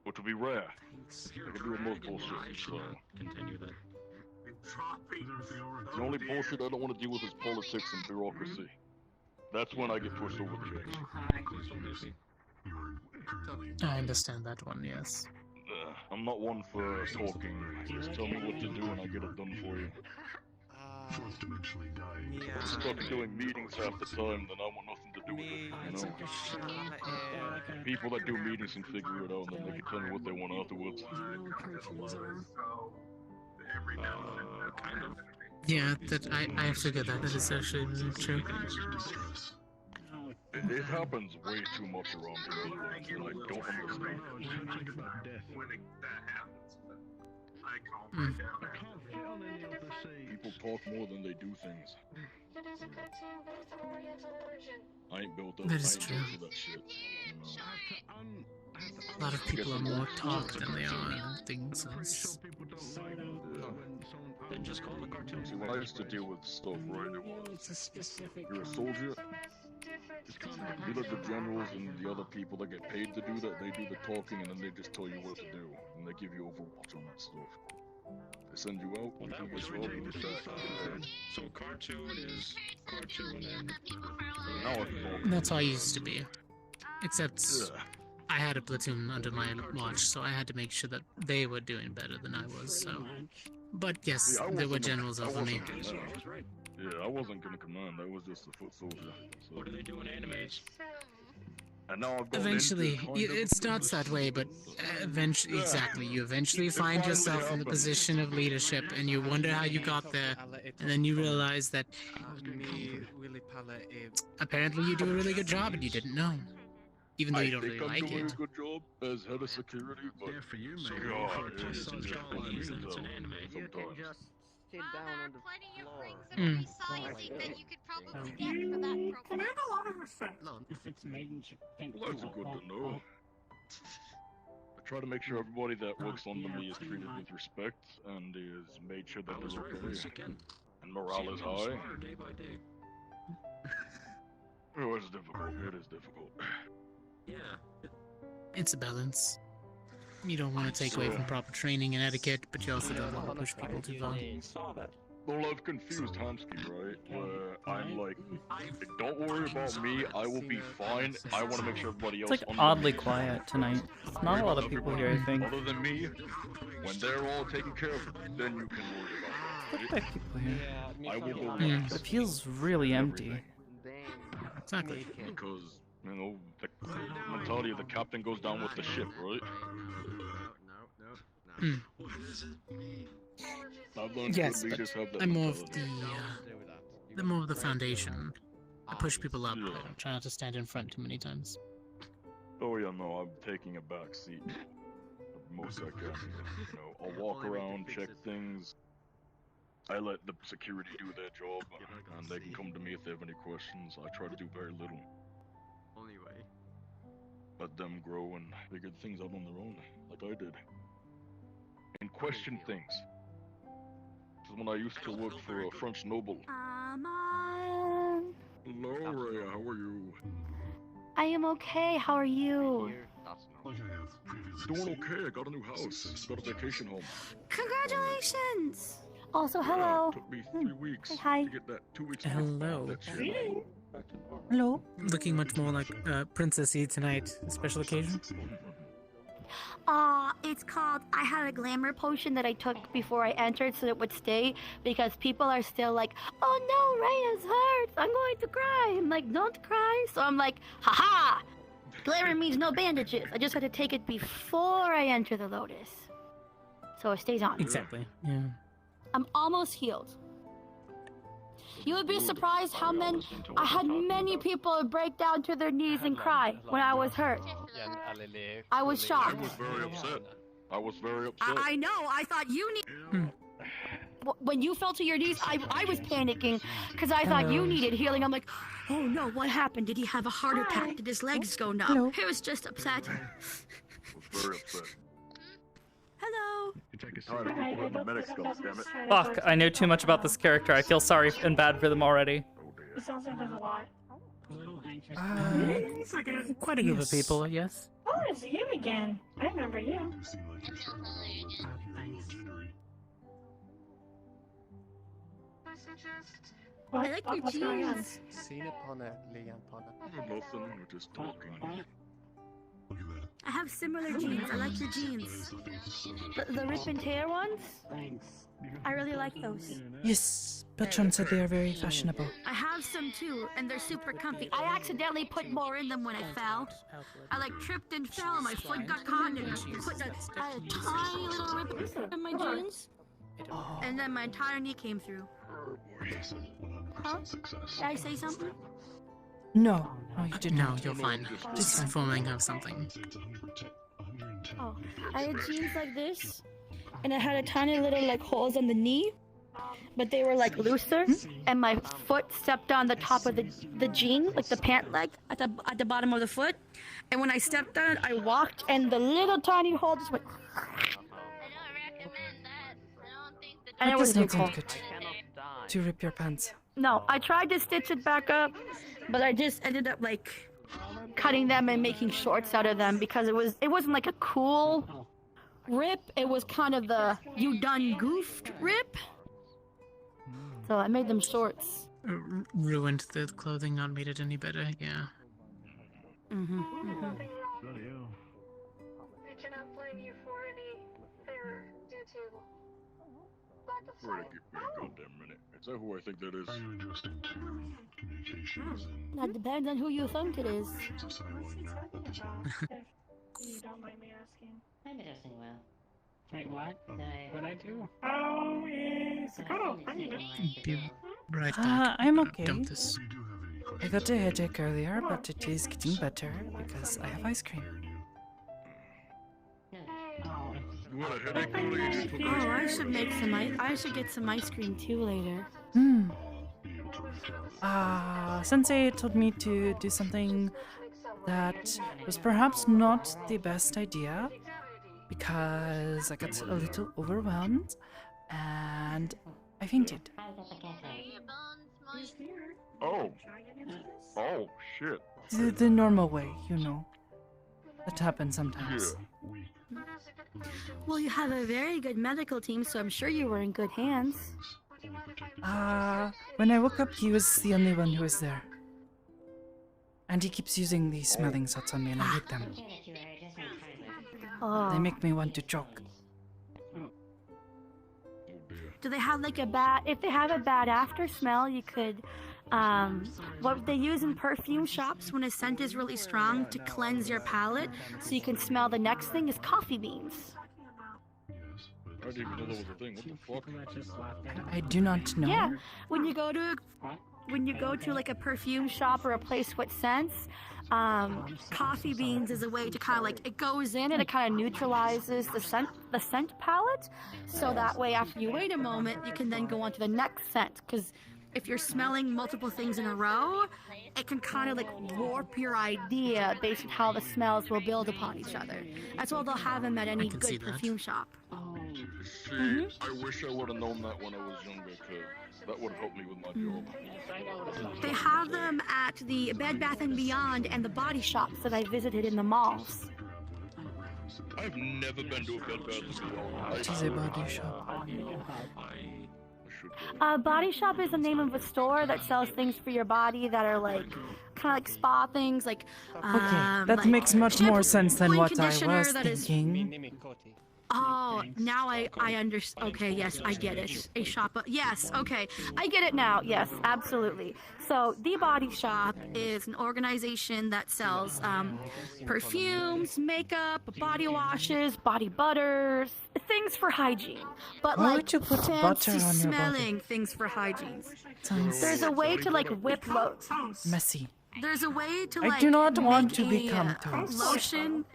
Which will be rare. I can deal with most bullshit. So. Continue that. The only bullshit I don't want to deal with is politics and bureaucracy. That's when I get pushed over the edge. I understand that one, yes. I'm not one for talking. Just tell me what to do and I get it done for you. If I'm stuck doing meetings half the time, then I want nothing to do with it, you know? People that do meetings can figure it out and then they can tell me what they want afterwards. Kind of. Yeah, that I figured that is actually really true. It happens way too much around here, and I don't understand. People talk more than they do things. I ain't built up. That is true. For that shit. A lot of people are more talk than they are things. Then just call the cartoon. See, when I used to deal with stuff, right, it was, you're a soldier, you let the generals and the other people that get paid to do that, they do the talking and then they just tell you what to do, and they give you overwatch on that stuff. They send you out, Well, you that do was your job, really you the get back, so cartoon is cartoon and... now it's all That's how I used to be. Except I had a platoon under my watch, so I had to make sure that they were doing better than I was, so... But yes, See, there were generals over me. Yeah, I wasn't gonna command, I was just a foot soldier. So. What do they do in animes? And now I've gone Eventually, into it starts that way, but eventually, exactly, you eventually find yourself in the position of leadership, and you wonder how you got there, and then you realize that apparently you do a really good job, and you didn't know, even though you don't really like doing it. a good job as head of security, but yeah, for you, man. God, It's an anime. You can just sit down on the plenty of floor. rings of resizing that you could probably get for that Can I problem. have a lot of respect? If it's made in Japan. Well, that's good to know. I try to make sure everybody that works under me is treated with respect and is made sure that they're okay. And morale is high. Day by day. Oh, it's difficult. It is difficult. Yeah. It's a balance. You don't want to take away from proper training and etiquette, but you also don't want to push people too far. Well, I've confused Hansky, right? Where I'm like, don't worry about me, I will be fine. I want to make sure everybody else. It's like oddly quiet tonight. Not a lot of people here, I think. Other than me, when they're all taken care of, then you can worry about that. Look at people here. I will go. It feels really empty. Exactly. Because, you know, the mentality of the captain goes down with the ship, right? I've learned Yes, good but leaders have that I'm more of mentality. the foundation. I push people up. I don't try not to stand in front too many times. Oh yeah, no, I'm taking a back seat. The most I can. You know, I'll walk around, check things. I let the security do their job, and they can come to me if they have any questions. I try to do very little. Let them grow and figure things out on their own, like I did. And question things. This is when I used to work for a French noble. Hello, Rhea, how are you? I am okay. How are you? Doing okay, I got a new house. Got a vacation home. Congratulations! Also, hello. Took me 3 weeks Hi. to get that 2 weeks. Hello. Hello. Hello. Looking much more like Princessy tonight. Special occasion. It's called, I had a glamour potion that I took before I entered so it would stay, because people are still like, oh no, Rhea's hurt, I'm going to cry. I'm like, don't cry. So I'm like, haha, glamour means no bandages. I just got to take it before I enter the Lotus. So it stays on. Exactly, yeah. I'm almost healed. You would be surprised how many. I had many people break down to their knees and cry when I was hurt. I was shocked. I was very upset. I was very upset. I know. I thought you need. When you fell to your knees, I was panicking because I thought you needed healing. I'm like, oh no, what happened? Did he have a heart attack? Did his legs go numb? Hello. He was just upset. I was very upset. Hello. Fuck, I know too much about this character. I feel sorry and bad for them already. It sounds like there's a lot. Quite a group of people, yes. Oh, it's you again. I remember you. I like your jeans. Nothing, we're just talking. I have similar jeans. I like your jeans. The rip and tear ones? I really like those. Yes, Patron said they are very fashionable. I have some too, and they're super comfy. I accidentally put more in them when I fell. I like tripped and fell, and my foot got caught, and put a tiny little rip in my jeans. And then my entire knee came through. Huh? Did I say something? No, you didn't. No, you're fine. Just informing of something. Oh, I had jeans like this, and I had a tiny little like holes on the knee, but they were like looser, and my foot stepped on the top of the jean, like the pant leg at the bottom of the foot, and when I stepped on it, I walked, and the little tiny hole just went. And it was not sound good to rip your pants. No, I tried to stitch it back up, but I just ended up like cutting them and making shorts out of them because it wasn't like a cool rip. It was kind of the you done goofed rip. So I made them shorts. Ruined the clothing, not made it any better. Yeah. Mm-hmm. I cannot blame you for any error due to lack of Wait, give me a goddamn minute. Is that who I think that is? Are you adjusting to communications and That depends on who you think it is. if you don't mind me asking? I'm adjusting well. Wait, what? What'd I do? Oh, yes. Sakoto, I need it. Be right back. I'm okay. Dump this. I got a headache earlier, but it is getting better because I have ice cream. You want a headache? What do you do? Oh, I should make some I should get some ice cream too later. Sensei told me to do something that was perhaps not the best idea because I got a little overwhelmed and I fainted. Oh. Oh, shit. The normal way, you know. That happens sometimes. Well, you have a very good medical team, so I'm sure you were in good hands. When I woke up, he was the only one who was there. And he keeps using these smelling salts on me, and I hate them. Oh. They make me want to choke. Do they have like if they have a bad after smell, you could, what they use in perfume shops when a scent is really strong to cleanse your palate so you can smell the next thing is coffee beans. I didn't even know that was a thing. What the fuck? I do not know. Yeah, when you go to like a perfume shop or a place with scents, coffee beans is a way to kind of like, it goes in and it kind of neutralizes the scent palette, so that way after you wait a moment, you can then go on to the next scent, because if you're smelling multiple things in a row, it can kind of like warp your idea based on how the smells will build upon each other. That's why they'll have them at any good perfume shop. See, I wish I would have known that when I was younger, because that would have helped me with my job. They have them at the Bed Bath & Beyond and the body shops that I visited in the malls. I've never been to a Bed Bath & Beyond. It is a body shop. Body Shop is the name of a store that sells things for your body that are like kind of like spa things, like Okay, that like makes much more sense than shampoo what and I conditioner was that is- thinking. Oh, now I understand. Okay, yes, I get it. A shop. Yes, okay, I get it now. Yes, absolutely. So the Body Shop is an organization that sells perfumes, makeup, body washes, body butters, things for hygiene. But Why like would you put fancy butter on your smelling things for hygiene. Sounds There's a way to like whip messy. There's a way to I like do not want make to a, become toast. lotion.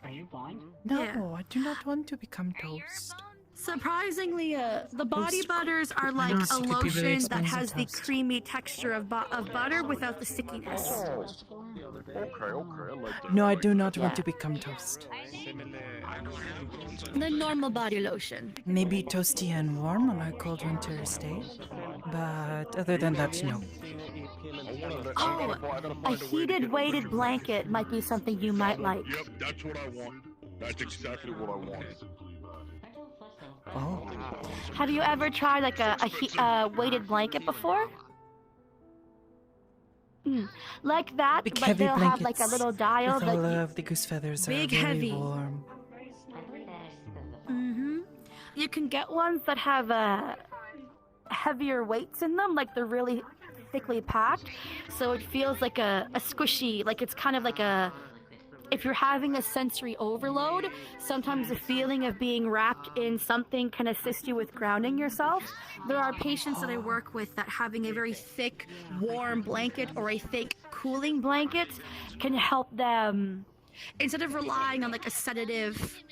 No, I do not want to become toast. Surprisingly, the body butters are like a Could be really lotion that has the expensive creamy texture of butter without the stickiness. No, I do not want to become toast. The normal body lotion. Maybe toasty and warm on a cold winter's day, but other than that, no. Oh, a heated weighted blanket might be something you might like. Yep, that's what I want. That's exactly what I want. Oh. Have you ever tried like a weighted blanket before? Like that, Big but heavy they'll have like a blankets little dial with that all of the goose feathers big are very heavy. warm. You can get ones that have heavier weights in them, like they're really thickly packed, so it feels like a squishy, like it's kind of like a, if you're having a sensory overload, sometimes the feeling of being wrapped in something can assist you with grounding yourself. There are patients that I work with that having a very thick, warm blanket or a thick, cooling blanket can help them. Instead of relying on like a sedative,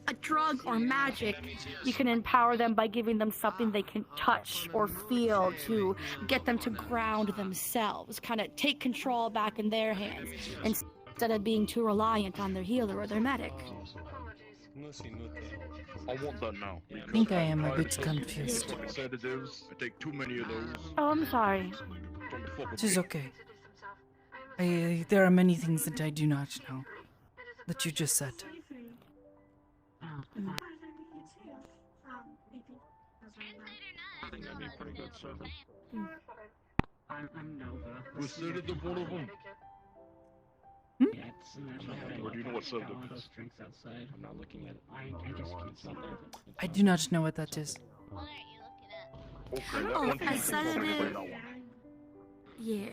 a drug or magic, you can empower them by giving them something they can touch or feel to get them to ground themselves, kind of take control back in their hands instead of being too reliant on their healer or their medic. I want that now. I think I am a bit confused. Sedatives, I take too many of those. Oh, I'm sorry. It is okay. There are many things that I do not know that you just said. I think that'd be a pretty good service. I'm Nova. Was sedative one of them? Yeah, it's Or do you know what sedative is? drinks outside. I'm not looking at it. I just can't see that. I do not know what that is. Okay, that Oh, one a thing sedative. Yeah.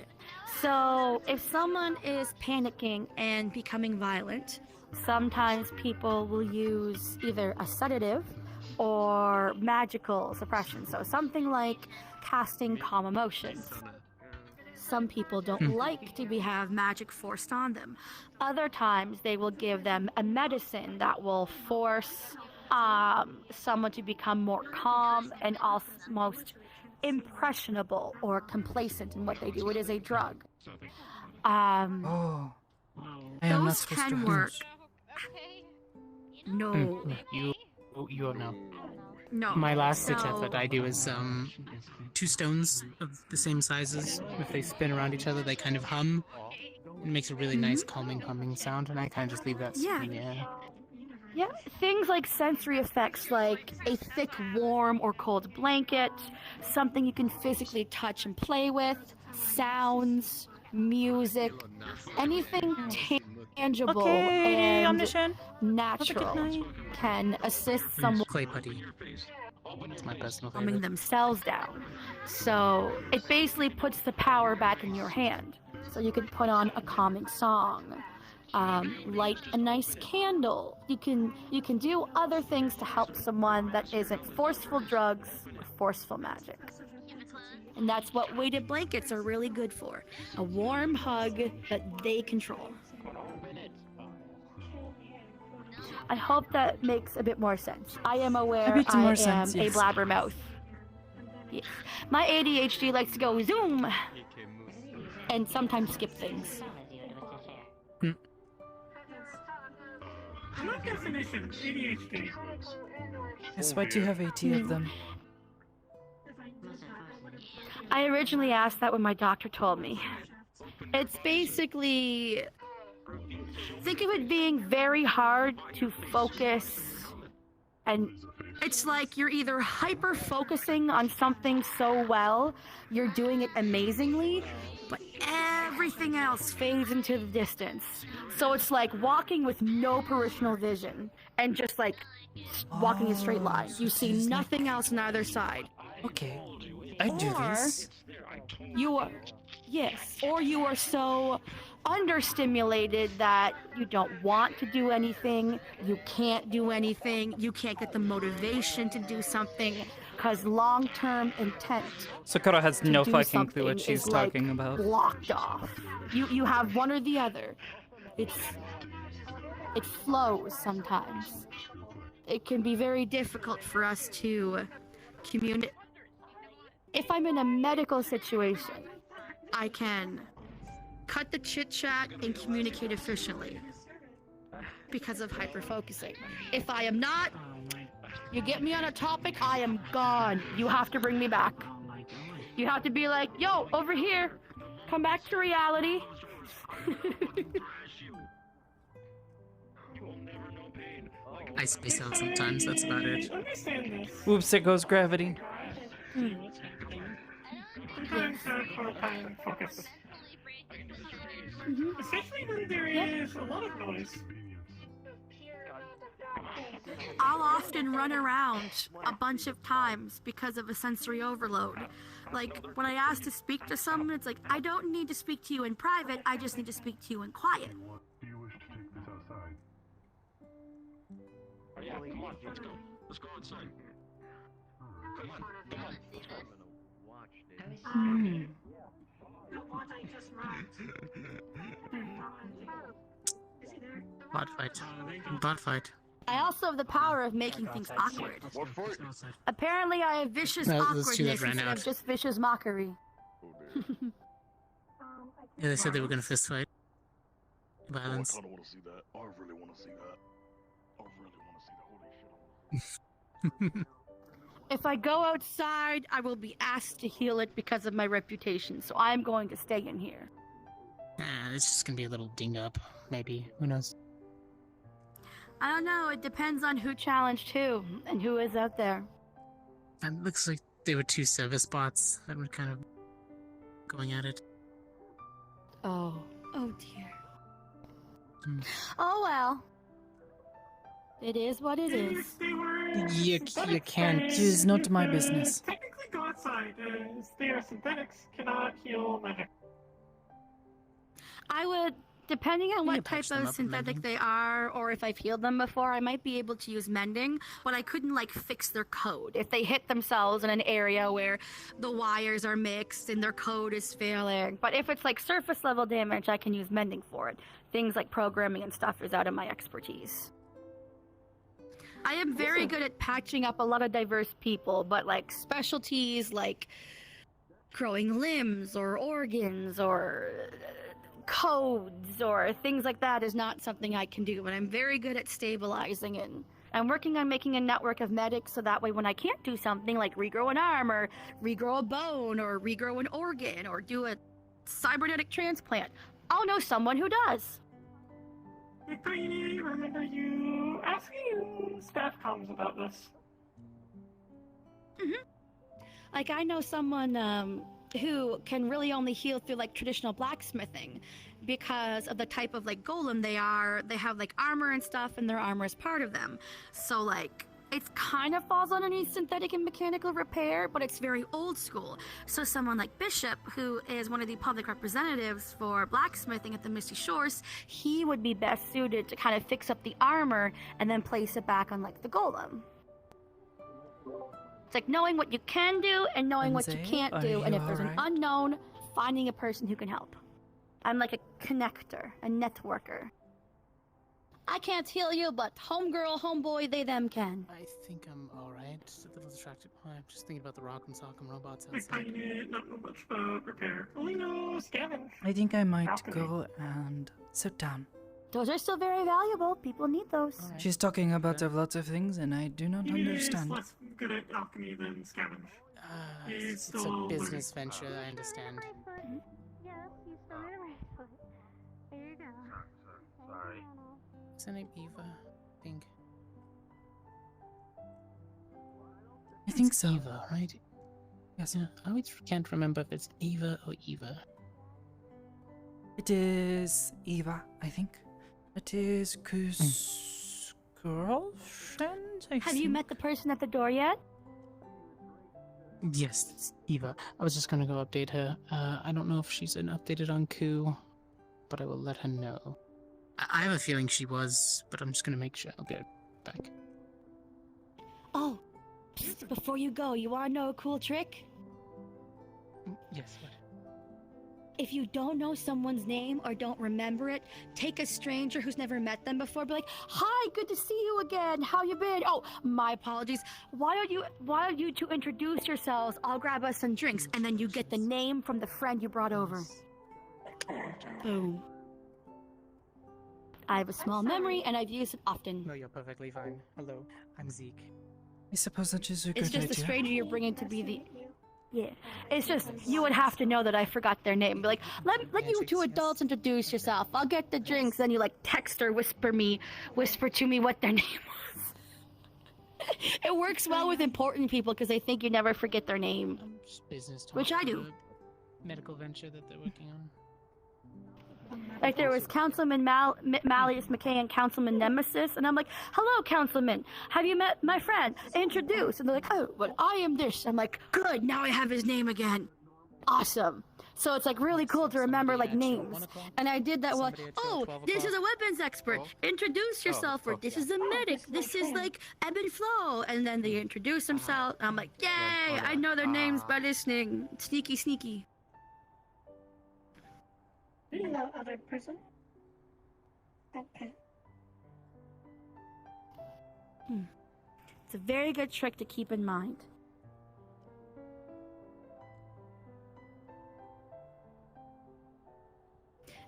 So if someone is panicking and becoming violent, sometimes people will use either a sedative or magical suppression. So something like casting calm emotions. Some people don't like to have magic forced on them. Other times they will give them a medicine that will force someone to become more calm and almost impressionable or complacent in what they do. It is a drug. Oh. I am not Those supposed can to work. No. You know. No. My last So- attempt that I do is two stones of the same sizes. If they spin around each other, they kind of hum. It makes a really nice calming humming sound, and I kind of just leave that spinning. Yeah. Yeah, things like sensory effects, like a thick, warm or cold blanket, something you can physically touch and play with, sounds, music, anything tangible Okay, and omniscient. natural can assist someone Clay putty. It's my personal calming favorite. themselves down. So it basically puts the power back in your hand. So you can put on a calming song, light a nice candle. You can do other things to help someone that isn't forceful drugs or forceful magic. And that's what weighted blankets are really good for. A warm hug that they control. I hope that makes a bit more sense. I am aware bit I more am sense, a yes. blabbermouth. Yes. My ADHD likes to go zoom and sometimes skip things. What definition? ADHD. Yes, why do you have 80 of them? I originally asked that when my doctor told me. It's basically, think of it being very hard to focus And it's like you're either hyper focusing on something so well, you're doing it amazingly, but everything else fades into the distance. So it's like walking with no peripheral vision and just like walking in a straight line. You see nothing else on either side. Okay, I do this. You are, yes, or you are so understimulated that you don't want to do anything, you can't do anything, you can't get the motivation to do something, because long-term intent Sakoto has no do fucking clue what something she's is, like, talking about. blocked off. You have one or the other. It flows sometimes. It can be very difficult for us to communicate. If I'm in a medical situation, I can cut the chit-chat and communicate efficiently because of hyper-focusing. If I am not, you get me on a topic, I am gone. You have to bring me back. You have to be like, yo, over here, come back to reality. I space out sometimes, that's about it. Oops, there goes gravity. Focus. Especially when there is a lot of noise. I'll often run around a bunch of times because of a sensory overload. Like, when I ask to speak to someone, it's like, I don't need to speak to you in private, I just need to speak to you in quiet. Do you wish to take this outside? Yeah, come on, let's go. Let's go outside. Come on, come on. Bot fight. Bot fight. I also have the power of making things awkward. Apparently I have vicious No, those two that awkwardness ran instead out. of just vicious mockery. Yeah, they said they were gonna fist fight. Violence. I kind of want to see that. I really want to see that. I really want to see that. Holy shit. If I go outside, I will be asked to heal it because of my reputation, so I'm going to stay in here. It's just gonna be a little ding up, maybe. Who knows? I don't know, it depends on who challenged who, and who is out there. It looks like they were two service bots that were kind of going at it. Oh dear. Hmm. Oh well. It is what it is. You can't. It is not my business. Technically go outside, as they are synthetics, cannot heal magic. I would, depending on what type patch them of up with synthetic mending. they are, or if I've healed them before, I might be able to use mending, but I couldn't, like, fix their code. If they hit themselves in an area where the wires are mixed and their code is failing. But if it's, like, surface level damage, I can use mending for it. Things like programming and stuff is out of my expertise. I am very good at patching up a lot of diverse people, but, like, specialties like growing limbs or organs or codes or things like that is not something I can do, but I'm very good at stabilizing it. I'm working on making a network of medics so that way when I can't do something like regrow an arm or regrow a bone or regrow an organ or do a cybernetic transplant, I'll know someone who does. Victory, remember you asking you staff comms about this. Like, I know someone who can really only heal through, like, traditional blacksmithing because of the type of, like, golem they are. They have, like, armor and stuff, and their armor is part of them. So, like, it kind of falls underneath synthetic and mechanical repair, but it's very old school. So someone like Bishop, who is one of the public representatives for blacksmithing at the Misty Shores, he would be best suited to kind of fix up the armor and then place it back on, like, the golem. It's like knowing what you can do and knowing what you Lindsay, can't are do, and you if there's an alright? unknown, finding a person who can help. I'm like a connector, a networker. I can't heal you, but homegirl, homeboy, they them can. I think I'm alright. Just a little distracted. I'm just thinking about the Rock'em Sock'em robots I outside. not know much about repair. Only know scanning. I think I might Alchemy. go and sit down. Those are still very valuable. People need those. She's talking about a lot of things, and I do not He understand. is less good at alchemy than scavenge. It's a business venture, I understand. Yes, you started right. There you go. Sorry. What's her name? Eva, I think. think so. Eva, right? Yes. Yeah, I always can't remember if it's Eva or Eva. It is Eva, I think. It is Ku's girlfriend, I Have you met the person at the door yet? Yes, it's Eva. I was just gonna go update her. I don't know if she's been updated on Ku, but I will let her know. I have a feeling she was, but I'm just gonna make sure I'll get back. Oh, psst, before you go, you wanna know a cool trick? Yes, what? If you don't know someone's name or don't remember it, take a stranger who's never met them before, be like, "Hi, good to see you again. How you been? Oh, my apologies. Why don't you two introduce yourselves? I'll grab us some drinks," and then you get the name from the friend you brought over. Boom. I have a small memory and I've used it often. No, you're perfectly fine. Hello, I'm Zeke. I suppose that is a good It's just idea. the stranger you're bringing to be the... Yeah, it's just, you would have to know that I forgot their name. Be like, let you two adults introduce yourself. I'll get the drinks. Then you like text or whisper to me what their name was. It works well with important people because they think you never forget their name. Business talk, Which I do. Medical venture that they're working on. Like there was Councilman Malleus McKay and Councilman Nemesis, and I'm like, "Hello, Councilman. Have you met my friend? Introduce." And they're like, "Oh, but I am this." I'm like, "Good. Now I have his name again. Awesome." So it's like really cool to remember like names. And I did that while, "Oh, this is a weapons expert. Introduce yourself." Or "This is a medic. This is like ebb and flow." And then they introduce themselves. I'm like, "Yay! I know their names by listening. Sneaky, sneaky." No other person? Okay. It's a very good trick to keep in mind.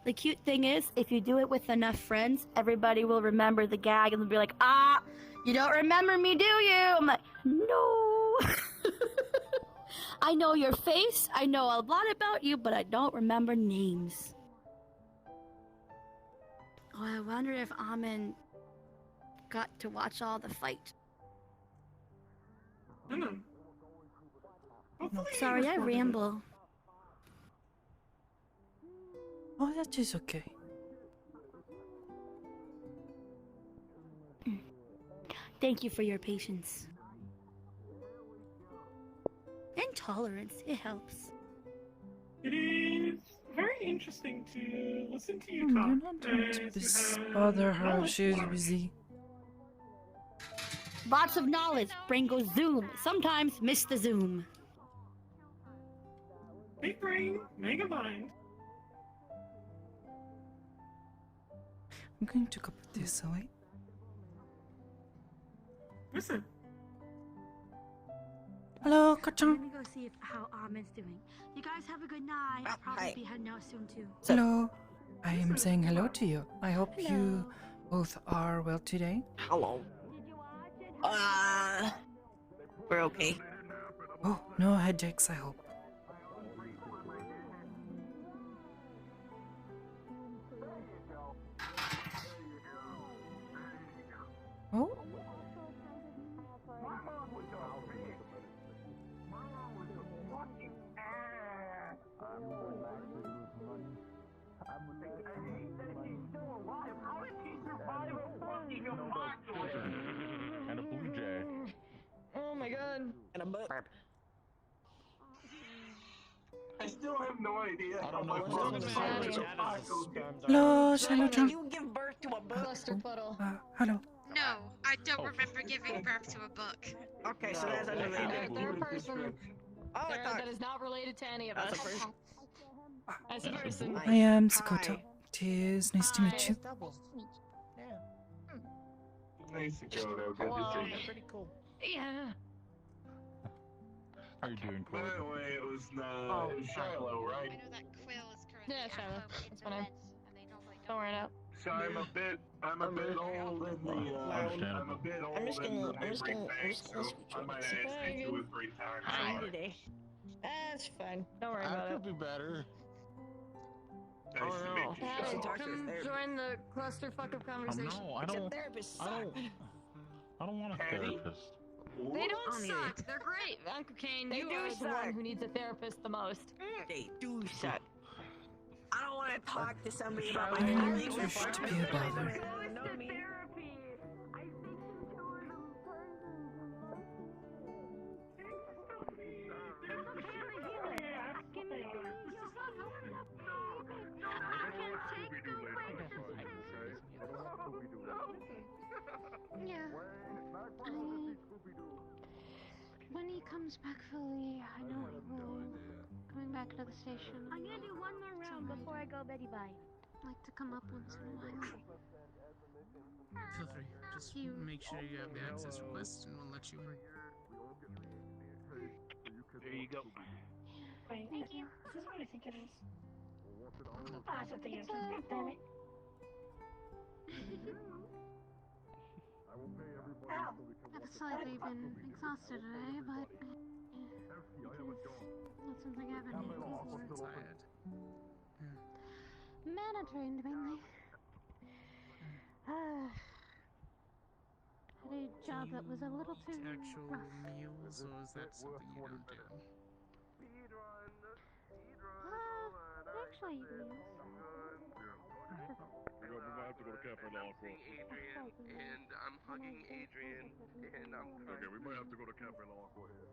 The cute thing is, if you do it with enough friends, everybody will remember the gag and they'll be like, "Ah, you don't remember me, do you?" I'm like, "No." I know your face, I know a lot about you, but I don't remember names. Oh, I wonder if Amin got to watch all the fight. Sorry, I ramble. Oh, that is okay. Thank you for your patience. And tolerance, it helps. It is very interesting to listen to you You're talk. not going to bother her. She's busy. Lots of knowledge. Brain goes zoom. Sometimes miss the zoom. Big brain, mega mind. I'm going to go put this away. Listen. Hello, Kachan. Let me go see how Amin's doing. You guys have a good night. I'll probably be heading out soon too. Hello. I am saying hello to you. I hope you both are well today. Hello. We're okay. Oh, no headaches, I hope. Oh? And a blue jay. Oh my god. And a burp. I still have no idea. I don't know Hello, Sakoto. You give birth to a book. Cluster puddle. Hello. No, I don't remember giving birth to a book. Okay, so there's a new Third person Oh, I thought that is not related to any of us. As a person. I am Sakoto. It is nice to meet you. Nice to go, though. Good to see you. Pretty cool. Yeah. How you doing, By Chloe? the way, it was Shiloh, right? I know that Quill is currently Yeah, at Shiloh. home That's in my name. bed, and they normally Don't worry it out. So I'm a bit old in the I'm a bit old I'm just in the gonna memory switch bank, so I might ask you 2 or 3 times. Hi today. That's fun. Don't worry about I it. could be better. Nice to meet you. Hey, Talk to come a therapist. join the clusterfuck of conversation. No, I It's a don't. therapist. I don't want a Patty? therapist. They don't suck. They're great. Uncle Kane, They you do are the one suck. who needs a therapist the most. They do suck. I don't want to talk to somebody about my I don't feelings. wish to be a bother. Know me. Yeah. When he comes back fully, I know he will. Coming back to the station. I'm gonna do one more round before I go Betty bye. Like to come up once in a while. Feel free. Just make sure you have the access request and we'll let you in. There you go. Wait, Thank you. is this what I think it is? It's Ah, something else. God damn it. I've slightly been exhausted today, but not something I've been needing before. Mana drained mainly. Had a job that was a little too Actual rough. meals, or is that something you don't do? Actually, We might have to go to Cafe La Aqua. Adrian, and I'm hugging Adrian, and I'm. Okay, we might have to go to Cafe La Aqua here.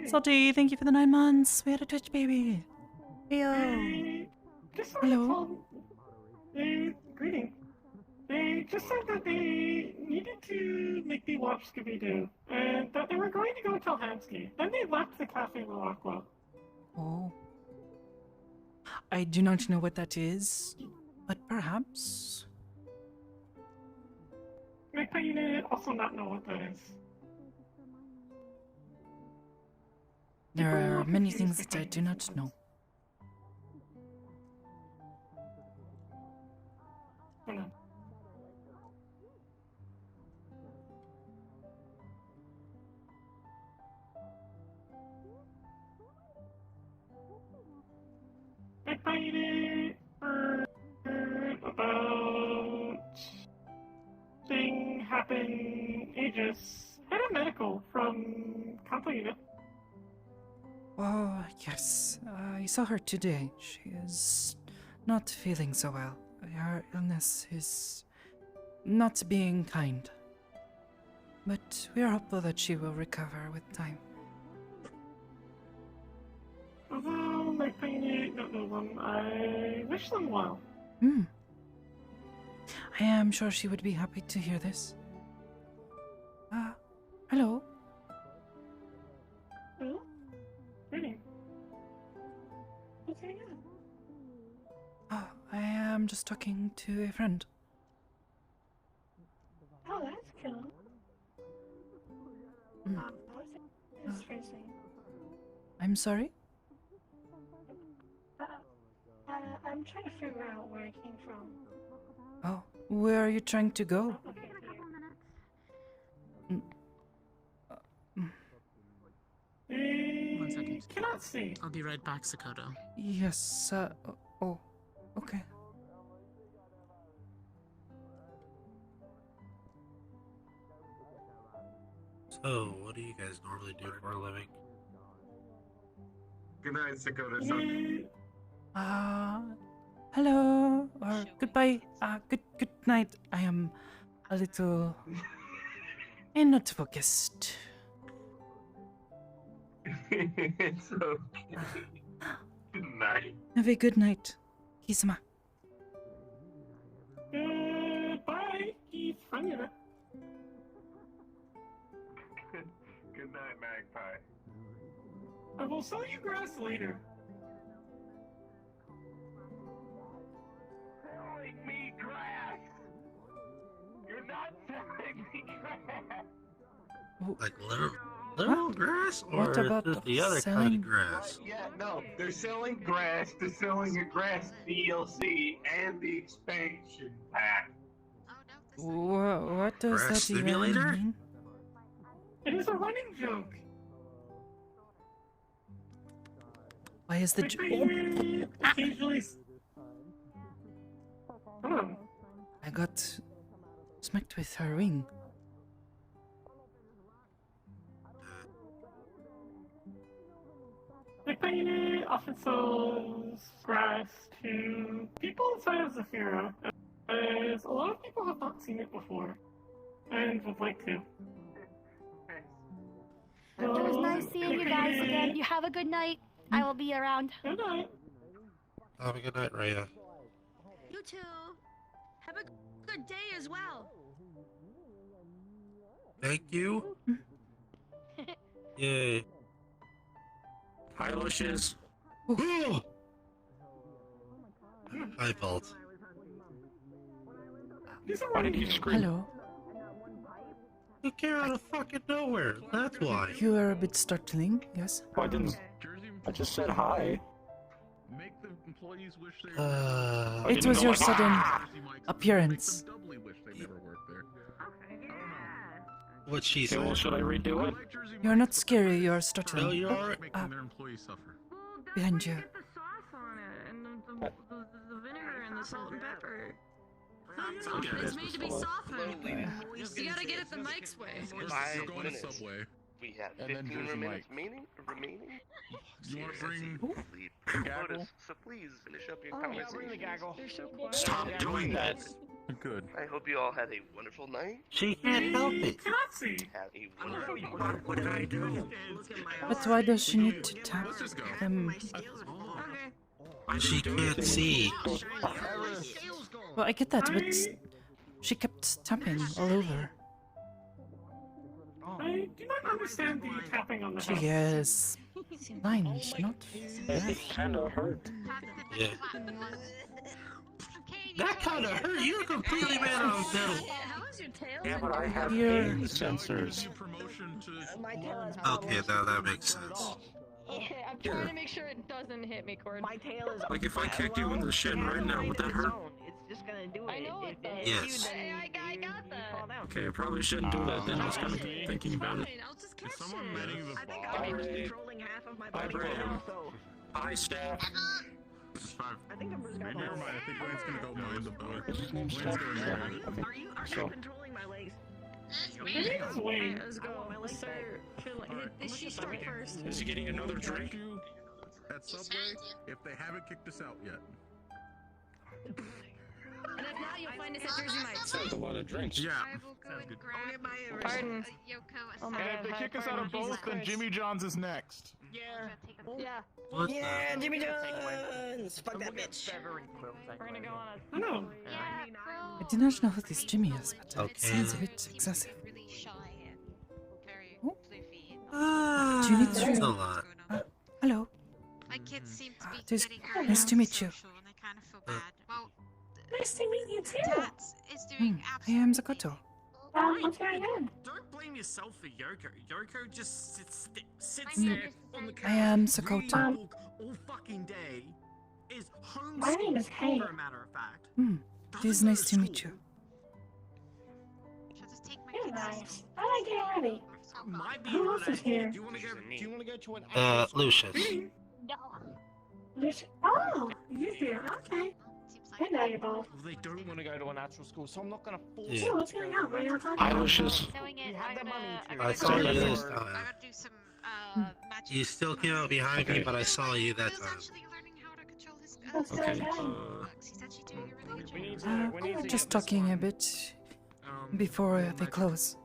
Salty, thank you for the 9 months. We had a Twitch baby. Heyo. Hello. Greeting. They just said that they needed to make me watch Scooby-Doo, and that they were going to go tell Hansky. Then they left the Cafe La Aqua. Oh. I do not know what that is, but perhaps. I also not know what that is. There are many things that I do not know. Excited about thing happened ages. Head of medical from Contemplation. Oh, yes. I saw her today. She is not feeling so well. Her illness is not being kind. But we are hopeful that she will recover with time. Although my family don't know them, I wish them well. I am sure she would be happy to hear this. Hello? Hello? Greeting. What's going on? Oh, I am just talking to a friend. Oh, that's cool. What was his friend's name? I'm sorry? I'm trying to figure out where I came from. Oh, where are you trying to go? Okay, here. 1 second. Cannot see. I'll be right back, Sakoto. Yes, oh, okay. So, what do you guys normally do for a living? Good night, Sakoto. Hello, or goodbye, good night. I am a little not focused. It's okay. Good night. Have a good night, Kisama. Bye, Keith. Good night, Magpie. I will sell you grass later. Selling me grass! You're not selling me grass! Like literally? Literal grass, or What about just the other kind selling? of grass? Yeah, no, they're selling grass, they're selling a grass DLC and the expansion pack. What does Grass that even simulator? mean? It is a running joke. Why is the Occasionally. Oh. I got smacked with her ring. Like Pioneer often sells grass to people inside of Zafira, as a lot of people have not seen it before, and would like to. It was nice seeing you guys again. You have a good night. I will be around. Good night. Have a good night, Rhea. You too. Have a good day as well. Thank you. Yay. Hi, Lucius. Hi, Bolt. Why did you scream? Hello. You came out of fucking nowhere. That's why. You are a bit startling, yes? Oh, I didn't. I just said hi. Make the employees wish they It was your sudden appearance. doubly wish they never worked there. What she said. Well, should I redo it? You're not scary, you're startling. No, you are. Making their employees suffer. Behind you. The sauce on it, and the vinegar and the salt and pepper. It's made to be softened. You gotta get it the Mike's way. Five Go on minutes. Subway. We have And then 15 Jersey minutes Mike. remaining. You wanna bring Sleep. gaggle? Lotus, so please finish up your Oh, yeah, bring the conversation. gaggle. They're so quiet. Stop doing that. Good. I hope you all had a wonderful night. She can't help it. Have a wonderful What did I do? But why does she need to tap them? She can't see. Well, I get that, but she kept tapping all over. I do not understand the tapping on the She house. is blind, not deaf. It kinda hurt. Yeah. That kind of hurt. You're completely made out of metal. Yeah, but I have You're- pain sensors. Okay, now that makes sense. Yeah, I'm trying to make sure it doesn't hit me, Cord. My tail is Like if I kicked you in the shin right now, would that hurt? It's just gonna do it. I know it does. Yes. I got that. Okay, I probably shouldn't do that then. I was kind of thinking about it. Fine, I'll just catch Someone it. manning the I think bar. I'm controlling half of my body Brandon. now, so Hi, staff. It's five. I think I'm just Maybe gonna. never mind. I think Wayne's gonna go mind the bar. His name's Wayne's Jeff. going there. Are you controlling my legs? His name's Wayne. Let's go. Let's start. She start first. Is he getting another drink? You at Subway if they haven't kicked us out yet. And if not, you'll find us at Jersey Mike's. That's a lot of drinks. Yeah. I will go and grab Pardon. Yoko Oh aside. my And God, if they hi, kick us out pardon, of both, Jesus then Christ. Jimmy John's is next. Yeah. Yeah. What Yeah, the? Jimmy John's. Fuck that bitch. We're gonna go on I know. Yeah, I do not know who this Jimmy is, but Okay. it sounds a bit excessive. really shy and very Oh. floofy. Do you need to- That's a lot. Hello. My kids seem to be There's- getting very nice to meet you. social, and I kind of feel bad. Well, Nice to meet you too. Dad is doing I am Sakoto. What's going on? Don't blame yourself for Yoko. Yoko just sits My name there is on the I couch. am reading Sakoto. a book all fucking day. Is My name is homeschooled, Hank. for a matter of fact. It is nice to meet you. She'll just take my You're kids to nice. school. I like getting ready. Might be Who else is here? Do you want to go? Do you want to go to an? Lucius. No. Oh, you're here. Okay. Seems I like know you both. Well, they don't want to go to a natural school, so I'm not going to force Yeah. So them what's to going go. on? What are you talking Hi, about? Lucius. doing it. You have I the money gotta, to- I saw you this I time. gotta do some magic. You still came out behind me, but I saw you that Will's time. actually learning how to control his What's Okay. going on? books. He's actually doing a really good We need job. to. We need to Just get this talking a one, bit um, before they magic, close.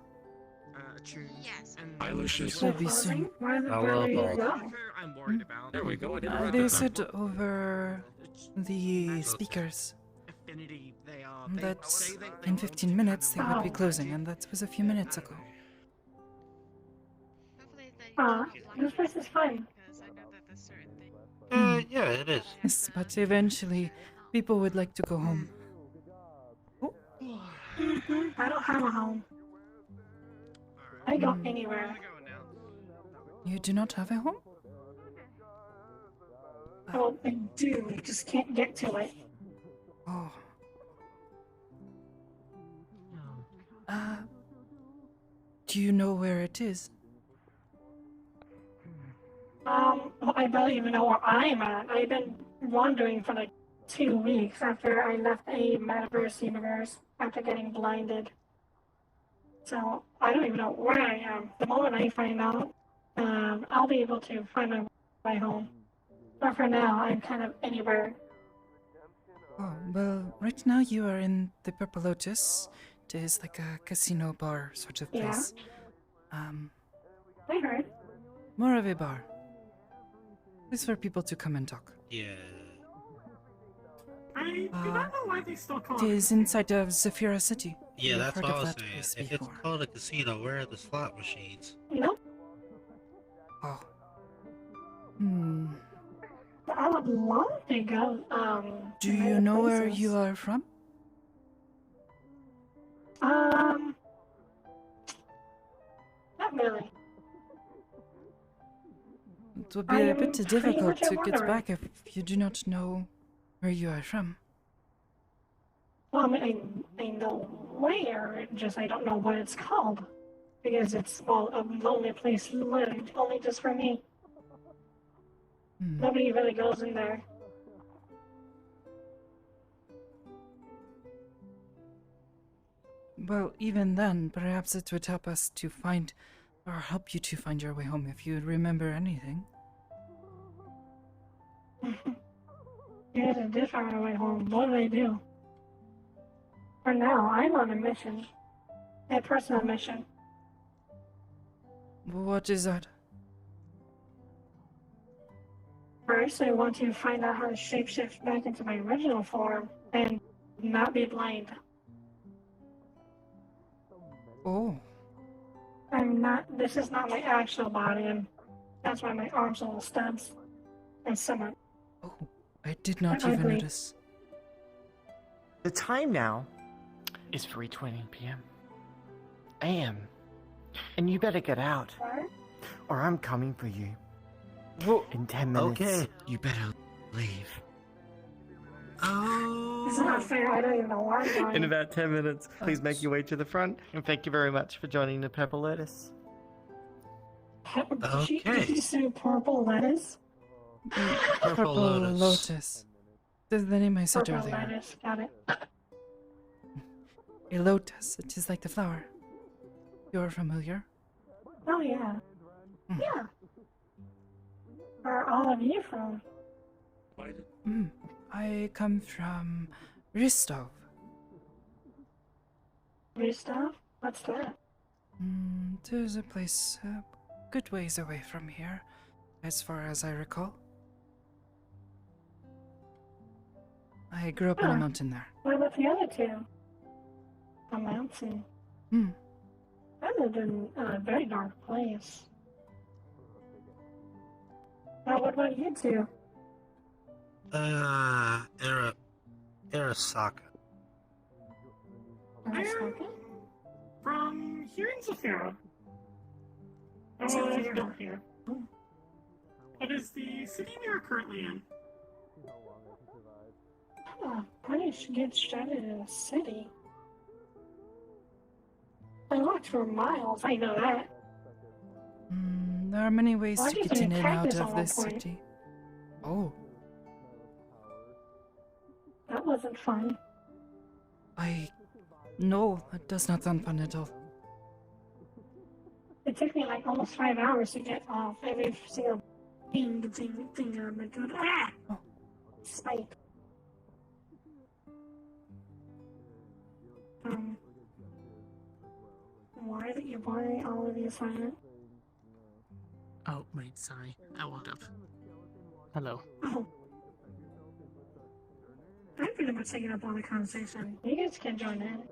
tuned, Yes. and Hi, Lucius. Will be soon. Where Hello, do you Bob. go? I'm worried about. There we go. I didn't write They that down. said over the speakers Affinity. They are. that say they in want 15 to minutes they kind would of be closing, and that was a few minutes ago. Hopefully they Aw, don't like this place is fun. because I know that there's certain things. Yeah, it is. Yes, but eventually people would like to go home. I don't have a home. I go anywhere. You do not have a home? Oh, I do. I just can't get to it. Oh. Uh, do you know where it is? Well, I don't even know where I'm at. I've been wandering for like 2 weeks after I left a Metaverse universe after getting blinded. So I don't even know where I am. The moment I find out, I'll be able to find my way home. But for now, I'm kind of anywhere. Oh, well, right now you are in the Purple Lotus. It is like a casino bar sort of place. I heard. More of a bar. It's for people to come and talk. Yeah. I do not know why they still call It is inside of Zafira City. Yeah, You've that's heard what of I was that saying. place If before. it's called a casino, where are the slot machines? Nope. Oh. Hmm. I would love to go. Do to you other know where places. you are from? Not really. It would be I a am bit pretty difficult much a to get wanderer. back if you do not know where you are from. Well, I mean, I know where, just I don't know what it's called. Because it's, well, a lonely place lived only just for me. Nobody really goes in there. Well, even then, perhaps it would help us to find, or help you to find your way home if you remember anything. Here's a dish on my way home. What do I do? For now, I'm on a mission. A personal mission. What is that? First, I want to find out how to shapeshift back into my original form and not be blind. Oh. This is not my actual body, and that's why my arms are all stubs. And somewhat. Oh, I did not They're even ugly. notice. The time now is 3:20 p.m. AM. And you better get out, or I'm coming for you. In 10 minutes, Okay. you better leave. Oh. It's not fair. I don't even know why I'm going. In about 10 minutes, please make your way to the front, and thank you very much for joining the Purple Lotus. Did you say purple lettuce? Purple Lotus. That's the name I said Purple earlier. lettuce. Got it. A lotus. It is like the flower. You're familiar? Oh, yeah. Yeah. Where are all of you from? I come from Ristov. Gustav? What's that? There's a place a good ways away from here, as far as I recall. I grew up in a mountain there. What about the other two? A mountain. I lived in a very dark place. Now, what about you two? Arasaka. From here in Zafira. Not here. It is the city we are currently in. Pretty good started in a city. I walked for miles, I know that. There are many ways Well, I to just get in did and out cactus of at one this point. city. Oh, That wasn't fun. No, that does not sound fun at all. It took me like almost 5 hours to get off every single thing on the good. Spike. Why all of you silent? Oh, wait, sorry. I walked up. Hello. Oh. I'm pretty much taking up all the conversation. You guys can join in.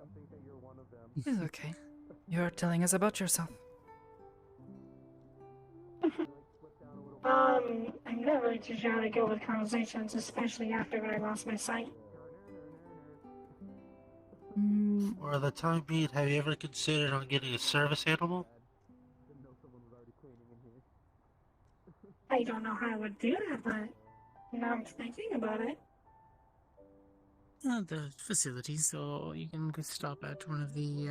It's okay. You're telling us about yourself. I'm not really too sure how to go with conversations, especially after I lost my sight. For the time being, have you ever considered on getting a service animal? I don't know how I would do that, but now I'm thinking about it. The facility, so you can go stop at one of the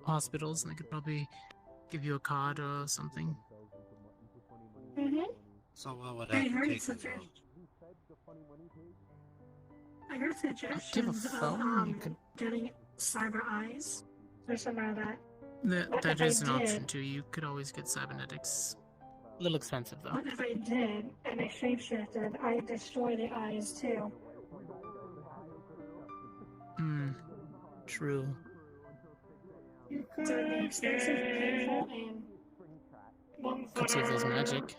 hospitals and they could probably give you a card or something. Mm-hmm. So what would I I heard take such it a... I heard Do you have a suggestions of phone? You could. getting cyber eyes or something like that. That if is I an option did- too. You could always get cybernetics. A little expensive though. But if I did and I shapeshifted, I'd destroy the eyes too. Hmm. True. So it'd be expensive, painful, and ones Could that see if there's are magic.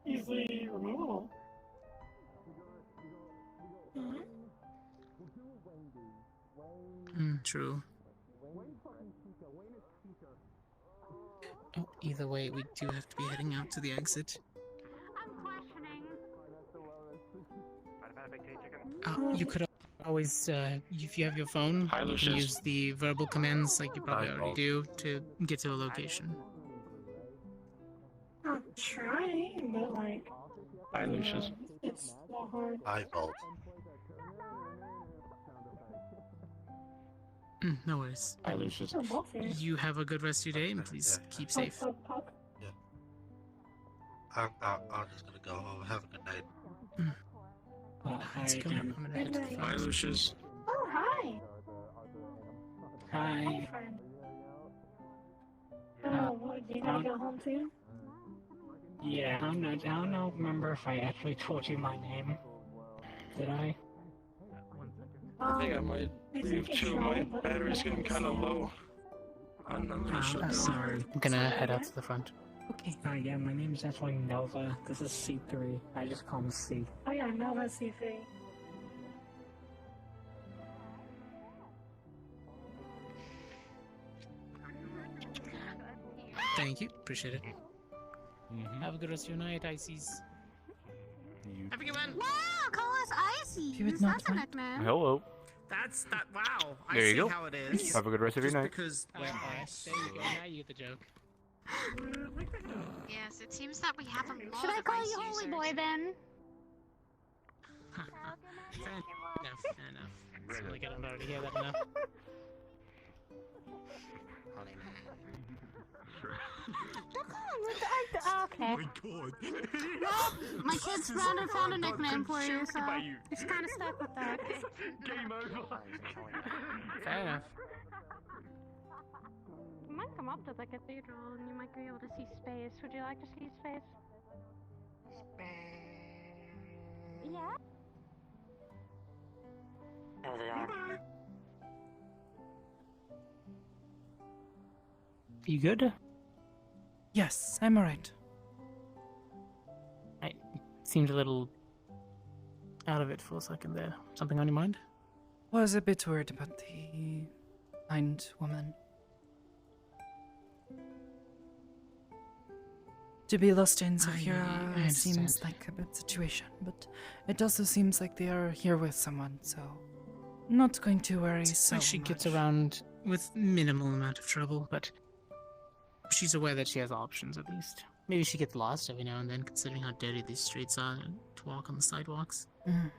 easily removable. Mm-hmm. Hmm. True. Oh, either way, we do have to be heading out to the exit. I'm questioning. You could always, if you have your phone, Hi, you Lucius. can use the verbal commands like you probably Hi, already Bob. do to get to a location. I'm trying, but like, Hi, Lucius. it's not hard. Eyeball. No worries. Hi, Lucius. Oh, both here. You have a good rest of your day, and please keep safe. Pop, pop, pop. I'm just gonna go home. Have a good night. Let's go. I'm gonna head to the Hi, front. Lucius. Oh, hi. Hi. Friend. Oh, what, do you gotta go home too? Yeah, I don't remember if I actually told you my name. Did I? I think I might leave too. My battery's getting kind of low. Sorry. I'm gonna head out to the front. Okay. Yeah, my name is actually Nova. This is C3. I just call him C. Oh yeah, Nova C3. Thank you. Appreciate it. Have a good rest of your night, Ices. Have a good one. Wow, call us Icy. If you would That's not a mind. nickname. Hello. That's that. Wow. I There you see go. how it is. Have a good rest of your Just night. Because There you go. Now you get the joke. Yes, it seems that we have a lot Should I of call ice you Holy users. Boy then? Fair enough. It's like I don't already hear that enough. Okay. Well, my kids found a nickname for you, so just kind of stuck with that. Game over. Fair enough. You might come up to the cathedral and you might be able to see space. Would you like to see space? Yeah. There they are. You good? Yes, I'm alright. I seemed a little out of it for a second there. Something on your mind? Was a bit worried about the blind woman. To be lost in I Zafira seems understand. like a bad situation, but it also seems like they are here with someone, so not going to worry so she much. gets around with minimal amount of trouble, but she's aware that she has options at least. Maybe she gets lost every now and then, considering how dirty these streets are to walk on the sidewalks. Mm.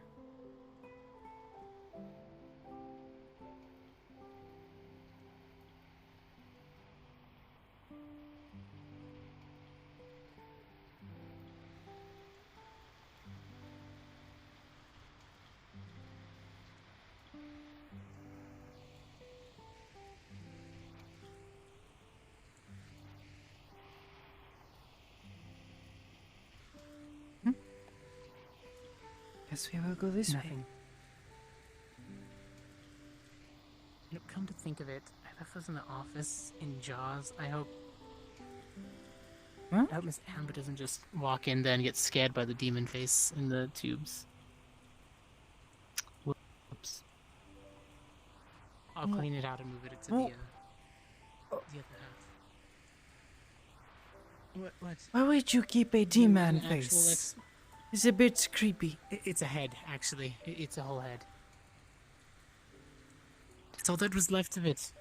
Guess we will go this way. Nothing. You know, come to think of it, I left us in the office in Jaws. I hope Miss Amber doesn't just walk in there and get scared by the demon face in the tubes. Whoops. I'll clean it out and move it to the other half. What? Why would you keep a demon An actual face? It's a bit creepy. It's a head, actually. It's a whole head. That's all that was left of it.